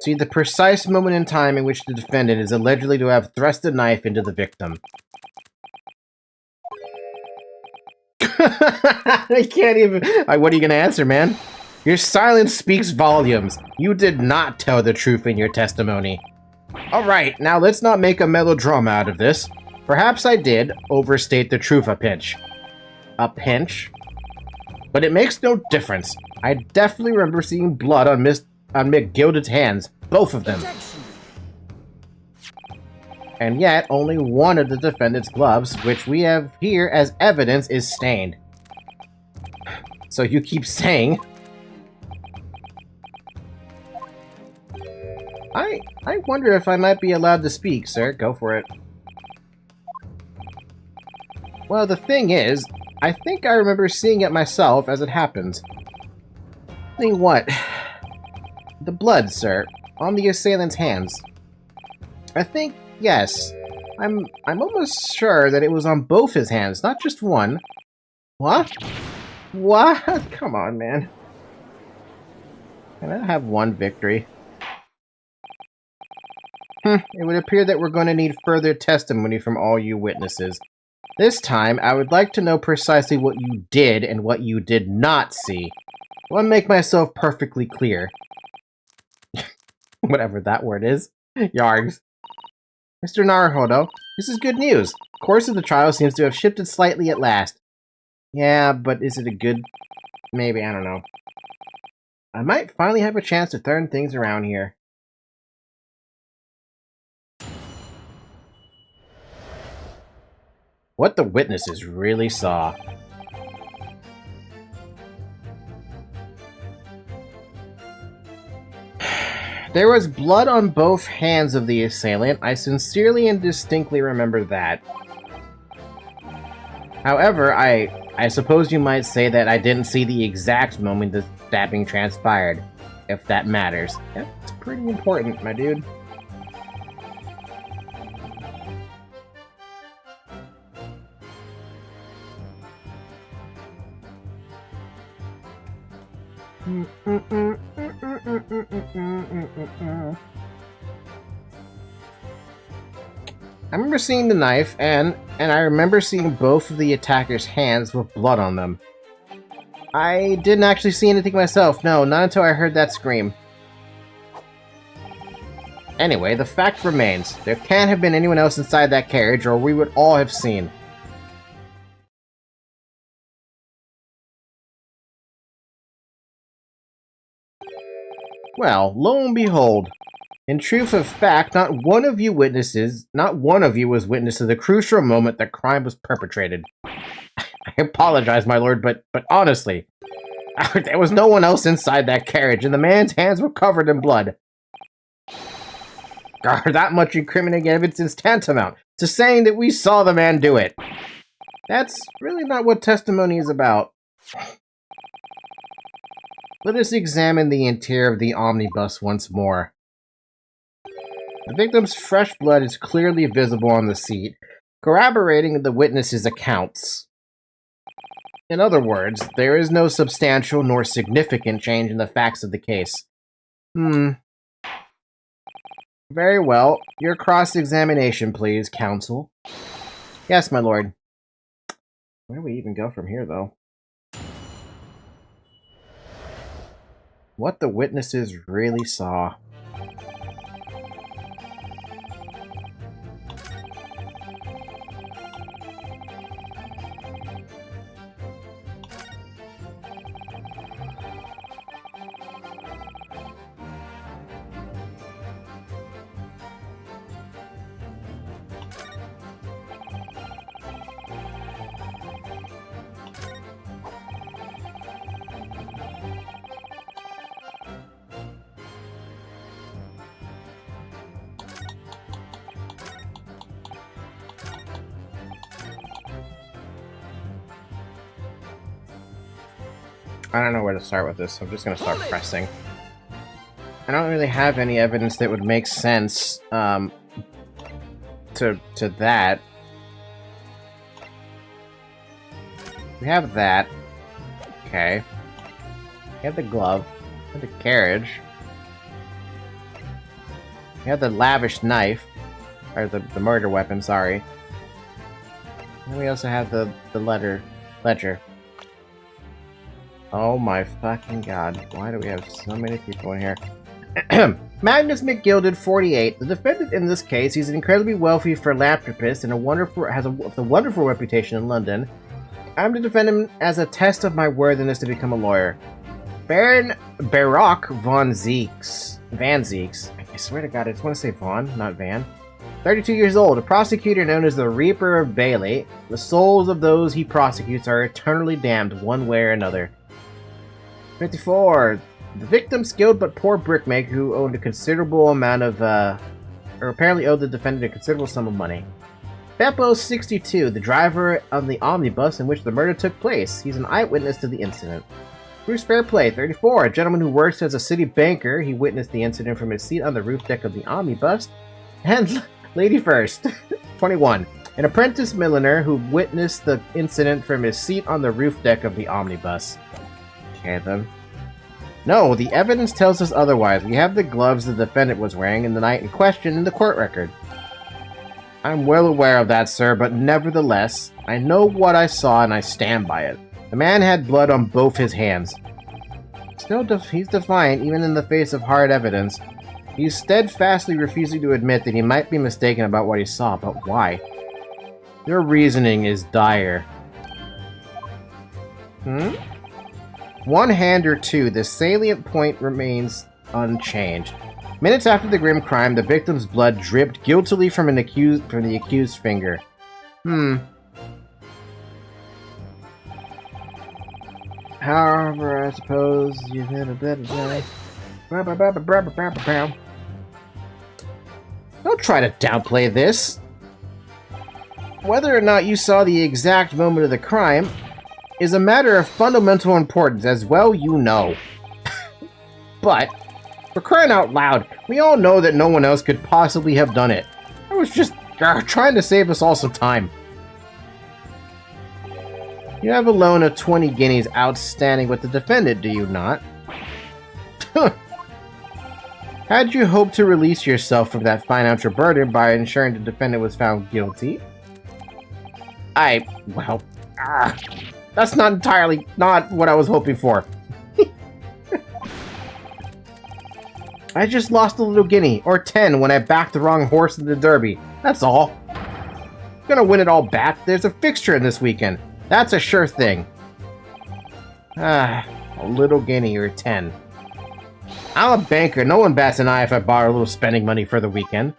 see the precise moment in time in which the defendant is allegedly to have thrust a knife into the victim? I can't even... what are you going to answer, man? Your silence speaks volumes. You did not tell the truth in your testimony. Alright, now let's not make a melodrama out of this. Perhaps I did overstate the truth a pinch. A pinch? But it makes no difference. I definitely remember seeing blood on McGilded's hands. Both of them. And yet, only one of the defendant's gloves, which we have here as evidence, is stained. So you keep saying... I wonder if I might be allowed to speak, sir. Go for it. Well, the thing is, I think I remember seeing it myself as it happens. Seeing what? The blood, sir, on the assailant's hands. I think, yes. I'm almost sure that it was on both his hands, not just one. What? What? Come on, man. Can I have one victory? It would appear that we're going to need further testimony from all you witnesses. This time, I would like to know precisely what you did and what you did not see. I want to make myself perfectly clear. Whatever that word is. Yargs. Mr. Naruhodo, this is good news. The course of the trial seems to have shifted slightly at last. Yeah, but is it a good... Maybe, I don't know. I might finally have a chance to turn things around here. What the witnesses really saw. There was blood on both hands of the assailant. I sincerely and distinctly remember that. However, I suppose you might say that I didn't see the exact moment the stabbing transpired, if that matters. That's pretty important, my dude. I remember seeing the knife, and I remember seeing both of the attacker's hands with blood on them. I didn't actually see anything myself, no, not until I heard that scream. Anyway, the fact remains, there can't have been anyone else inside that carriage, or we would all have seen. Well, lo and behold, in truth of fact, not one of you was witness to the crucial moment that crime was perpetrated. I apologize, my lord, but honestly, there was no one else inside that carriage, and the man's hands were covered in blood. That much incriminating evidence is tantamount to saying that we saw the man do it. That's really not what testimony is about. Let us examine the interior of the omnibus once more. The victim's fresh blood is clearly visible on the seat, corroborating the witness's accounts. In other words, there is no substantial nor significant change in the facts of the case. Very well. Your cross-examination, please, counsel. Yes, my lord. Where do we even go from here, though? What the witnesses really saw. I don't know where to start with this, so I'm just gonna start pressing. I don't really have any evidence that would make sense, to that. We have that. Okay. We have the glove. We have the carriage. We have the lavish knife. Or the murder weapon, sorry. And we also have the ledger. Oh my fucking god. Why do we have so many people in here? Magnus McGilded, 48. The defendant in this case, he's an incredibly wealthy philanthropist and has a wonderful reputation in London. I'm to defend him as a test of my worthiness to become a lawyer. Baron Baroque Van Zeeks. I swear to god, I just want to say Von, not Van. 32 years old, a prosecutor known as the Reaper of Bailey. The souls of those he prosecutes are eternally damned one way or another. 54. The victim, skilled but poor brickmaker who owned a considerable amount of, or apparently owed the defendant a considerable sum of money. Beppo, 62. The driver of the omnibus in which the murder took place. He's an eyewitness to the incident. Bruce Fairplay, 34. A gentleman who works as a city banker. He witnessed the incident from his seat on the roof deck of the omnibus. And Lady First, 21. An apprentice milliner who witnessed the incident from his seat on the roof deck of the omnibus. Okay, then. No, the evidence tells us otherwise. We have the gloves the defendant was wearing in the night in question in the court record. I'm well aware of that, sir, but nevertheless, I know what I saw and I stand by it. The man had blood on both his hands. Still, he's defiant even in the face of hard evidence. He's steadfastly refusing to admit that he might be mistaken about what he saw, but why? Your reasoning is dire. One hand or two, the salient point remains unchanged. Minutes after the grim crime, the victim's blood dripped guiltily from the accused's finger. However, I suppose you had a better day. Don't try to downplay this. whether or not you saw the exact moment of the crime is a matter of fundamental importance, as well you know. But, for crying out loud, we all know that no one else could possibly have done it. I was just trying to save us all some time. You have a loan of 20 guineas outstanding with the defendant, do you not? Had you hoped to release yourself from that financial burden by ensuring the defendant was found guilty? Well, that's not what I was hoping for. I just lost a little guinea, or 10, when I backed the wrong horse in the derby. That's all. Gonna win it all back. There's a fixture in this weekend. That's a sure thing. A little guinea or 10. I'm a banker. No one bats an eye if I borrow a little spending money for the weekend.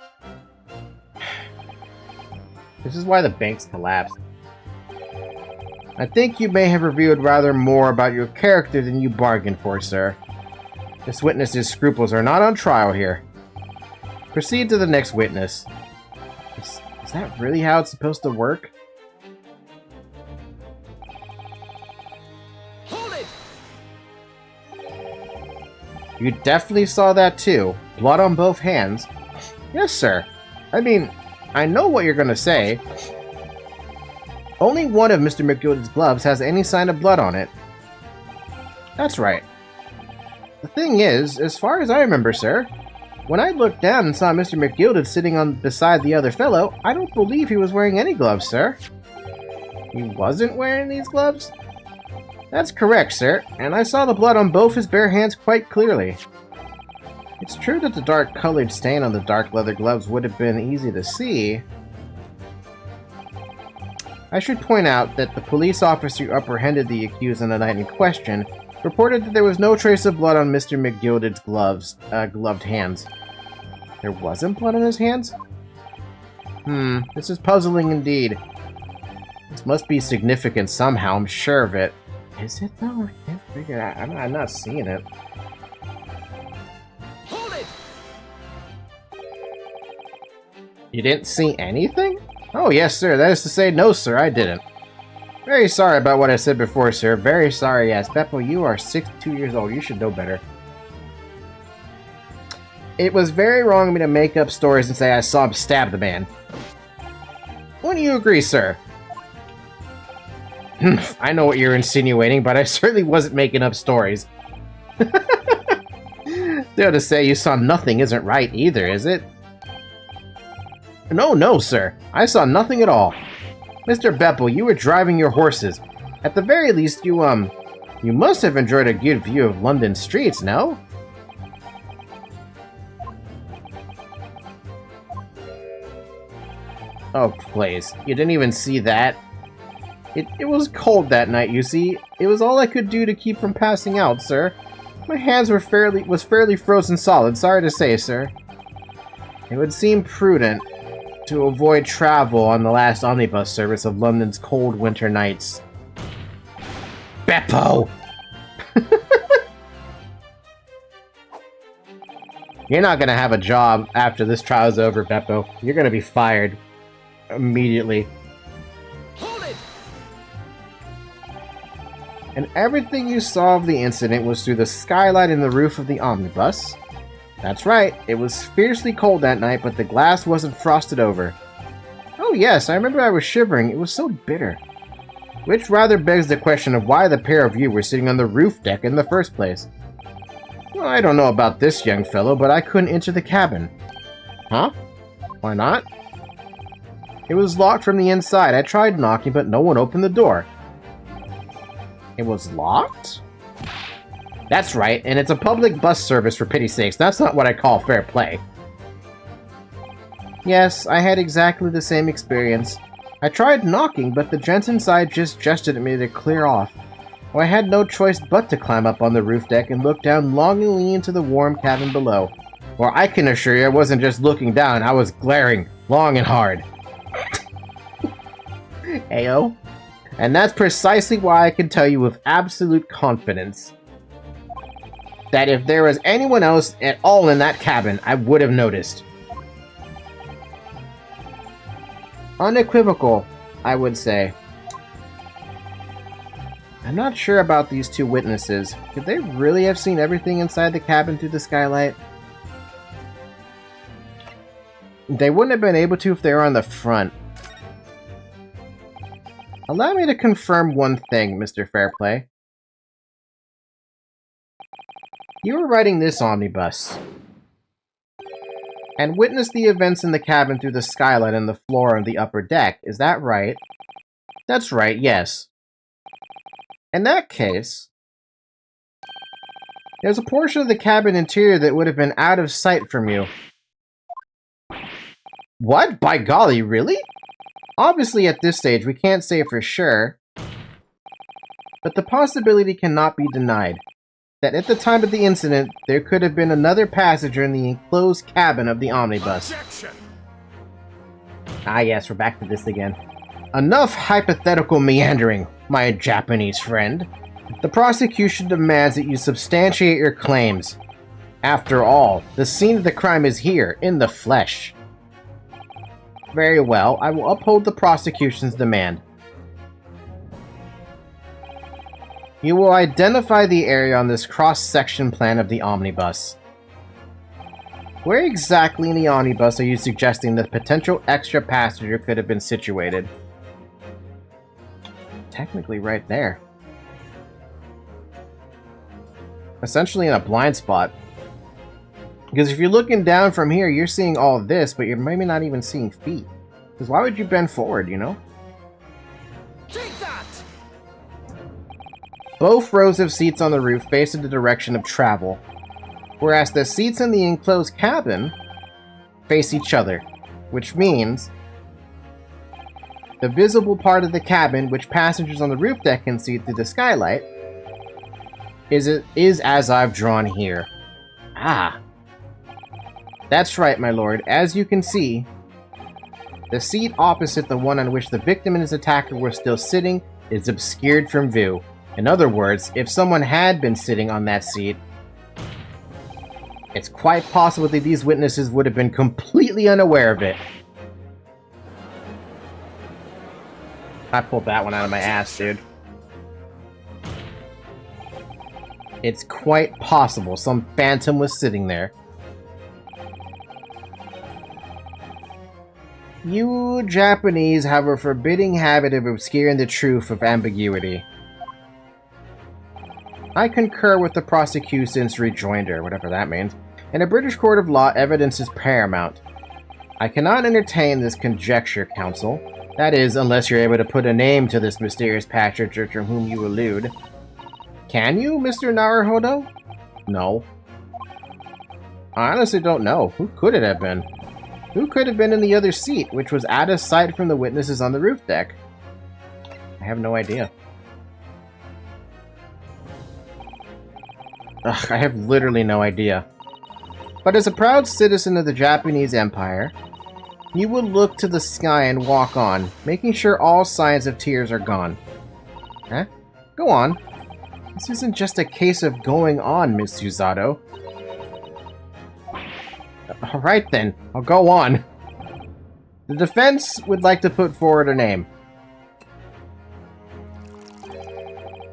This is why the banks collapsed. I think you may have revealed rather more about your character than you bargained for, sir. This witness's scruples are not on trial here. Proceed to the next witness. Is that really how it's supposed to work? Hold it! You definitely saw that too. Blood on both hands. Yes, sir. I mean, I know what you're gonna say. Only one of Mr. McGilded's gloves has any sign of blood on it. That's right. The thing is, as far as I remember, sir, when I looked down and saw Mr. McGilded sitting beside the other fellow, I don't believe he was wearing any gloves, sir. He wasn't wearing these gloves? That's correct, sir, and I saw the blood on both his bare hands quite clearly. It's true that the dark-colored stain on the dark leather gloves would have been easy to see. I should point out that the police officer who apprehended the accused on the night in question reported that there was no trace of blood on Mr. McGilded's gloved hands. There wasn't blood on his hands? This is puzzling indeed. This must be significant somehow, I'm sure of it. Is it though? I can't figure it out. I'm not seeing it. Hold it! You didn't see anything? Oh, yes, sir. That is to say, no, sir, I didn't. Very sorry about what I said before, sir. Very sorry, yes. Beppo, you are 62 years old. You should know better. It was very wrong of me to make up stories and say I saw him stab the man. Wouldn't you agree, sir? I know what you're insinuating, but I certainly wasn't making up stories. Still, to say you saw nothing isn't right either, is it? No, sir. I saw nothing at all. Mr. Beppo, you were driving your horses. At the very least, you must have enjoyed a good view of London streets, no? Oh, please. You didn't even see that? It was cold that night, you see. It was all I could do to keep from passing out, sir. My hands were fairly frozen solid, sorry to say, sir. It would seem prudent to avoid travel on the last omnibus service of London's cold winter nights. Beppo! You're not gonna have a job after this trial's over, Beppo. You're gonna be fired immediately. Hold it! And everything you saw of the incident was through the skylight in the roof of the omnibus? That's right, it was fiercely cold that night, but the glass wasn't frosted over. Oh yes, I remember I was shivering, it was so bitter. Which rather begs the question of why the pair of you were sitting on the roof deck in the first place. Well, I don't know about this young fellow, but I couldn't enter the cabin. Huh? Why not? It was locked from the inside. I tried knocking, but no one opened the door. It was locked? That's right, and it's a public bus service, for pity's sakes. That's not what I call fair play. Yes, I had exactly the same experience. I tried knocking, but the gents inside just gestured at me to clear off. Well, I had no choice but to climb up on the roof deck and look down longingly into the warm cabin below. Or I can assure you I wasn't just looking down, I was glaring, long and hard. Ayo. And that's precisely why I can tell you with absolute confidence that if there was anyone else at all in that cabin, I would have noticed. unequivocal, I would say. I'm not sure about these two witnesses. Could they really have seen everything inside the cabin through the skylight? They wouldn't have been able to if they were on the front. Allow me to confirm one thing, Mr. Fairplay. You were riding this omnibus and witnessed the events in the cabin through the skylight and the floor on the upper deck. Is that right? That's right, yes. In that case, there's a portion of the cabin interior that would have been out of sight from you. What? By golly, really? Obviously, at this stage, we can't say for sure, but the possibility cannot be denied that at the time of the incident, there could have been another passenger in the enclosed cabin of the omnibus. Objection! Ah yes, we're back to this again. Enough hypothetical meandering, my Japanese friend. The prosecution demands that you substantiate your claims. After all, the scene of the crime is here, in the flesh. Very well, I will uphold the prosecution's demand. You will identify the area on this cross-section plan of the omnibus. Where exactly in the omnibus are you suggesting the potential extra passenger could have been situated? Technically right there. Essentially in a blind spot. Because if you're looking down from here, you're seeing all of this, but you're maybe not even seeing feet. Because why would you bend forward, you know? Take that! Both rows of seats on the roof face in the direction of travel, whereas the seats in the enclosed cabin face each other, which means the visible part of the cabin, which passengers on the roof deck can see through the skylight, is as I've drawn here. Ah. That's right, my lord. As you can see, the seat opposite the one on which the victim and his attacker were still sitting is obscured from view. In other words, if someone had been sitting on that seat, it's quite possible that these witnesses would have been completely unaware of it. I pulled that one out of my ass, dude. It's quite possible some phantom was sitting there. You Japanese have a forbidding habit of obscuring the truth of ambiguity. I concur with the prosecution's rejoinder, whatever that means. In a British court of law, evidence is paramount. I cannot entertain this conjecture, counsel. That is, unless you're able to put a name to this mysterious passenger to whom you allude. Can you, Mr. Naruhodo? No. I honestly don't know. Who could it have been? Who could have been in the other seat, which was out of sight from the witnesses on the roof deck? I have no idea. Ugh, I have literally no idea. But as a proud citizen of the Japanese Empire, you will look to the sky and walk on, making sure all signs of tears are gone. Huh? Go on. This isn't just a case of going on, Miss Suzato. Alright then, I'll go on. The defense would like to put forward a name.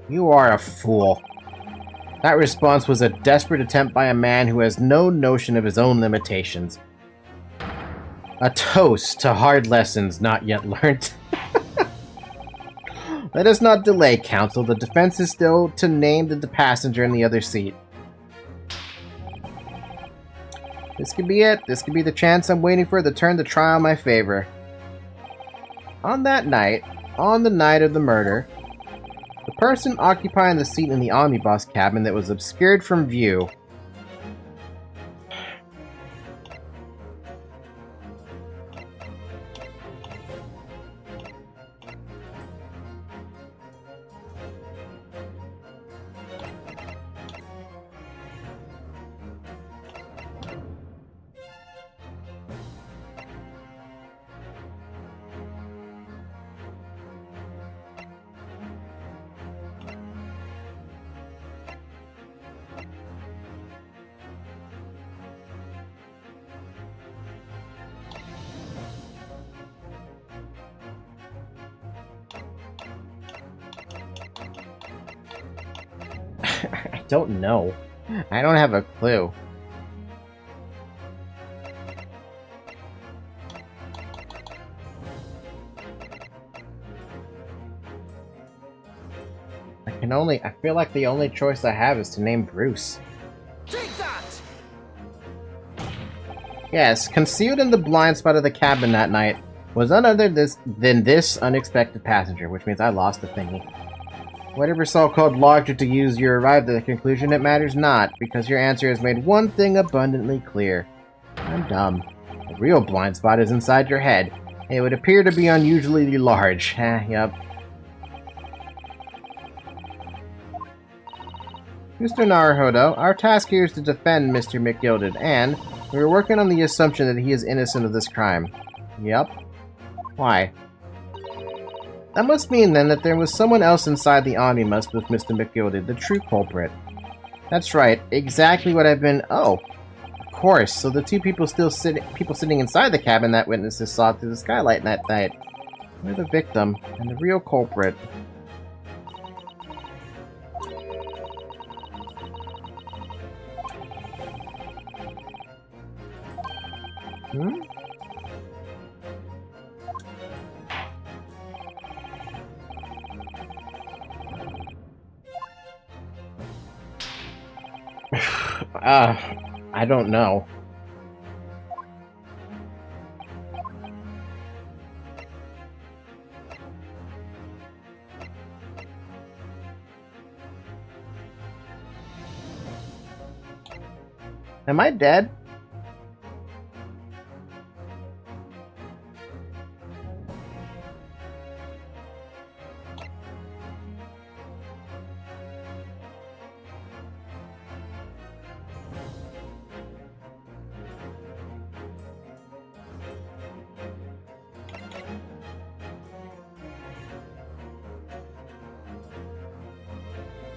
You are a fool. That response was a desperate attempt by a man who has no notion of his own limitations. A toast to hard lessons not yet learnt. Let us not delay, counsel. The defense is still to name the passenger in the other seat. This could be it. This could be the chance I'm waiting for to turn the trial in my favor. On that night, on the night of the murder, the person occupying the seat in the omnibus cabin that was obscured from view I don't know. I don't have a clue. I feel like the only choice I have is to name Bruce. Take that! Yes, concealed in the blind spot of the cabin that night was none other than this unexpected passenger, which means I lost the thingy. Whatever so-called logic to use, you arrived at the conclusion it matters not, because your answer has made one thing abundantly clear. I'm dumb. The real blind spot is inside your head. It would appear to be unusually large. Yup. Mr. Naruhodo, our task here is to defend Mr. McGilded, and we are working on the assumption that he is innocent of this crime. Yup. Why? That must mean, then, that there was someone else inside the omnibus with Mr. McGilded, the true culprit. That's right, exactly what I've been... Oh, of course, so the two people sitting inside the cabin that witnesses saw through the skylight that night. We're the victim, and the real culprit. Hmm? I don't know. Am I dead?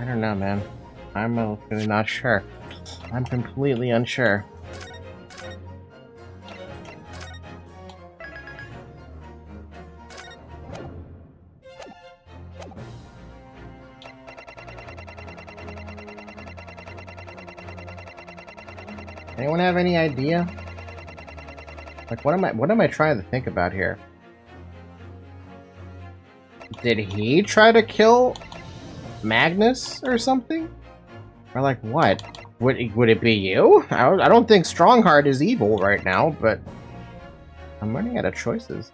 I don't know, man. I'm really not sure. I'm completely unsure. Anyone have any idea? Like, what am I trying to think about here? Did he try to kill Magnus or something? Or like what? Would it be you? I don't think Strongheart is evil right now, but I'm running out of choices.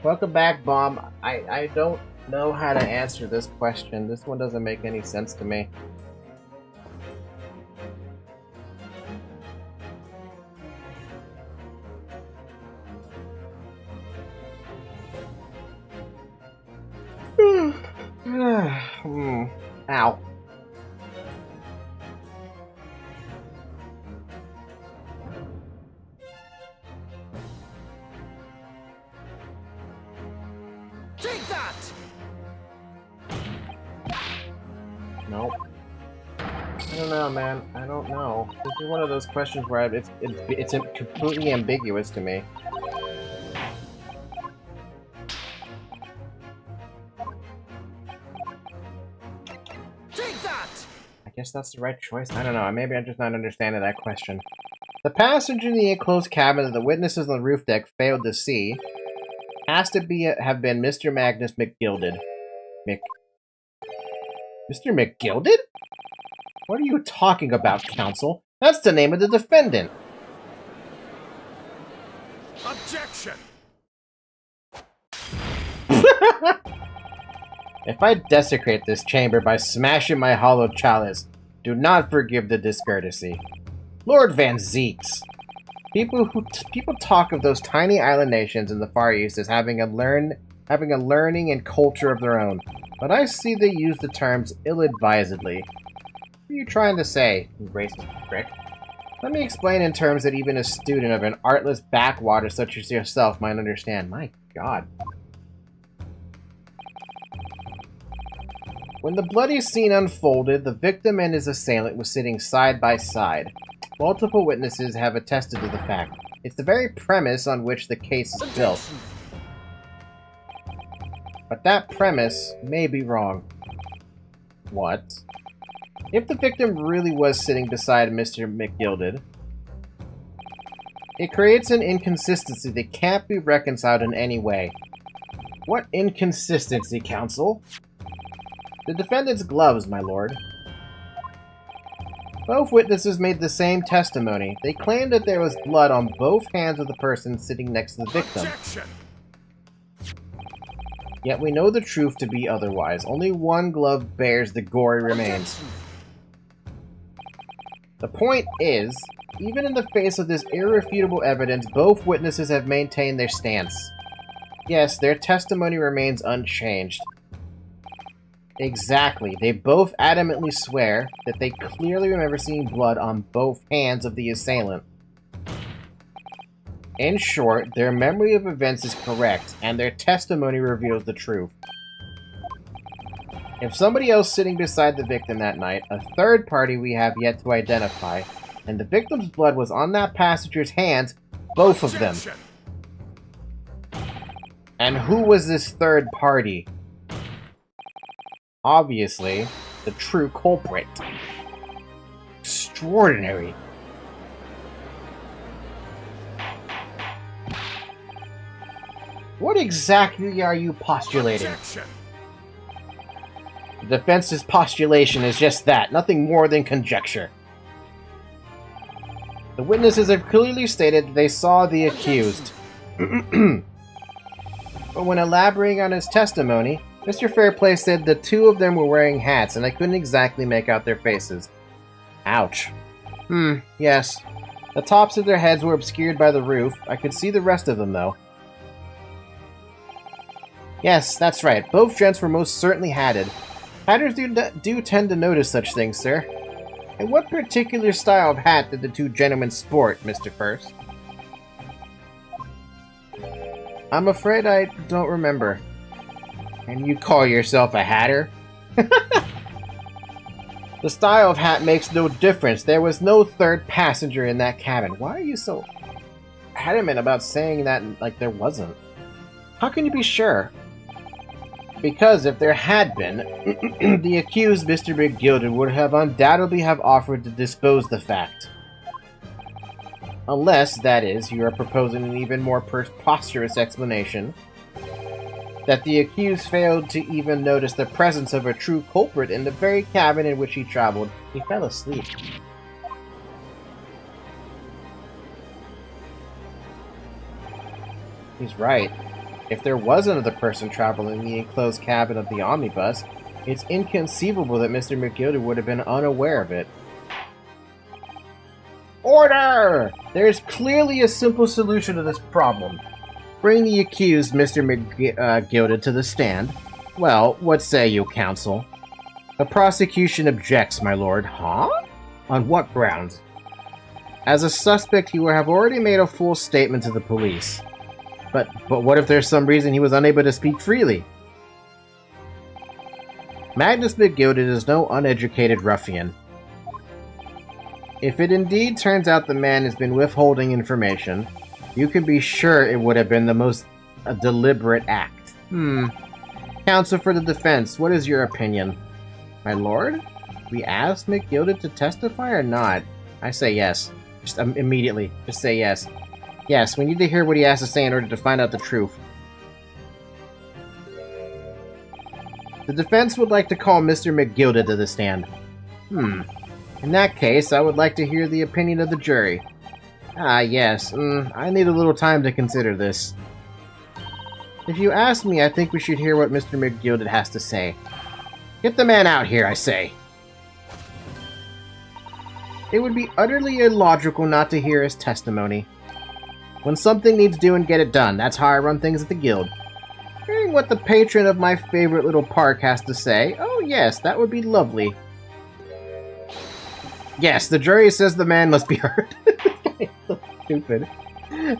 Welcome back, Bomb. I don't know how to answer this question. This one doesn't make any sense to me. Ow. Take that! Nope. I don't know, man. I don't know. This is one of those questions where it's completely ambiguous to me. I guess that's the right choice. I don't know. Maybe I'm just not understanding that question. The passenger in the enclosed cabin that the witnesses on the roof deck failed to see has to have been Mr. Magnus McGilded. Mr. McGilded? What are you talking about, counsel? That's the name of the defendant. Objection! If I desecrate this chamber by smashing my hollow chalice, do not forgive the discourtesy. Lord Van Zeeks! People talk of those tiny island nations in the Far East as having a learning and culture of their own, but I see they use the terms ill-advisedly. What are you trying to say, you racist prick? Let me explain in terms that even a student of an artless backwater such as yourself might understand. My God. When the bloody scene unfolded, the victim and his assailant were sitting side by side. Multiple witnesses have attested to the fact. It's the very premise on which the case is built. But that premise may be wrong. What? If the victim really was sitting beside Mr. McGilded, it creates an inconsistency that can't be reconciled in any way. What inconsistency, counsel? The defendant's gloves, my lord. Both witnesses made the same testimony. They claimed that there was blood on both hands of the person sitting next to the victim. Objection! Yet we know the truth to be otherwise. Only one glove bears the gory remains. The point is, even in the face of this irrefutable evidence, both witnesses have maintained their stance. Yes, their testimony remains unchanged. Exactly. They both adamantly swear that they clearly remember seeing blood on both hands of the assailant. In short, their memory of events is correct, and their testimony reveals the truth. If somebody else sitting beside the victim that night, a third party we have yet to identify, and the victim's blood was on that passenger's hands, both of them. Objection! And who was this third party? Obviously, the true culprit. Extraordinary. What exactly are you postulating? Objection! The defense's postulation is just that, nothing more than conjecture. The witnesses have clearly stated that they saw the accused. But when elaborating on his testimony, Mr. Fairplay said the two of them were wearing hats and I couldn't exactly make out their faces. Ouch. Yes. The tops of their heads were obscured by the roof. I could see the rest of them, though. Yes, that's right. Both gents were most certainly hatted. Hatters do tend to notice such things, sir. And what particular style of hat did the two gentlemen sport, Mr. First? I'm afraid I don't remember. And you call yourself a hatter? The style of hat makes no difference. There was no third passenger in that cabin. Why are you so adamant about saying that like there wasn't? How can you be sure? Because if there had been, the accused Mr. McGilded would have undoubtedly have offered to dispose the fact. Unless, that is, you are proposing an even more preposterous explanation. That the accused failed to even notice the presence of a true culprit in the very cabin in which he traveled. He fell asleep. He's right. If there was another person traveling in the enclosed cabin of the omnibus, it's inconceivable that Mr. McGilded would have been unaware of it. Order! There's clearly a simple solution to this problem. Bring the accused, Mr. McGilded, to the stand. Well, what say you, counsel? The prosecution objects, my lord. Huh? On what grounds? As a suspect, he would have already made a full statement to the police. But what if there's some reason he was unable to speak freely? Magnus McGilded is no uneducated ruffian. If it indeed turns out the man has been withholding information, you can be sure it would have been the most deliberate act. Counsel for the defense, what is your opinion? My lord? We asked McGilded to testify or not? I say yes. Just immediately. Just say yes. Yes, we need to hear what he has to say in order to find out the truth. The defense would like to call Mr. McGilded to the stand. In that case, I would like to hear the opinion of the jury. Ah, yes. I need a little time to consider this. If you ask me, I think we should hear what Mr. McGilded has to say. Get the man out here, I say. It would be utterly illogical not to hear his testimony. When something needs doing, get it done. That's how I run things at the guild. Hearing what the patron of my favorite little park has to say, oh yes, that would be lovely. Yes, the jury says the man must be heard. So stupid.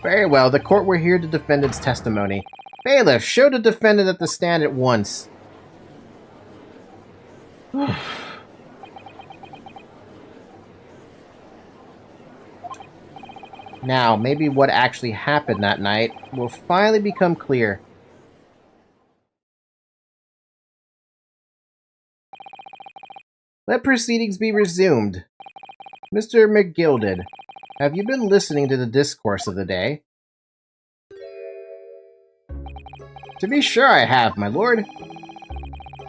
Very well, the court will hear the defendant's testimony. Bailiff, show the defendant at the stand at once. Now, maybe what actually happened that night will finally become clear. Let proceedings be resumed. Mr. McGilded, have you been listening to the discourse of the day? To be sure I have, my lord.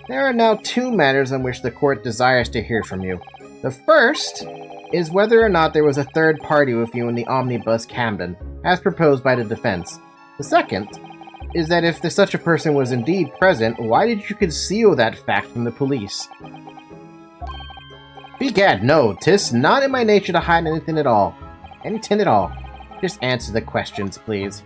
There are now 2 matters on which the court desires to hear from you. The first is whether or not there was a third party with you in the omnibus Camden, as proposed by the defense. The second is that if such a person was indeed present, why did you conceal that fact from the police? Begad, no, 'tis not in my nature to hide anything at all. Anything at all. Just answer the questions, please.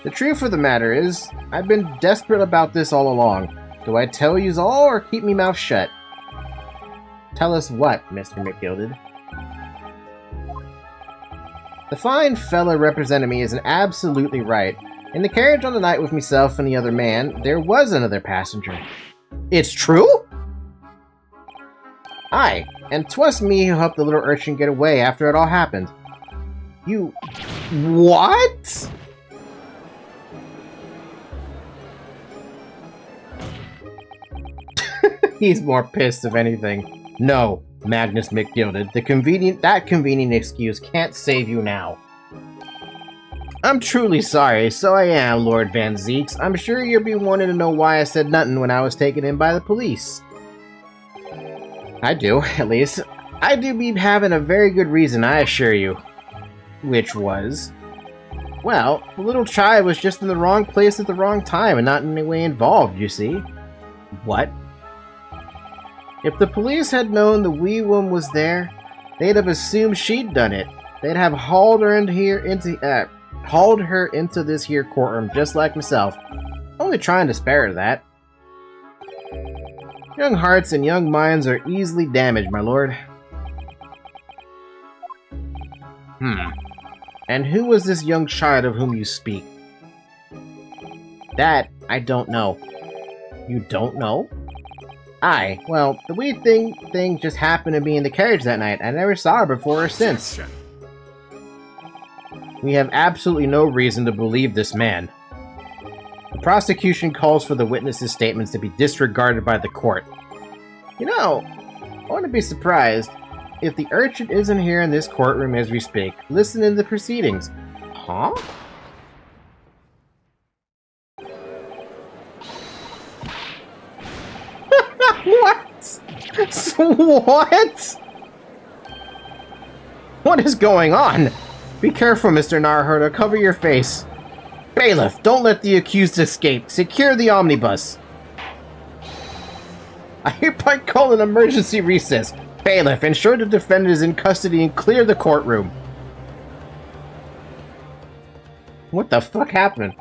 The truth of the matter is, I've been desperate about this all along. Do I tell yous all, or keep me mouth shut? Tell us what, Mr. McGilded? The fine fella representing me isn't absolutely right. In the carriage on the night with myself and the other man, there was another passenger. It's true? Aye, and 'twas me who helped the little urchin get away after it all happened. You... what? He's more pissed if anything. No, Magnus McGilded, that convenient excuse can't save you now. I'm truly sorry, so I am, Lord Van Zeeks. I'm sure you'll be wanting to know why I said nothing when I was taken in by the police. I do, at least. I do be having a very good reason, I assure you. Which was... well, the little child was just in the wrong place at the wrong time and not in any way involved, you see. What? If the police had known the wee one was there, they'd have assumed she'd done it. They'd have hauled her into this here courtroom just like myself. Only trying to spare her that. Young hearts and young minds are easily damaged, my lord. And who was this young child of whom you speak? That, I don't know. You don't know? Aye, well, the wee thing just happened to be in the carriage that night. I never saw her before or since. We have absolutely no reason to believe this man. The prosecution calls for the witnesses' statements to be disregarded by the court. You know, I wouldn't be surprised if the urchin isn't here in this courtroom as we speak, listening to the proceedings. Huh? What? What? What is going on? Be careful, Mr. Naruhodo. Cover your face. Bailiff, don't let the accused escape. Secure the omnibus. I hereby call an emergency recess. Bailiff, ensure the defendant is in custody and clear the courtroom. What the fuck happened?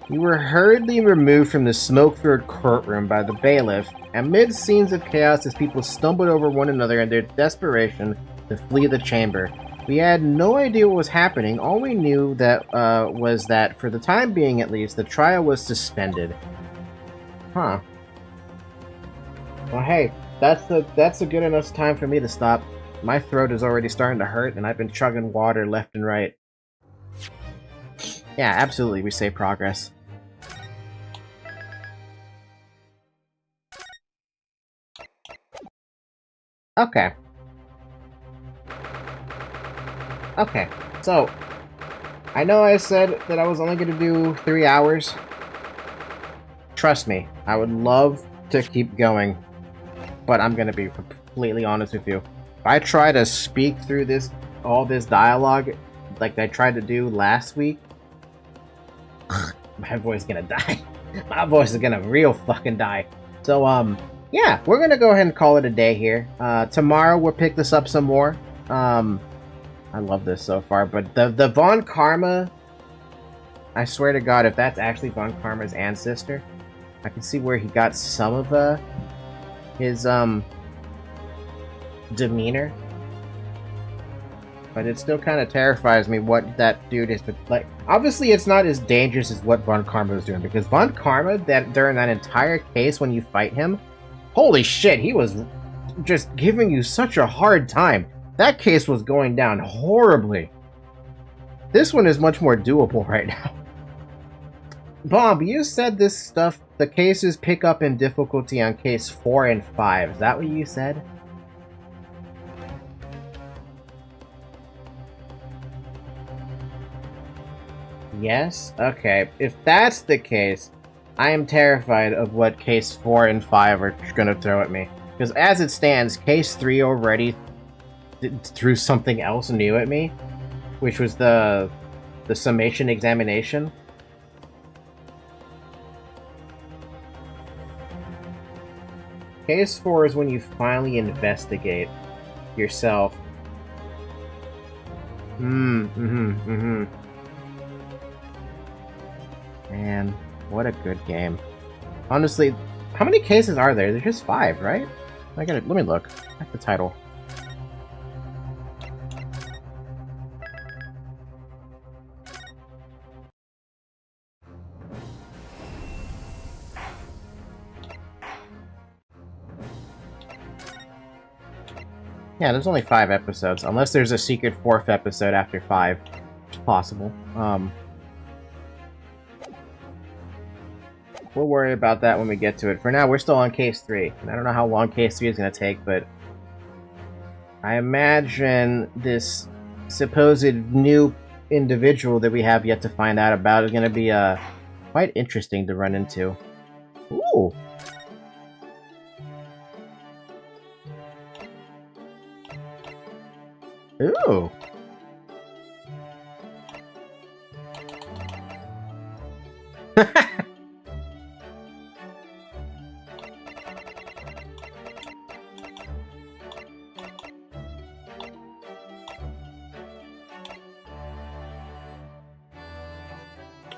You were hurriedly removed from the smoke-filled courtroom by the bailiff, amid scenes of chaos as people stumbled over one another in their desperation to flee the chamber. We had no idea what was happening. All we knew was that, for the time being at least, the trial was suspended. Huh. Well, hey, that's a good enough time for me to stop. My throat is already starting to hurt, and I've been chugging water left and right. Yeah, absolutely, we say progress. Okay. Okay, so, I know I said that I was only going to do 3 hours. Trust me, I would love to keep going, but I'm going to be completely honest with you. If I try to speak through all this dialogue like I tried to do last week, my voice is going to die. My voice is going to real fucking die. So, yeah, we're going to go ahead and call it a day here. Tomorrow we'll pick this up some more. I love this so far, but the Von Karma, I swear to God, if that's actually Von Karma's ancestor, I can see where he got some of his demeanor, but it still kind of terrifies me what that dude is. But like, obviously, it's not as dangerous as what Von Karma was doing, because Von Karma, during that entire case when you fight him, holy shit, he was just giving you such a hard time. That case was going down horribly. This one is much more doable right now. Bob, you said this stuff, the cases pick up in difficulty on case 4 and 5. Is that what you said? Yes? Okay. If that's the case, I am terrified of what case 4 and 5 are gonna throw at me. Because as it stands, case 3 already threw something else new at me, which was the summation examination. Case 4 is when you finally investigate yourself. Man, what a good game. Honestly, how many cases are there? There's just 5, right? Let me look at the title. Yeah, there's only 5 episodes, unless there's a secret 4th episode after 5. It's possible. We'll worry about that when we get to it. For now, we're still on case 3. And I don't know how long case 3 is going to take, but I imagine this supposed new individual that we have yet to find out about is going to be quite interesting to run into. Ooh! Ooh!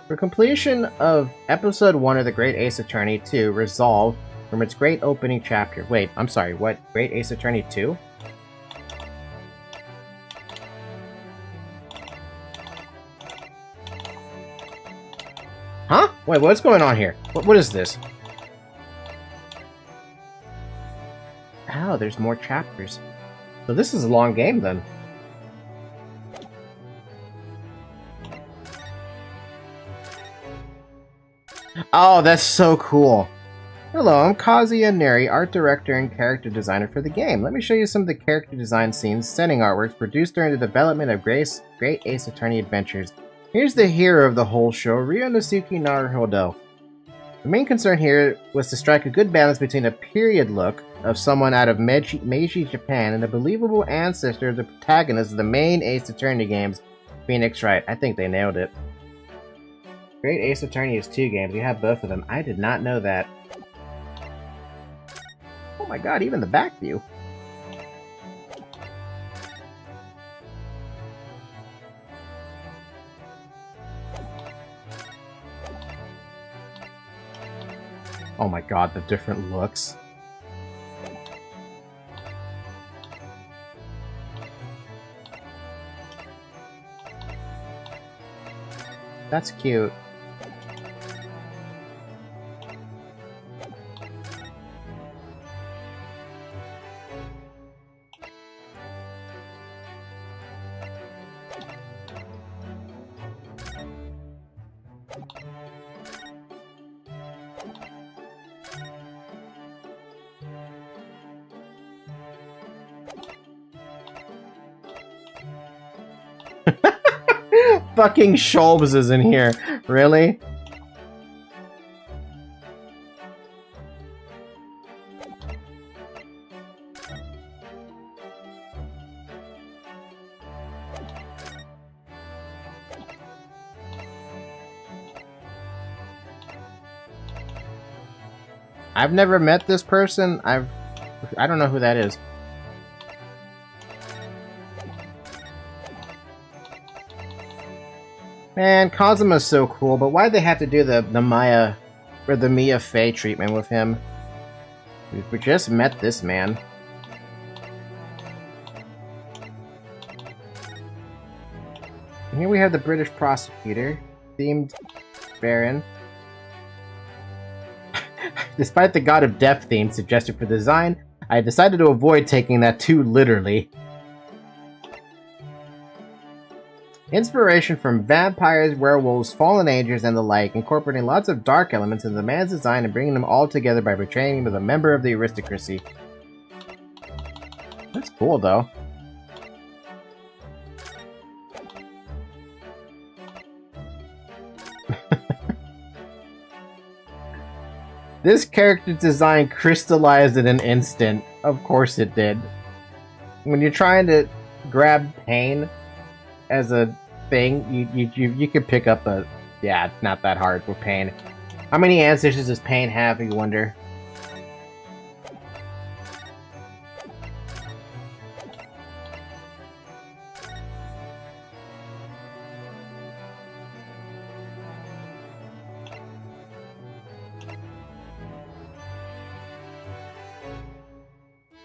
For completion of Episode 1 of The Great Ace Attorney 2, Resolve, from its great opening chapter... Wait, I'm sorry, what? Great Ace Attorney 2? Huh? Wait, what's going on here? What is this? Oh, there's more chapters. So this is a long game, then. Oh, that's so cool. Hello, I'm Kazuya Neri, art director and character designer for the game. Let me show you some of the character design scenes, setting artworks produced during the development of Great Ace Attorney Adventures. Here's the hero of the whole show, Ryunosuke Naruhodo. The main concern here was to strike a good balance between a period look of someone out of Meiji, Japan, and a believable ancestor of the protagonist of the main Ace Attorney games, Phoenix Wright. I think they nailed it. Great Ace Attorney is 2 games. You have both of them. I did not know that. Oh my god, even the back view. Oh my god, the different looks. That's cute. Fucking Sholbs is in here. Really? I've never met this person. I don't know who that is. Man, Kazuma's so cool, but why'd they have to do the Maya or the Mia Fey treatment with him? We just met this man. And here we have the British prosecutor, themed Baron. Despite the God of Death theme suggested for the design, I decided to avoid taking that too literally. Inspiration from vampires, werewolves, fallen angels, and the like, incorporating lots of dark elements into the man's design and bringing them all together by portraying him as a member of the aristocracy. That's cool, though. This character design crystallized in an instant. Of course it did. When you're trying to grab pain as a thing, you could pick up a... Yeah, it's not that hard with pain. How many ancestors does pain have, you wonder?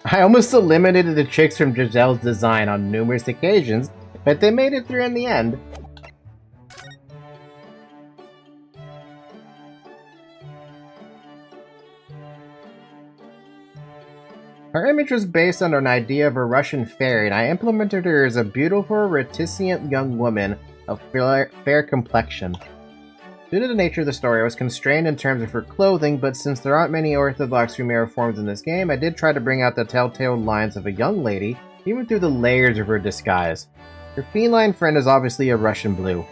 I almost eliminated the chicks from Giselle's design on numerous occasions, but they made it through in the end. Her image was based on an idea of a Russian fairy, and I implemented her as a beautiful, reticent young woman of fair complexion. Due to the nature of the story, I was constrained in terms of her clothing, but since there aren't many orthodox female forms in this game, I did try to bring out the telltale lines of a young lady, even through the layers of her disguise. Her feline friend is obviously a Russian blue,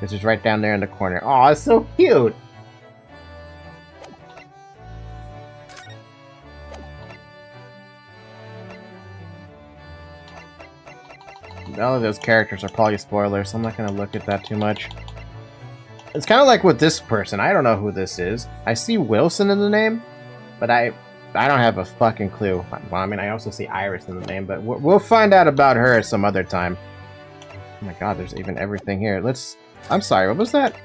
which is right down there in the corner. Aw, it's so cute! All of those characters are probably spoilers, so I'm not going to look at that too much. It's kind of like with this person. I don't know who this is. I see Wilson in the name, but I don't have a fucking clue. Well, I mean, I also see Iris in the name, but we'll find out about her some other time. Oh my god, there's even everything here. Let's... I'm sorry, what was that?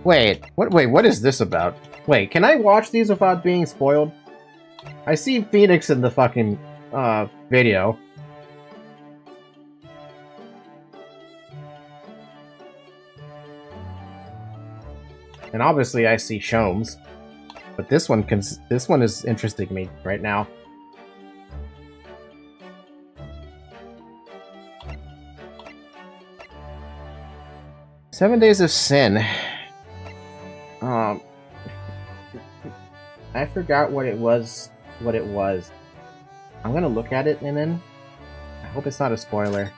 Wait, what is this about? Wait, can I watch these without being spoiled? I see Phoenix in the fucking video. And obviously I see Shomes. But this one is interesting me right now. Seven Days of Sin. I forgot what it was. I'm gonna look at it and then I hope it's not a spoiler.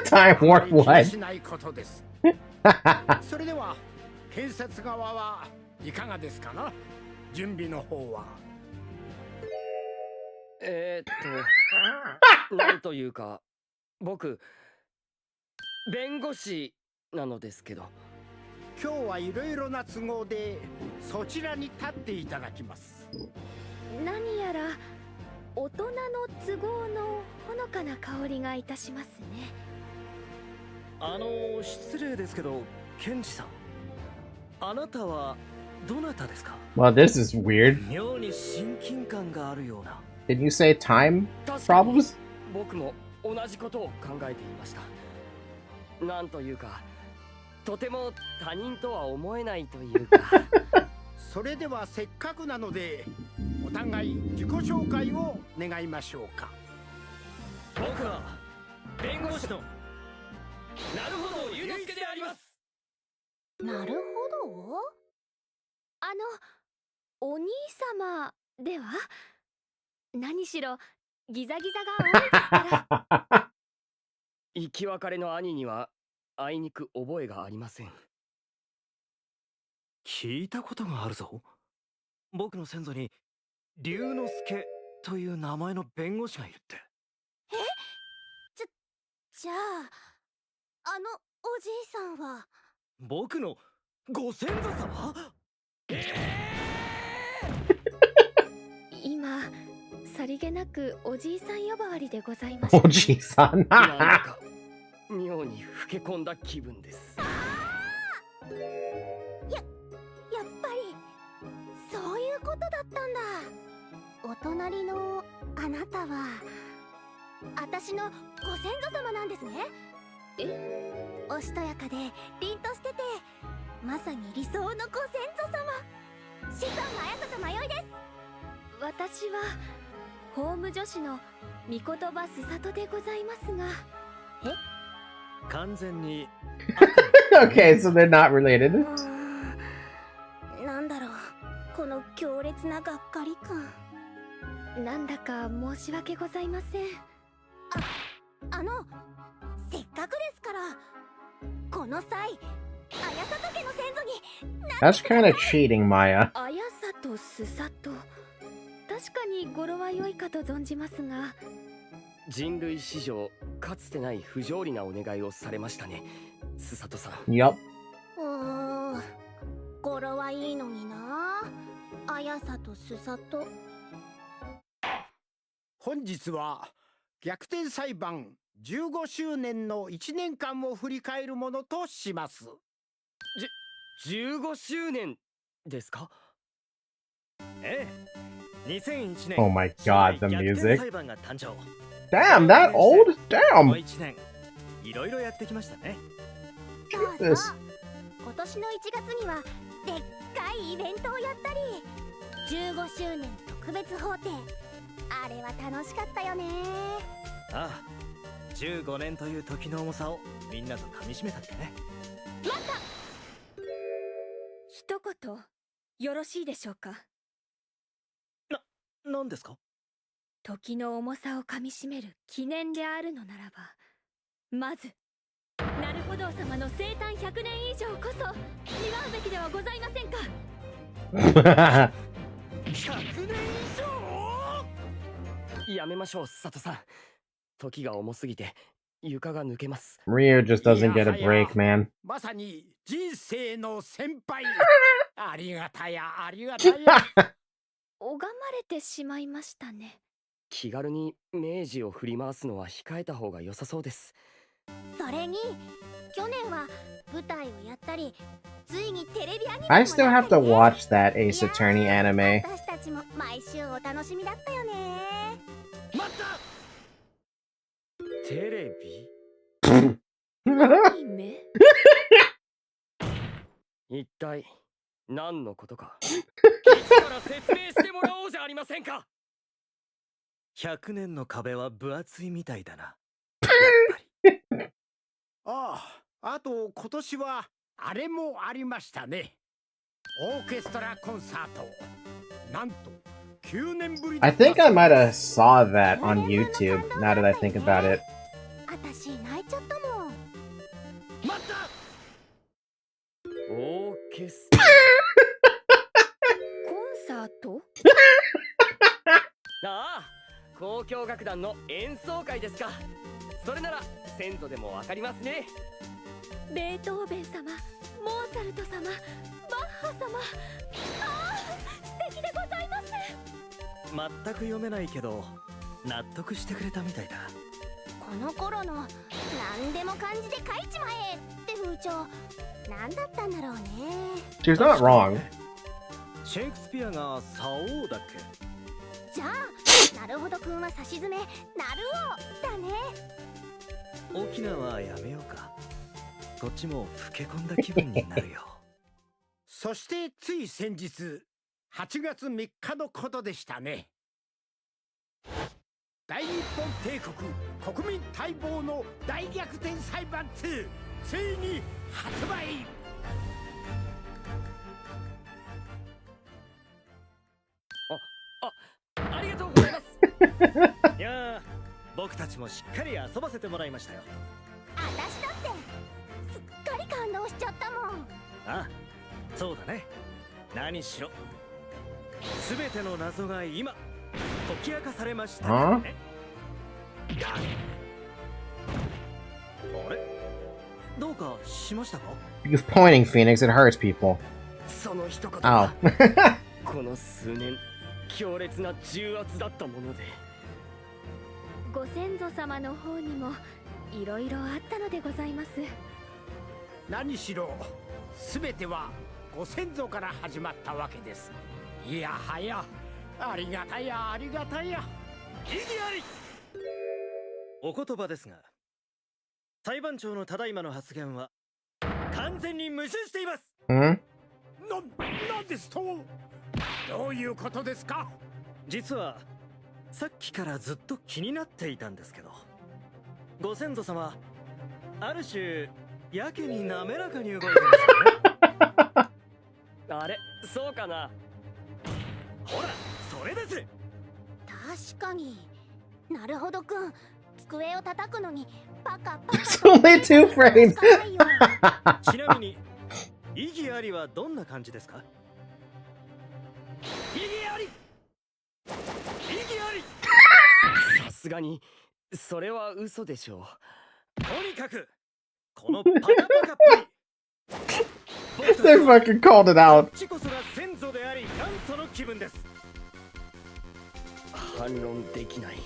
Time Warp 1. Well, this is weird. Did you say time problems? 聞いたことがあるぞ。僕の先祖に龍之介という名前の弁護士がいるって。じゃあ、あのおじいさんは。僕のご先祖様？今、さりげなくおじいさん呼ばわりでございました、ね。おじいさん。なんだか妙に老け込んだ気分です。やっぱりそういうことだったんだ。お隣のあなたは私のご先祖様なんですね。おしとやかで凛としてて、まさに理想のご先祖様。子孫の綾里迷いです。私は法務助手の御言葉すさとでございますが。完全に。Okay, so they're not related. なんだろう、この強烈ながっかり感。なんだか申し訳ございません。せっかくですから、この際、綾里家の先祖に。That's kind of cheating, Maya. 綾里すさと。確かに語呂は良いかと存じますが。人類史上かつてない不条理なお願いをされましたね、すさとさん。Yup. 語呂はいいのにな。綾里すさと。本日は逆転裁判15周年の1年間を振り返るものとします。15周年ですか？ええ、2001年。Oh my god, the 逆 music. 転裁判が誕生。Damn, that old? こ Damn. の1年いろいろやってきましたね。そうそう。今年の1月にはでっかいイベントをやったり、15周年特別法廷。あれは楽しかったよね。ああ、15年という時の重さをみんなと噛みしめたってね。待った。一言よろしいでしょうか。なんですか？時の重さを噛みしめる記念であるのならば、まずなるほど様の生誕100年以上こそ祝うべきではございませんか。100年以上？やめましょう、佐藤さん。時が重すぎて床が抜けます。Ryu just doesn't get a break, man. まさに人生の先輩。ありがたや、ありがたや。拝まれてしまいましたね。気軽に明治を振り回すのは控えた方が良さそうです。それに去年は舞台をやったり、ついにテレビアニメも I still have to watch that Ace Attorney anime. 私たちも毎週お楽しみだったよね。待った。テレビ？アニメ？一体何のことか。一から説明してもらおうじゃありませんか。100年の壁は分厚いみたいだな。やっぱり。あと今年はあれもありましたね。オーケストラコンサート。なんと9年ぶり。 I think I might have saw that on YouTube, now that I think about it. 私泣いちゃったもん。待った。オーケスコンサート？ああ、交響楽団の演奏会ですか。それなら先祖でもわかりますね。ベートーベン様、モーツァルト様、バッハ様。ああ、素敵でございます。全く読めないけど納得してくれたみたいだ。この頃の何でも漢字で書いちまえって風潮、何だったんだろうね。 She's not wrong. シェイクスピアがサオーだっけ。じゃあ、なるほどくんは差し詰め、なるおだね。沖縄はやめようか。こっちも老け込んだ気分になるよ。そしてつい先日8月3日のことでしたね。大日本帝国国民待望の大逆転裁判2、ついに発売。ありがとうございます。いやー、僕たちもしっかり遊ばせてもらいましたよ。私だってすっかり感動しちゃったもん。あ、そうだね。何しろすべての謎が今解き明かされましたね。あれ、どうかしましたか？ He's pointing, Phoenix. It hurts people. その一言 Oh. はこの数年強烈な重圧だったもので。ご先祖様の方にもいろいろあったのでございます。何しろ全てはご先祖から始まったわけです。いやはや、ありがたやありがたや。意義あり。お言葉ですが、裁判長のただいまの発言は完全に矛盾しています。Hmm? なんですと？どういうことですか？実はさっきからずっと気になっていたんですけど、ご先祖様ある種やけに滑らかに動いてますよね。あれ、そうかな。ほら、それです。確かに。なるほどくん、机を叩くのにパカパカ It's only 2 frames. ちなみに意義ありはどんな感じですか？意義あり。意義あり。さすがにそれは嘘でしょう。とにかくこのパカパカっぷり。They fucking called it out. こっちこそが先祖であり元祖の気分です。反論できない。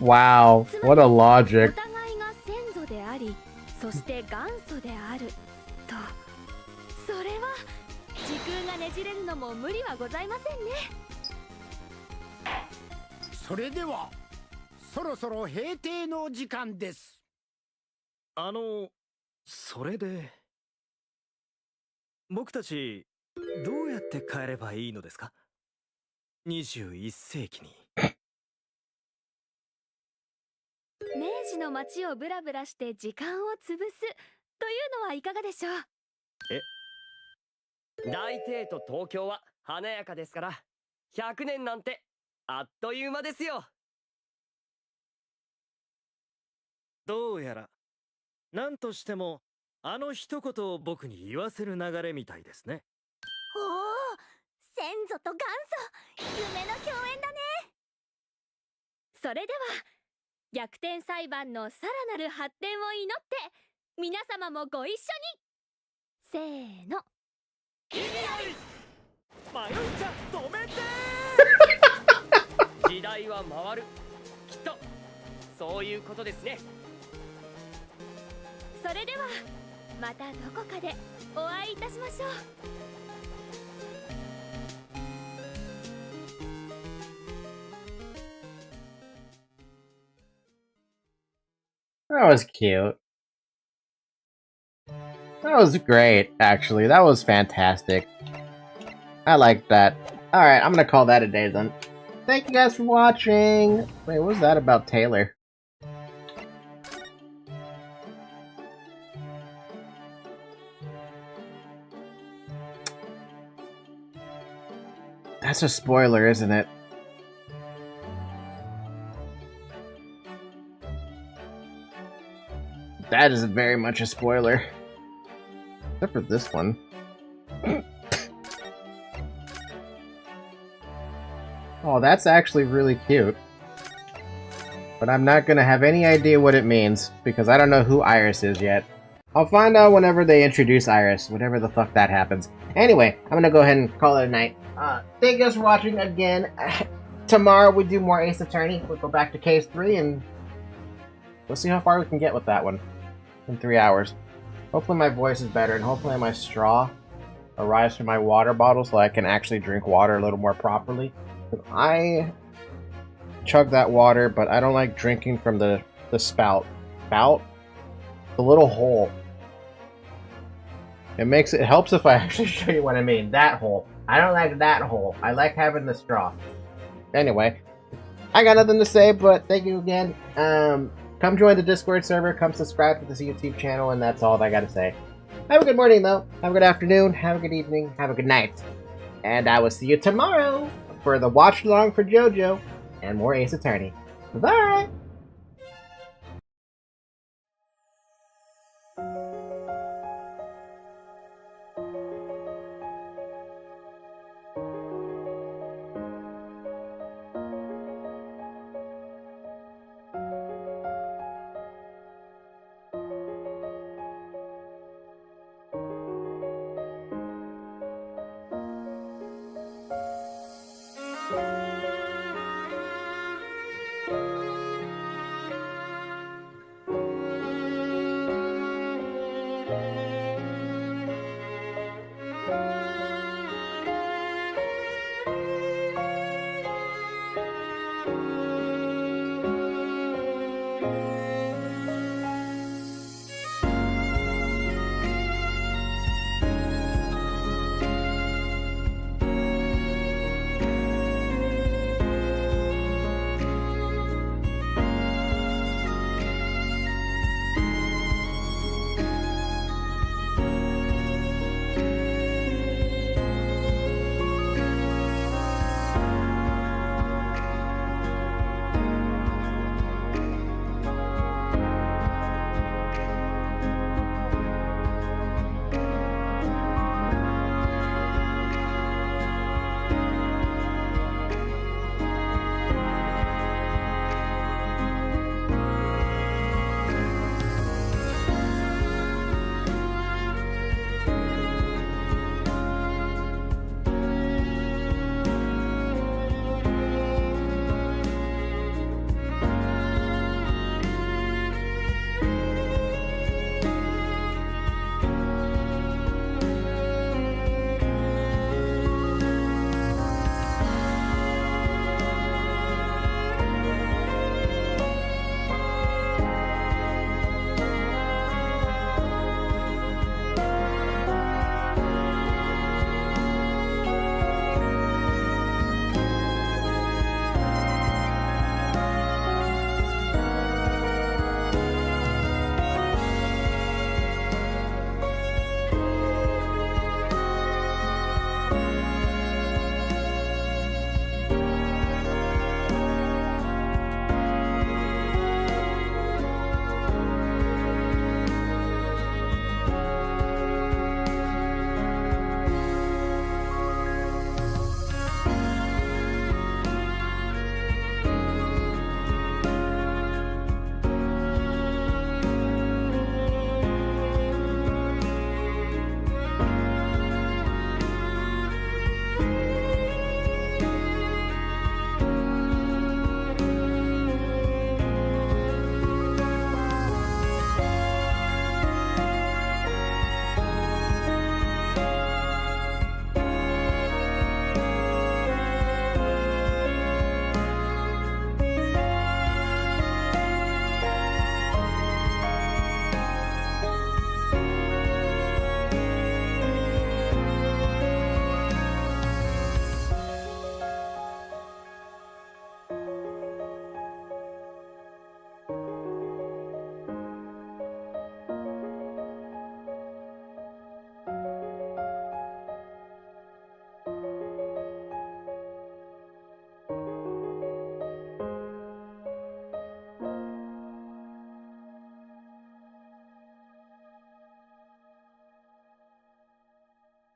Wow. What a お logic. 互いが先祖であり、そして元祖であると、それは時空がねじれるのも無理はございませんね。それではそろそろ閉廷の時間です。それで僕たちどうやって帰ればいいのですか？21世紀に。明治の街をブラブラして時間を潰すというのはいかがでしょう？大帝都東京は華やかですから、100年なんてあっという間ですよ。どうやら何としてもあの一言を僕に言わせる流れみたいですね。おお、先祖と元祖、夢の共演だね。それでは逆転裁判のさらなる発展を祈って、皆様もご一緒に。せーの。意義あり。迷っちゃ止めてー。時代は回る。きっとそういうことですね。それではまたどこかでお会いいたしましょう。That was cute. That was great, actually. That was fantastic. I like that. Alright, I'm gonna call that a day then. Thank you guys for watching! Wait, what was that about Taylor? That's a spoiler, isn't it? That is very much a spoiler. Except for this one. Oh, that's actually really cute. But I'm not gonna have any idea what it means, because I don't know who Iris is yet. I'll find out whenever they introduce Iris, whatever the fuck that happens. Anyway, I'm gonna go ahead and call it a night. Thank you guys for watching again. Tomorrow we do more Ace Attorney. We'll go back to case 3 and we'll see how far we can get with that one in 3 hours. Hopefully my voice is better, and hopefully my straw arrives from my water bottle so I can actually drink water a little more properly. I chug that water, but I don't like drinking from the spout. Spout? The little hole. It helps if I actually show you what I mean. That hole. I don't like that hole. I like having the straw. Anyway, I got nothing to say, but thank you again. Come join the Discord server, come subscribe to this YouTube channel, and that's all I gotta say. Have a good morning, though. Have a good afternoon, have a good evening, have a good night. And I will see you tomorrow for the watch along for JoJo and more Ace Attorney. Bye! Bye.